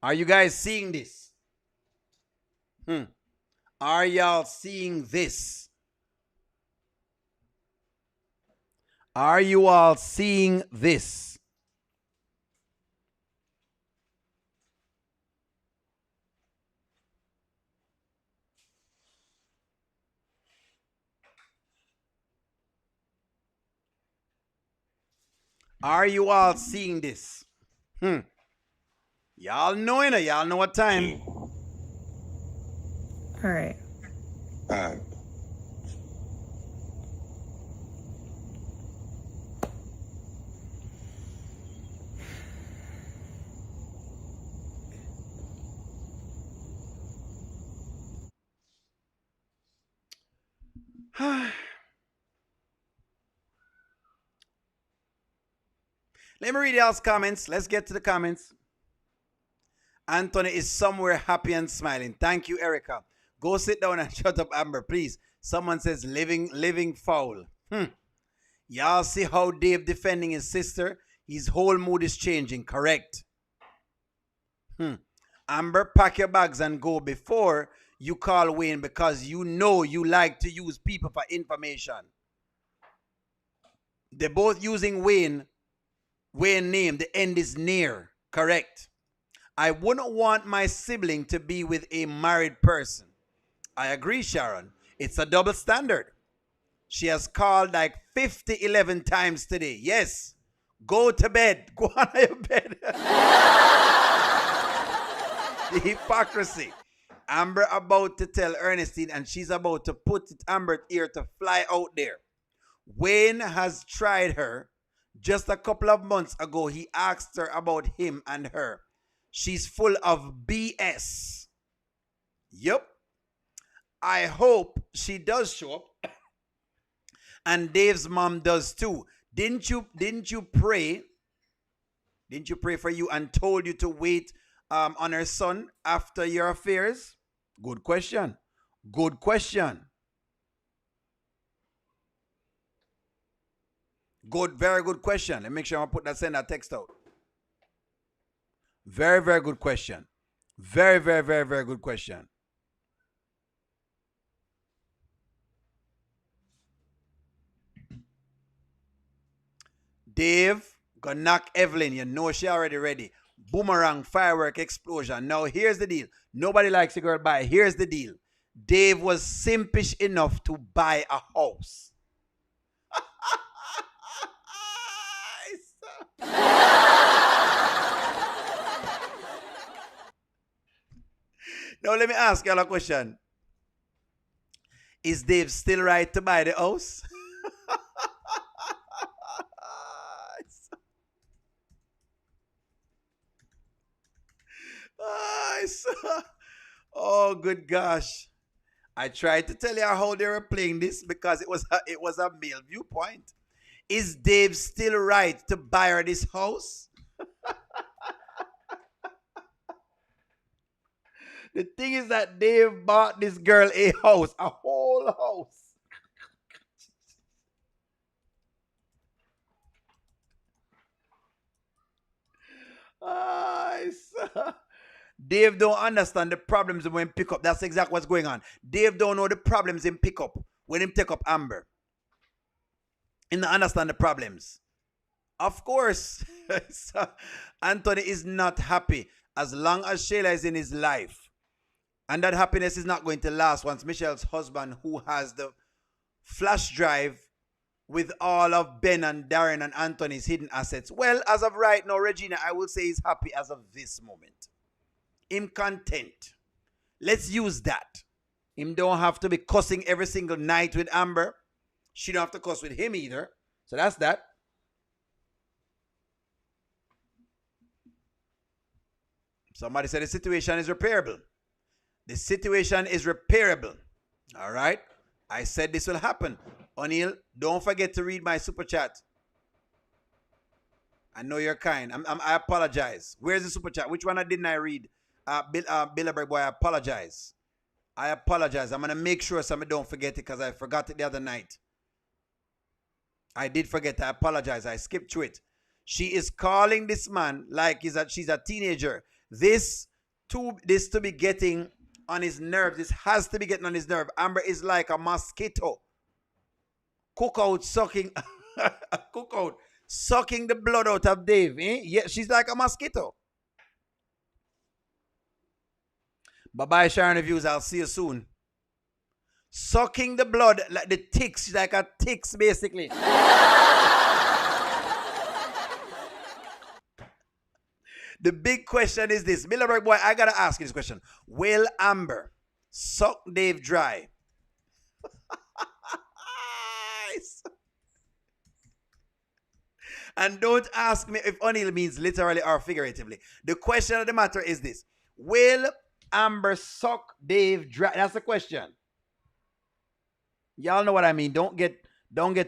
Are you guys seeing this? Are y'all seeing this? Are you all seeing this? Are you all seeing this? Y'all know it. Y'all know what time. All right. All right. Let me read y'all's comments. Let's get to the comments. Anthony is somewhere happy and smiling. Thank you, Erica. Go sit down and shut up, Amber, please. Someone says living foul. Y'all see how Dave defending his sister? His whole mood is changing. Correct. Amber, pack your bags and go before you call Wayne, because you know you like to use people for information. They're both using Wayne name. The end is near. Correct. I wouldn't want my sibling to be with a married person. I agree, Sharon. It's a double standard. She has called like 11 times today. Yes. Go to bed. Go on your bed. The hypocrisy. Amber about to tell Ernestine, and she's about to put Amber's ear to fly out there. Wayne has tried her. Just a couple of months ago, he asked her about him and her. She's full of BS. Yep. I hope she does show up. And Dave's mom does too. Didn't you pray? Didn't you pray for you and told you to wait on her son after your affairs? Good question. Good question. Good, very good question. Let me make sure I send that text out. Very, very good question. Very, very, very, very good question. Dave, gonna knock Evelyn. You know she already ready. Boomerang, firework, explosion. Now, here's the deal. Nobody likes a girl buy. Here's the deal. Dave was simpish enough to buy a house. Now, let me ask y'all a question. Is Dave still right to buy the house? Oh, good gosh. I tried to tell you how they were playing this because it was a male viewpoint. Is Dave still right to buy her this house? The thing is that Dave bought this girl a house, a whole house. Dave don't understand the problems when pick up. That's exactly what's going on. Dave don't know the problems in pick up when him take up Amber. He don't understand the problems. Of course, Anthony is not happy as long as Shayla is in his life. And that happiness is not going to last once Michelle's husband, who has the flash drive with all of Ben and Darren and Anthony's hidden assets. Well, as of right now, Regina, I will say he's happy as of this moment. Him content. Let's use that. Him don't have to be cussing every single night with Amber. She don't have to cuss with him either. So that's that. Somebody said the situation is repairable. The situation is repairable. All right? I said this will happen. O'Neill, don't forget to read my super chat. I know you're kind. I apologize. Where's the super chat? Which one didn't I read? Bilderberg boy, I apologize. I apologize. I'm going to make sure somebody don't forget it because I forgot it the other night. I did forget. I apologize. I skipped through it. She is calling this man like she's a teenager. This to be getting on his nerves. This has to be getting on his nerve. Amber is like a mosquito. Cookout sucking cookout sucking the blood out of Dave. Eh? Yeah, she's like a mosquito. Bye-bye, Sharon Reviews. I'll see you soon. Sucking the blood like the ticks. She's like a ticks, basically. The big question is this. Milleberg boy, I got to ask you this question. Will Amber suck Dave dry? And don't ask me if O'Neill means literally or figuratively. The question of the matter is this. Will Amber suck Dave dry? That's the question. Y'all know what I mean. Don't get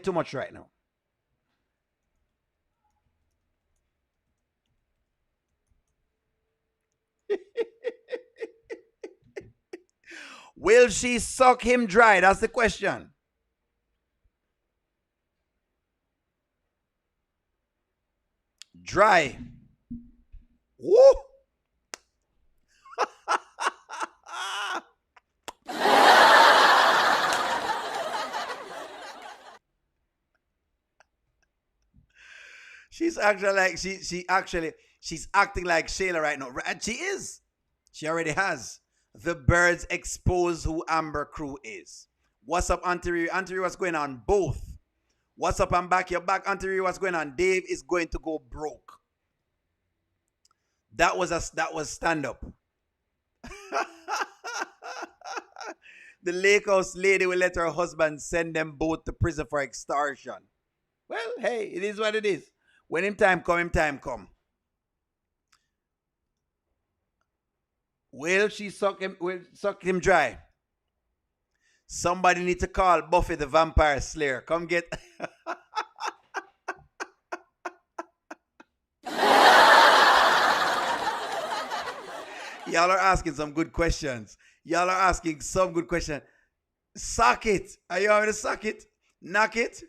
too much right now. Will she suck him dry? That's the question. Dry. Woo! She's actually like she's acting like Shayla right now. And she is. She already has. The birds expose who Amber Crew is. What's up, Auntie Riri? Auntie Riri, what's going on? Both. What's up, I'm back. You're back, Auntie Riri, what's going on? Dave is going to go broke. That was stand up. The lake house lady will let her husband send them both to prison for extortion. Well, hey, it is what it is. When him time come. Will she suck him dry? Somebody need to call Buffy the Vampire Slayer. Come get... Y'all are asking some good questions. Suck it. Are you want me to suck it? Knock it?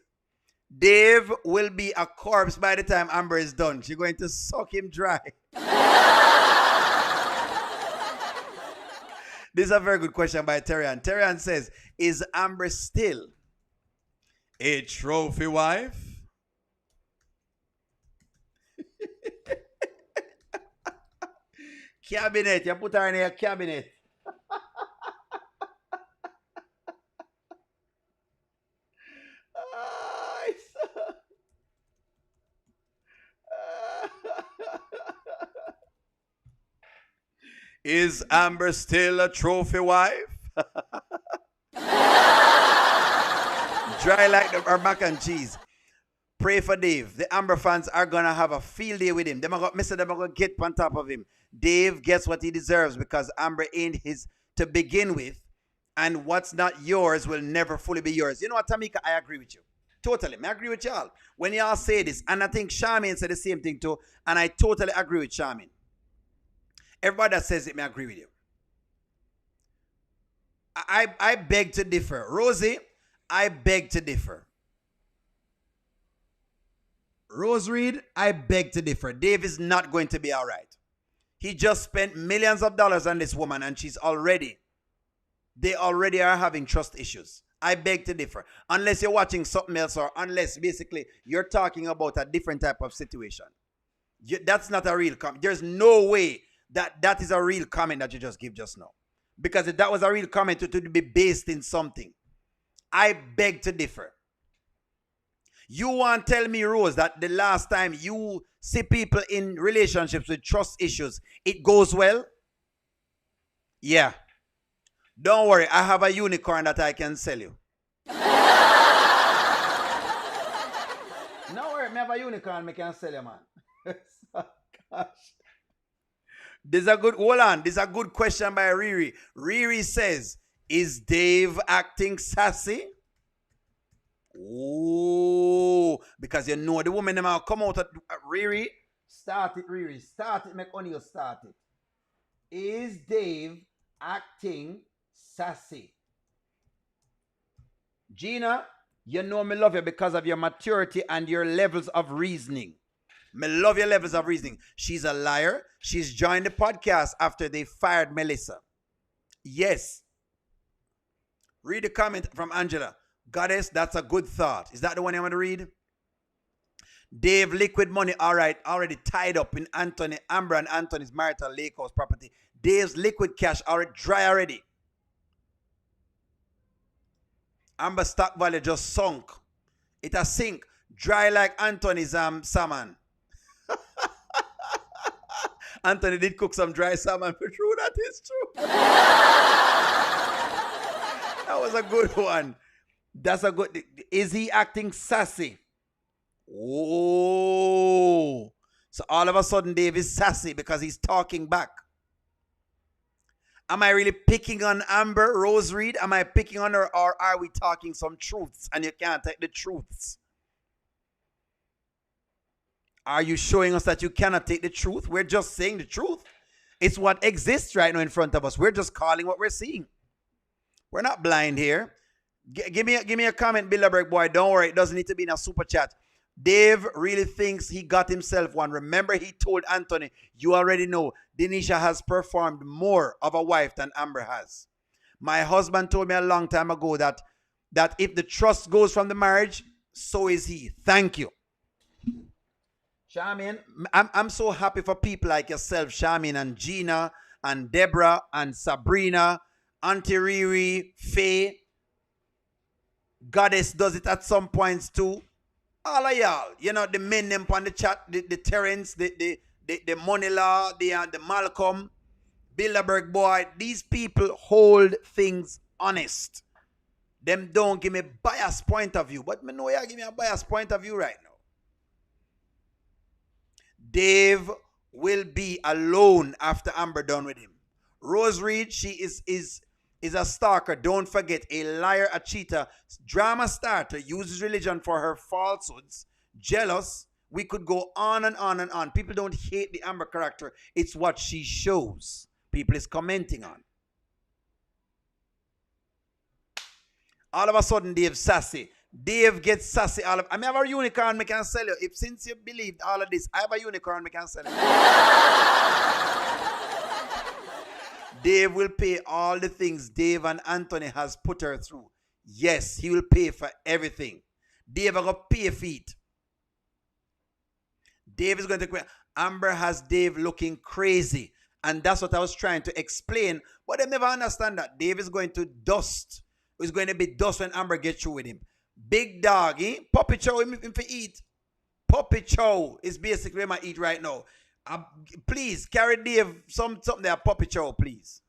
Dave will be a corpse by the time Amber is done. She's going to suck him dry. This is a very good question by Terrian. Terrian says, is Amber still a trophy wife? Cabinet. You put her in a cabinet. Is Amber still a trophy wife? Dry like our mac and cheese. Pray for Dave. The Amber fans are going to have a field day with him. They're going to get on top of him. Dave gets what he deserves because Amber ain't his to begin with. And what's not yours will never fully be yours. You know what, Tamika? I agree with you. Totally. I agree with y'all. When y'all say this, and I think Charmaine said the same thing too, and I totally agree with Charmaine. Everybody that says it, may agree with you. I beg to differ. Rosie, I beg to differ. Rose Reed, I beg to differ. Dave is not going to be all right. He just spent millions of dollars on this woman and they already are having trust issues. I beg to differ. Unless you're watching something else or unless basically you're talking about a different type of situation. That's not a real comment. There's no way that is a real comment that you just give just now. Because if that was a real comment, it would be based in something. I beg to differ. You want to tell me, Rose, that the last time you see people in relationships with trust issues, it goes well? Yeah. Don't worry, I have a unicorn that I can sell you. No worry, I have a unicorn I can sell you, man. Gosh. This is a good question by Riri. Riri says, is Dave acting sassy? Oh, because you know the woman them come out at Riri. Start it, make O'Neill start it. Is Dave acting sassy. Gina, you know me love you because of your maturity and your levels of reasoning. Me love your levels of reasoning. She's a liar. She's joined the podcast after they fired Melissa. Yes. Read the comment from Angela. Goddess, that's a good thought. Is that the one you want to read? Dave, liquid money, all right, already tied up in Anthony, Amber and Anthony's marital lake house property. Dave's liquid cash already dry already. Amber stock value just sunk. It has sink. Dry like Anthony's salmon. Anthony did cook some dry salmon for true. That is true. That was a good one. That's a good. Is he acting sassy? Oh. So all of a sudden Dave is sassy because he's talking back. Am I really picking on Amber Rose Reed? Am I picking on her, or are we talking some truths and you can't take the truths? Are you showing us that you cannot take the truth? We're just saying the truth. It's what exists right now in front of us. We're just calling what we're seeing. We're not blind here. Give me a comment, Bilderberg boy. Don't worry. It doesn't need to be in a super chat. Dave really thinks he got himself one. Remember, he told Anthony, you already know, Denisha has performed more of a wife than Amber has. My husband told me a long time ago that if the trust goes from the marriage, so is he. Thank you. Charmaine, I'm so happy for people like yourself, Charmaine and Gina and Deborah and Sabrina, Auntie Riri, Faye. Goddess does it at some points too. All of y'all, you know, the men them on the chat, the Terrence, the Money Law, the Malcolm, Bilderberg boy, these people hold things honest. Them don't give me biased point of view, but me know you give me a biased point of view right now. Dave will be alone after Amber done with him. Rose Reed, she is a stalker. Don't forget, a liar, a cheater, drama starter, uses religion for her falsehoods, jealous. We could go on and on and on. People don't hate the Amber character. It's what she shows. People is commenting on. All of a sudden, Dave sassy. Dave gets sassy. I have a unicorn I can sell you. If since you believed all of this, I have a unicorn I can sell you. Dave will pay all the things Dave and Anthony has put her through. Yes, he will pay for everything. Dave will pay for it. Dave is going to... Amber has Dave looking crazy. And that's what I was trying to explain. But they never understand that. Dave is going to dust. It's going to be dust when Amber gets through with him. Big dog, eh? Puppy chow him for eat. Puppy chow is basically what I eat right now. Please, carry Dave something there, puppy chow, please.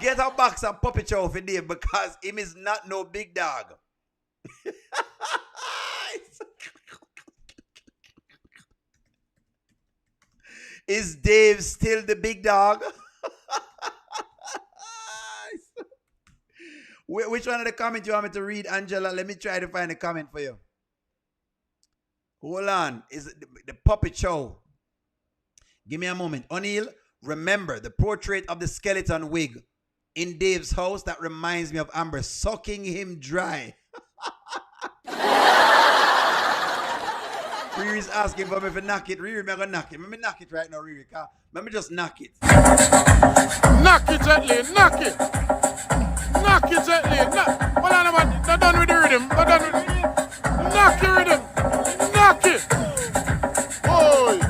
Get a box of puppy chow for Dave because him is not no big dog. Is Dave still the big dog? Which one of the comments you want me to read, Angela? Let me try to find a comment for you. Hold on. Is it the puppy chow? Give me a moment. O'Neill, remember the portrait of the skeleton wig in Dave's house that reminds me of Amber sucking him dry. Riri's asking for me to knock it. Riri, I'm going to knock it. Let me knock it right now, Riri. Let me just knock it. Knock it gently, knock it. Knock it gently. Hold on, man. Not done with the rhythm. Not done with the... Knock your rhythm. Knock it. Boy.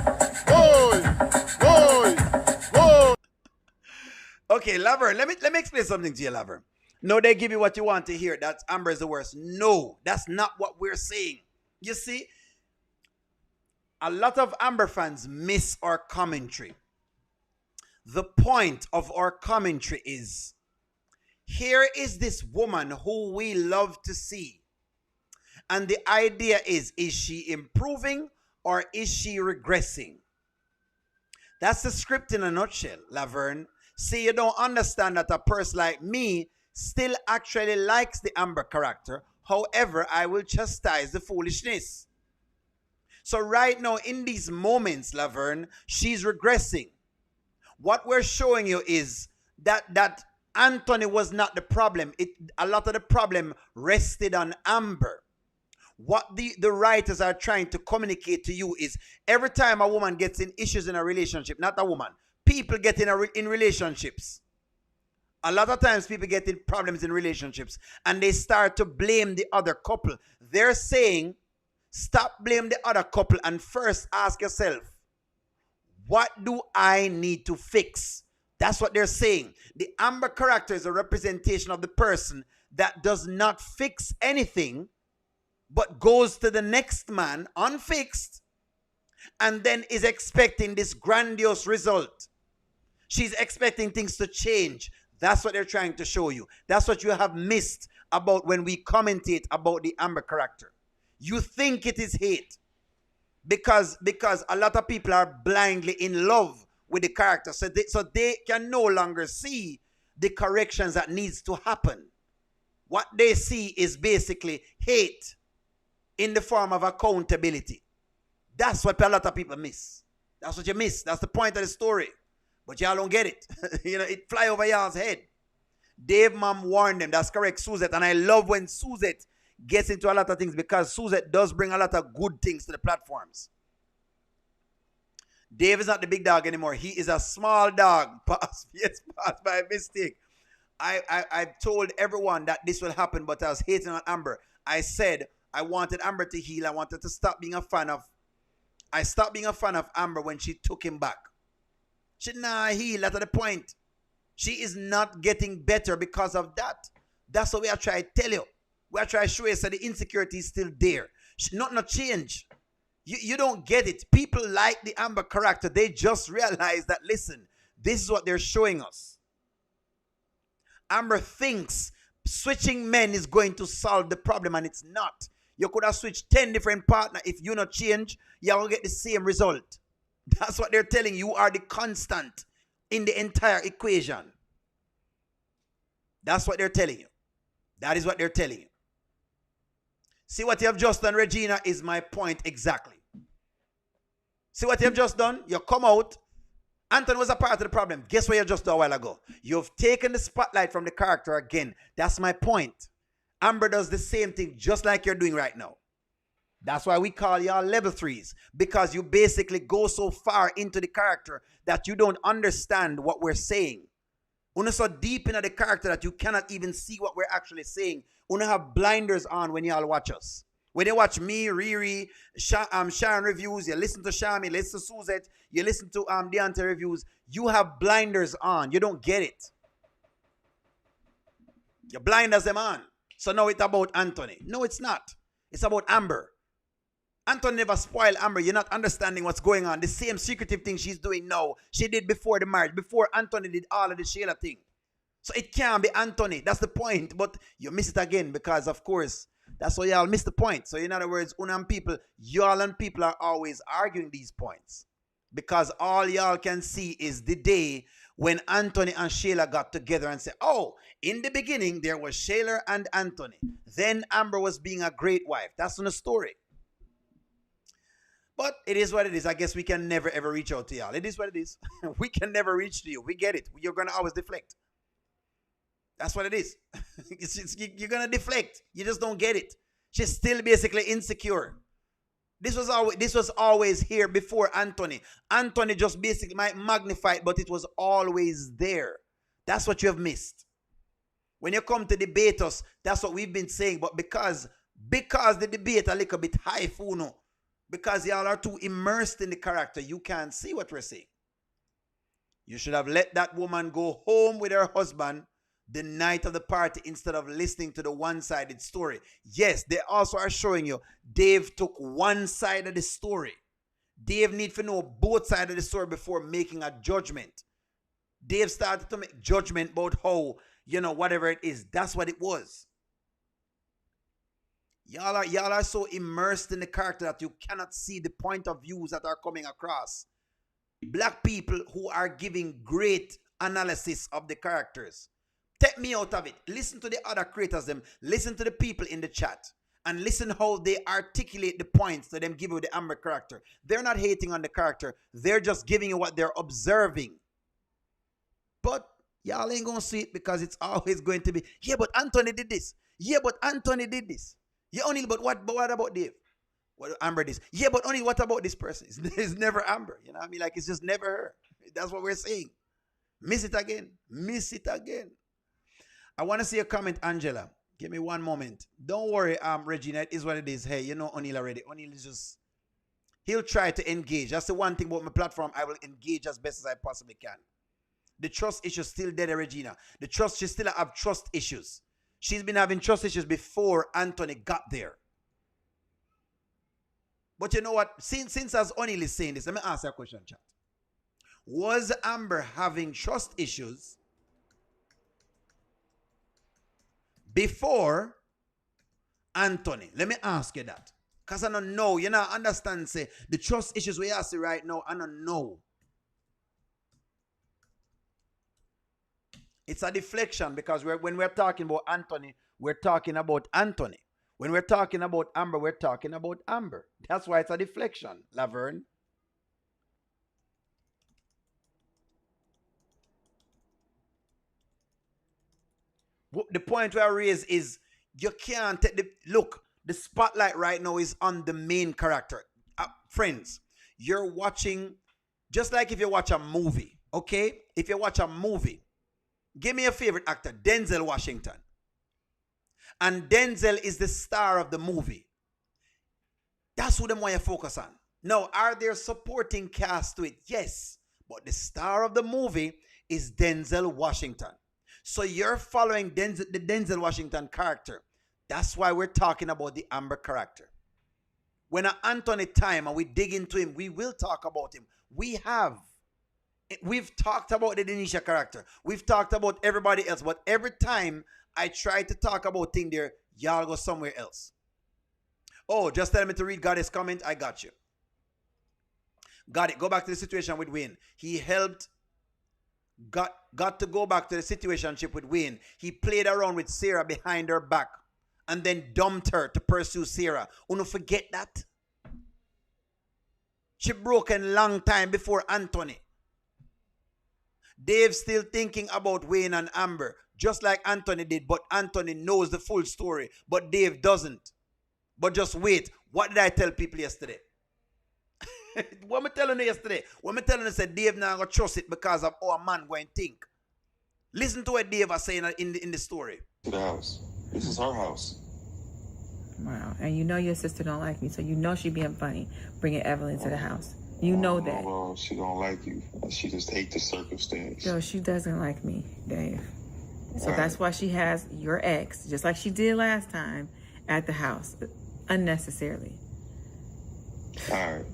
Okay, Lover, let me explain something to you, Lover. No, they give you what you want to hear. That Amber is the worst. No, that's not what we're saying. You see, a lot of Amber fans miss our commentary. The point of our commentary is, here is this woman who we love to see. And the idea is she improving or is she regressing? That's the script in a nutshell, Laverne. See, you don't understand that a person like me still actually likes the Amber character. However, I will chastise the foolishness. So right now, in these moments, Laverne, she's regressing. What we're showing you is that Anthony was not the problem. A lot of the problem rested on Amber. What the writers are trying to communicate to you is every time a woman gets in issues in a relationship, not a woman, people get in relationships. A lot of times people get in problems in relationships and they start to blame the other couple. They're saying, stop blaming the other couple and first ask yourself, what do I need to fix? That's what they're saying. The Amber character is a representation of the person that does not fix anything but goes to the next man unfixed and then is expecting this grandiose result. She's expecting things to change. That's what they're trying to show you. That's what you have missed about when we commentate about the Amber character. You think it is hate because a lot of people are blindly in love with the character, so they can no longer see the corrections that needs to happen. What they see is basically hate in the form of accountability. That's what a lot of people miss. That's what you miss. That's the point of the story. But y'all don't get it. It fly over y'all's head. Dave Mom warned them. That's correct, Suzette. And I love when Suzette gets into a lot of things because Suzette does bring a lot of good things to the platforms. Dave is not the big dog anymore. He is a small dog. Passed by mistake. I've told everyone that this will happen, but I was hating on Amber. I said I wanted Amber to heal. I wanted to stop being a fan of. I stopped being a fan of Amber when she took him back. She did not heal. That's the point. She is not getting better because of that. That's what we are trying to tell you. We are trying to show you that the insecurity is still there. Not change. You don't get it. People like the Amber character. They just realize that, listen, this is what they're showing us. Amber thinks switching men is going to solve the problem, and it's not. You could have switched 10 different partners. If you not change, you will get the same result. That's what they're telling you. You are the constant in the entire equation. That's what they're telling you. That is what they're telling you. See what you have just done, Regina, is my point exactly. See what you have just done? You come out. Anthony was a part of the problem. Guess what you just done a while ago? You've taken the spotlight from the character again. That's my point. Amber does the same thing just like you're doing right now. That's why we call y'all level 3s. Because you basically go so far into the character that you don't understand what we're saying. Una so deep into the character that you cannot even see what we're actually saying. Una have blinders on when y'all watch us. When you watch me, Riri, Sharon reviews, you listen to Shami, listen to Suzette, you listen to Deontay reviews, you have blinders on. You don't get it. You blinders them on. So now it's about Anthony. No, it's not. It's about Amber. Anthony never spoiled Amber. You're not understanding what's going on. The same secretive thing she's doing now, she did before the marriage, before Anthony did all of the Sheila thing. So it can't be Anthony. That's the point. But you miss it again because, of course, that's why y'all miss the point. So in other words, y'all and people are always arguing these points. Because all y'all can see is the day when Anthony and Sheila got together and said, oh, in the beginning, there was Sheila and Anthony. Then Amber was being a great wife. That's in the story. But it is what it is. I guess we can never, ever reach out to y'all. It is what it is. We can never reach to you. We get it. You're going to always deflect. That's what it is. You're going to deflect. You just don't get it. She's still basically insecure. This was always here before Anthony. Anthony just basically might magnify it, but it was always there. That's what you have missed. When you come to debate us, that's what we've been saying. But because the debate a little bit high, Funo, because y'all are too immersed in the character, you can't see what we're saying. You should have let that woman go home with her husband the night of the party instead of listening to the one-sided story. Yes, they also are showing you Dave took one side of the story. Dave needs to know both sides of the story before making a judgment. Dave started to make judgment about how, whatever it is. That's what it was. Y'all are so immersed in the character that you cannot see the point of views that are coming across. Black people who are giving great analysis of the characters Take me out of it. Listen to the other creators, them. Listen to the people in the chat. And listen how they articulate the points that them give you the Amber character. They're not hating on the character. They're just giving you what they're observing. But y'all ain't gonna see it because it's always going to be, yeah, but Anthony did this. Yeah, but Anthony did this. Yeah, only, but what about Dave? What Amber this? Yeah, but only what about this person? It's never Amber. You know what I mean? Like, it's just never her. That's what we're saying. Miss it again. Miss it again. I want to see a comment, Angela. Give me one moment. Don't worry, Regina. It is what it is. Hey, you know O'Neal already. O'Neal is just, he'll try to engage. That's the one thing about my platform. I will engage as best as I possibly can. The trust issue still there, Regina. She still have trust issues. She's been having trust issues before Anthony got there. But you know what? Since as O'Neal is saying this, let me ask you a question, chat. Was Amber having trust issues before Anthony? Let me ask you that. Because I don't know. You know, understand, say, the trust issues we have right now, I don't know. It's a deflection because when we're talking about Anthony, we're talking about Anthony. When we're talking about Amber, we're talking about Amber. That's why it's a deflection, Laverne. The point where I raise is you can't take the spotlight right now is on the main character. Friends, you're watching, just like if you watch a movie, okay? If you watch a movie, give me a favorite actor, Denzel Washington. And Denzel is the star of the movie. That's who them want to focus on. Now, are there supporting cast to it? Yes. But the star of the movie is Denzel Washington. So you're following the Denzel Washington character. That's why we're talking about the Amber character. When Anthony time and we dig into him, we will talk about him. We've talked about the Denisha character. We've talked about everybody else. But every time I try to talk about thing there, y'all go somewhere else. Oh, just tell me to read Goddess' comment. I got you. Got it. Go back to the situation with Wayne. He helped. Got to go back to the situationship with Wayne. He played around with Sarah behind her back and then dumped her to pursue Sarah. Don't forget that. She broke a long time before Anthony. Dave's still thinking about Wayne and Amber, just like Anthony did, but Anthony knows the full story, but Dave doesn't. But just wait. What did I tell people yesterday? What am I telling you yesterday? What am I telling you? Said Dave not going to trust it because of how a man going to think. Listen to what Dave was saying in the story. To the house. This is her house. Wow. And you know your sister don't like me, so you know she being funny bringing Evelyn to the house. You know that. Well, she don't like you. She just hates the circumstance. Yo, she doesn't like me, Dave. So Right. that's why she has your ex, just like she did last time, at the house. Unnecessarily. All right.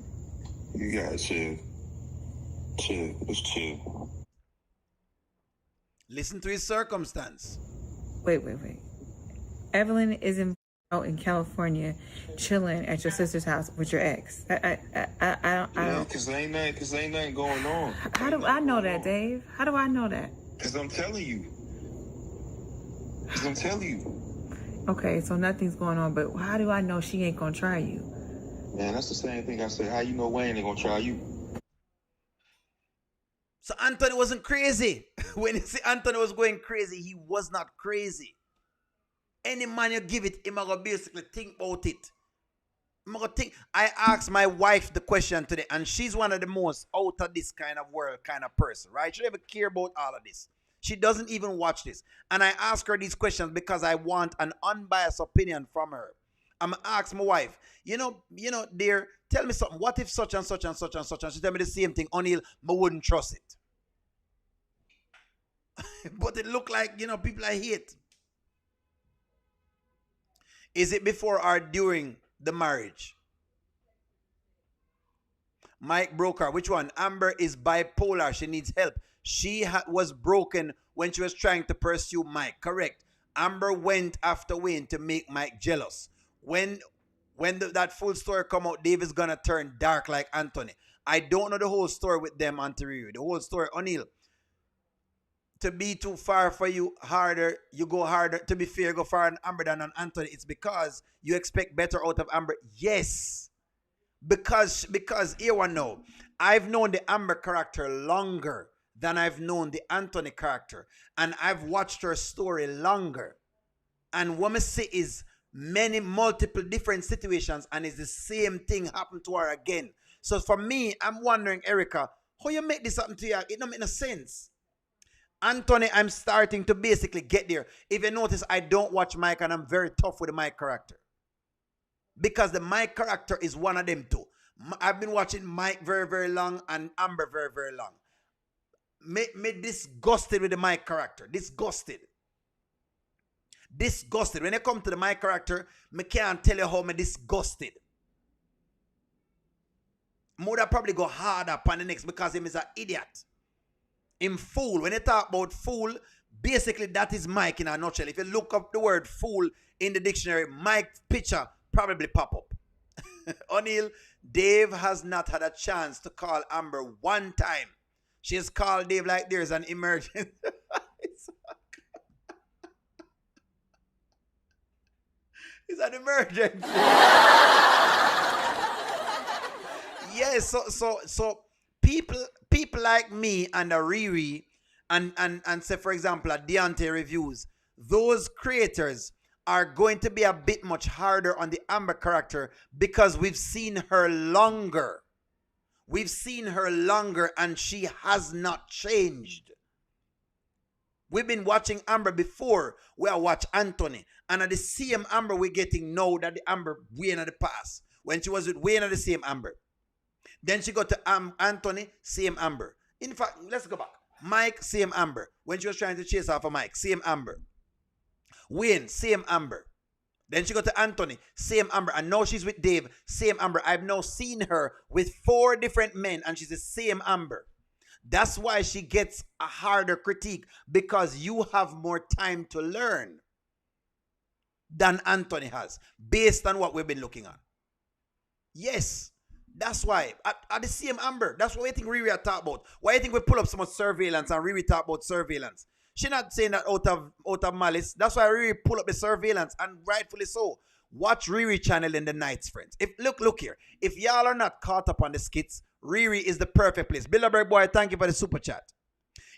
You gotta chill. Chill. Just chill. Listen to his circumstance. Wait. Evelyn is out in California chilling at your sister's house with your ex. I don't. Cause ain't nothing going on. How do I know that, Dave? How do I know that? Cause I'm telling you. Okay, so nothing's going on, but how do I know she ain't gonna try you? Man, that's the same thing I said. How you know Wayne ain't gonna try you? So Anthony wasn't crazy. When you see Anthony was going crazy, he was not crazy. Any man you give it, he's gonna basically think about it. I asked my wife the question today, and she's one of the most out of this kind of world kind of person, right? She never care about all of this. She doesn't even watch this. And I ask her these questions because I want an unbiased opinion from her. I'm going to ask my wife, you know, dear, tell me something. What if such and such and such and such? And she tell me the same thing. O'Neal, I wouldn't trust it. But it look like, people I hate. Is it before or during the marriage? Mike Broker, which one? Amber is bipolar. She needs help. She was broken when she was trying to pursue Mike. Correct. Amber went after Wayne to make Mike jealous. When that full story come out, Dave is going to turn dark like Anthony. I don't know the whole story with them, Auntie Riri. The whole story, O'Neal. to be too far for you harder, you go harder. To be fair, go far on Amber than on Anthony. It's because you expect better out of Amber. Yes. Because here one now, I've known the Amber character longer than I've known the Anthony character. And I've watched her story longer. And what I see is many multiple different situations, and it's the same thing happen to her again. So for me, I'm wondering, Erica, how you make this happen to you? It don't make no sense. Anthony, I'm starting to basically get there. If you notice, I don't watch Mike, and I'm very tough with the Mike character. Because the Mike character is one of them too. I've been watching Mike very, very long and Amber very, very long. Me disgusted with the Mike character. Disgusted. Disgusted. When it comes to the Mike character, me can't tell you how me disgusted. More that probably go harder upon the next because him is an idiot. Him fool. When you talk about fool, basically that is Mike in a nutshell. If you look up the word fool in the dictionary, Mike's picture probably pop up. O'Neal, Dave has not had a chance to call Amber one time. She has called Dave like there's an emergency. It's an emergency. Yes, so people like me and a Riri and say, for example, a Deontay reviews, those creators are going to be a bit much harder on the Amber character because we've seen her longer. We've seen her longer and she has not changed. We've been watching Amber before we watch Anthony. And at the same Amber we're getting now that the Amber Wayne of the past. When she was with Wayne of the same Amber. Then she got to Anthony, same Amber. In fact, let's go back. Mike, same Amber. When she was trying to chase after Mike, same Amber. Wayne, same Amber. Then she got to Anthony, same Amber. And now she's with Dave, same Amber. I've now seen her with 4 different men and she's the same Amber. That's why she gets a harder critique because you have more time to learn than Anthony has based on what we've been looking at. Yes, that's why. At the same Amber, that's what I think Riri talk about. Why do you think we pull up so much surveillance and Riri talk about surveillance? She's not saying that out of malice. That's why Riri pull up the surveillance, and rightfully so. Watch Riri channel in the nights, friends. Look here. If y'all are not caught up on the skits, Riri is the perfect place. Bilderberg boy, thank you for the super chat.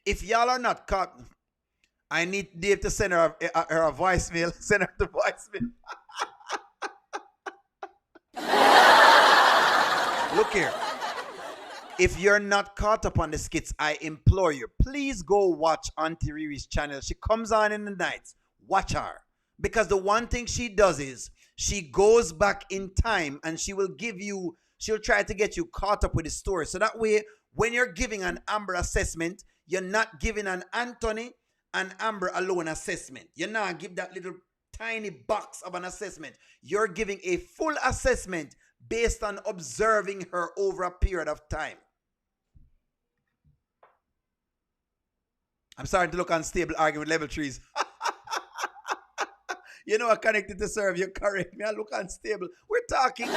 If y'all are not caught, I need Dave to send her a voicemail. Send her the voicemail. Look here. If you're not caught up on the skits, I implore you, please go watch Auntie Riri's channel. She comes on in the nights. Watch her. Because the one thing she does is she goes back in time and she'll try to get you caught up with the story. So that way, when you're giving an Amber assessment, you're not giving an Anthony and Amber alone assessment. You're not giving that little tiny box of an assessment. You're giving a full assessment based on observing her over a period of time. I'm starting to look unstable arguing with level 3s. You know, I connected to serve. You correct me. I look unstable. We're talking.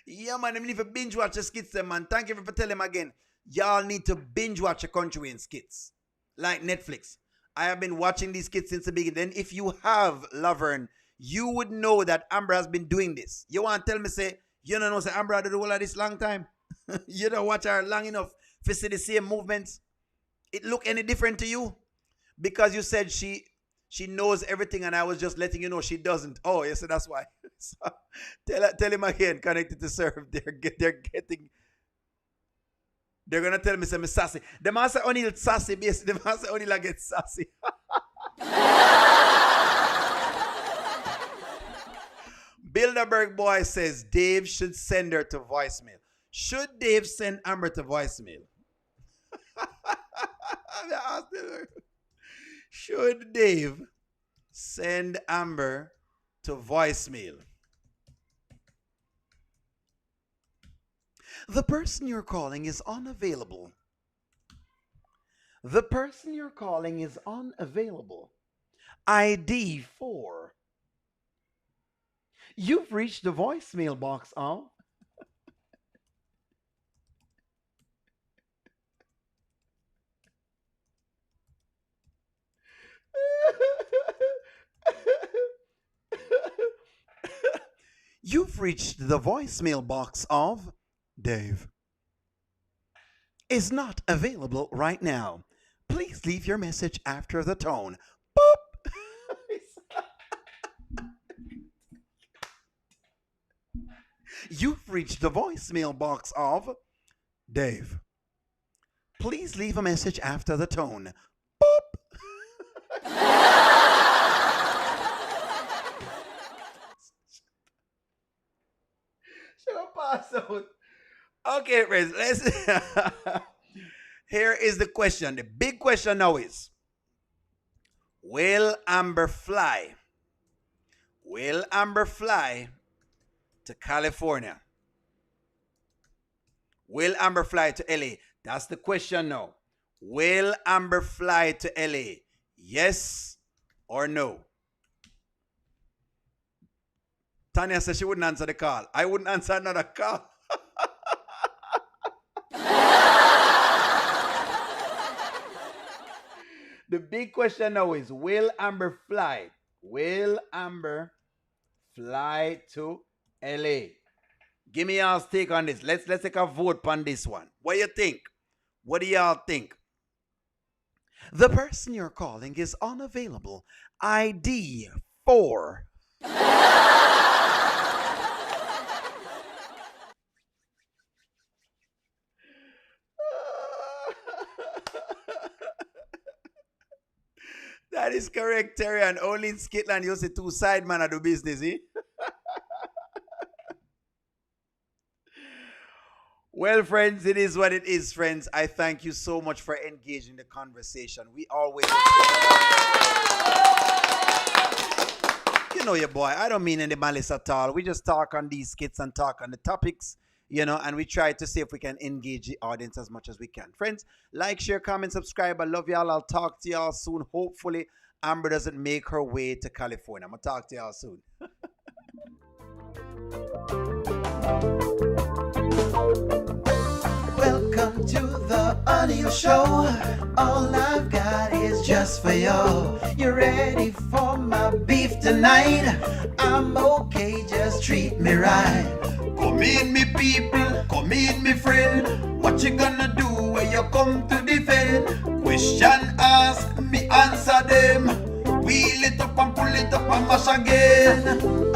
Yeah, man. I need to binge watch the skits, them, man. Thank you for telling them again. Y'all need to binge watch a Kountry Wayne skits. Like Netflix. I have been watching these skits since the beginning. Then if you have Laverne, you would know that Amber has been doing this. You want to tell me, say, you don't know, say Amber had to do all of this long time? You don't watch her long enough to see the same movements? It look any different to you? Because you said she knows everything and I was just letting you know she doesn't. Oh, yes, so that's why. So, tell him again, connected to serve. They're going to tell me some sassy. The man say O'Neal sassy, basically. The man say O'Neal get sassy. Bilderberg boy says Dave should send her to voicemail. Should Dave send Amber to voicemail? Should Dave send Amber to voicemail? The person you're calling is unavailable. The person you're calling is unavailable. ID 4. You've reached the voicemail box of You've reached the voicemail box of Dave. Is not available right now. Please leave your message after the tone. Boop. You've reached the voicemail box of Dave. Please leave a message after the tone. Boop. Should pass out. Okay, friends, let's. Here is the question. The big question now is: will Amber fly? Will Amber fly to California? Will Amber fly to LA? That's the question now. Will Amber fly to LA? Yes or no? Tanya said she wouldn't answer the call. I wouldn't answer another call. The big question now is, will Amber fly? Will Amber fly to LA? Give me y'all's take on this. Let's take a vote on this one. What do you think? What do y'all think? The person you're calling is unavailable. ID 4. That is correct, Terry. And only in Skitland you see two side man do business, eh? Well, friends, it is what it is, friends. I thank you so much for engaging the conversation. We always... You know your boy. I don't mean any malice at all. We just talk on these skits and talk on the topics, you know, and we try to see if we can engage the audience as much as we can. Friends, like, share, comment, subscribe. I love y'all. I'll talk to y'all soon. Hopefully, Amber doesn't make her way to California. I'm going to talk to y'all soon. Welcome to the audio show. All I've got is just for you. You ready for my beef tonight? I'm okay, just treat me right. Come in, me people, come in, me friend. What you gonna do when you come to defend? Question ask, me answer them. Wheel it up and pull it up and mash again.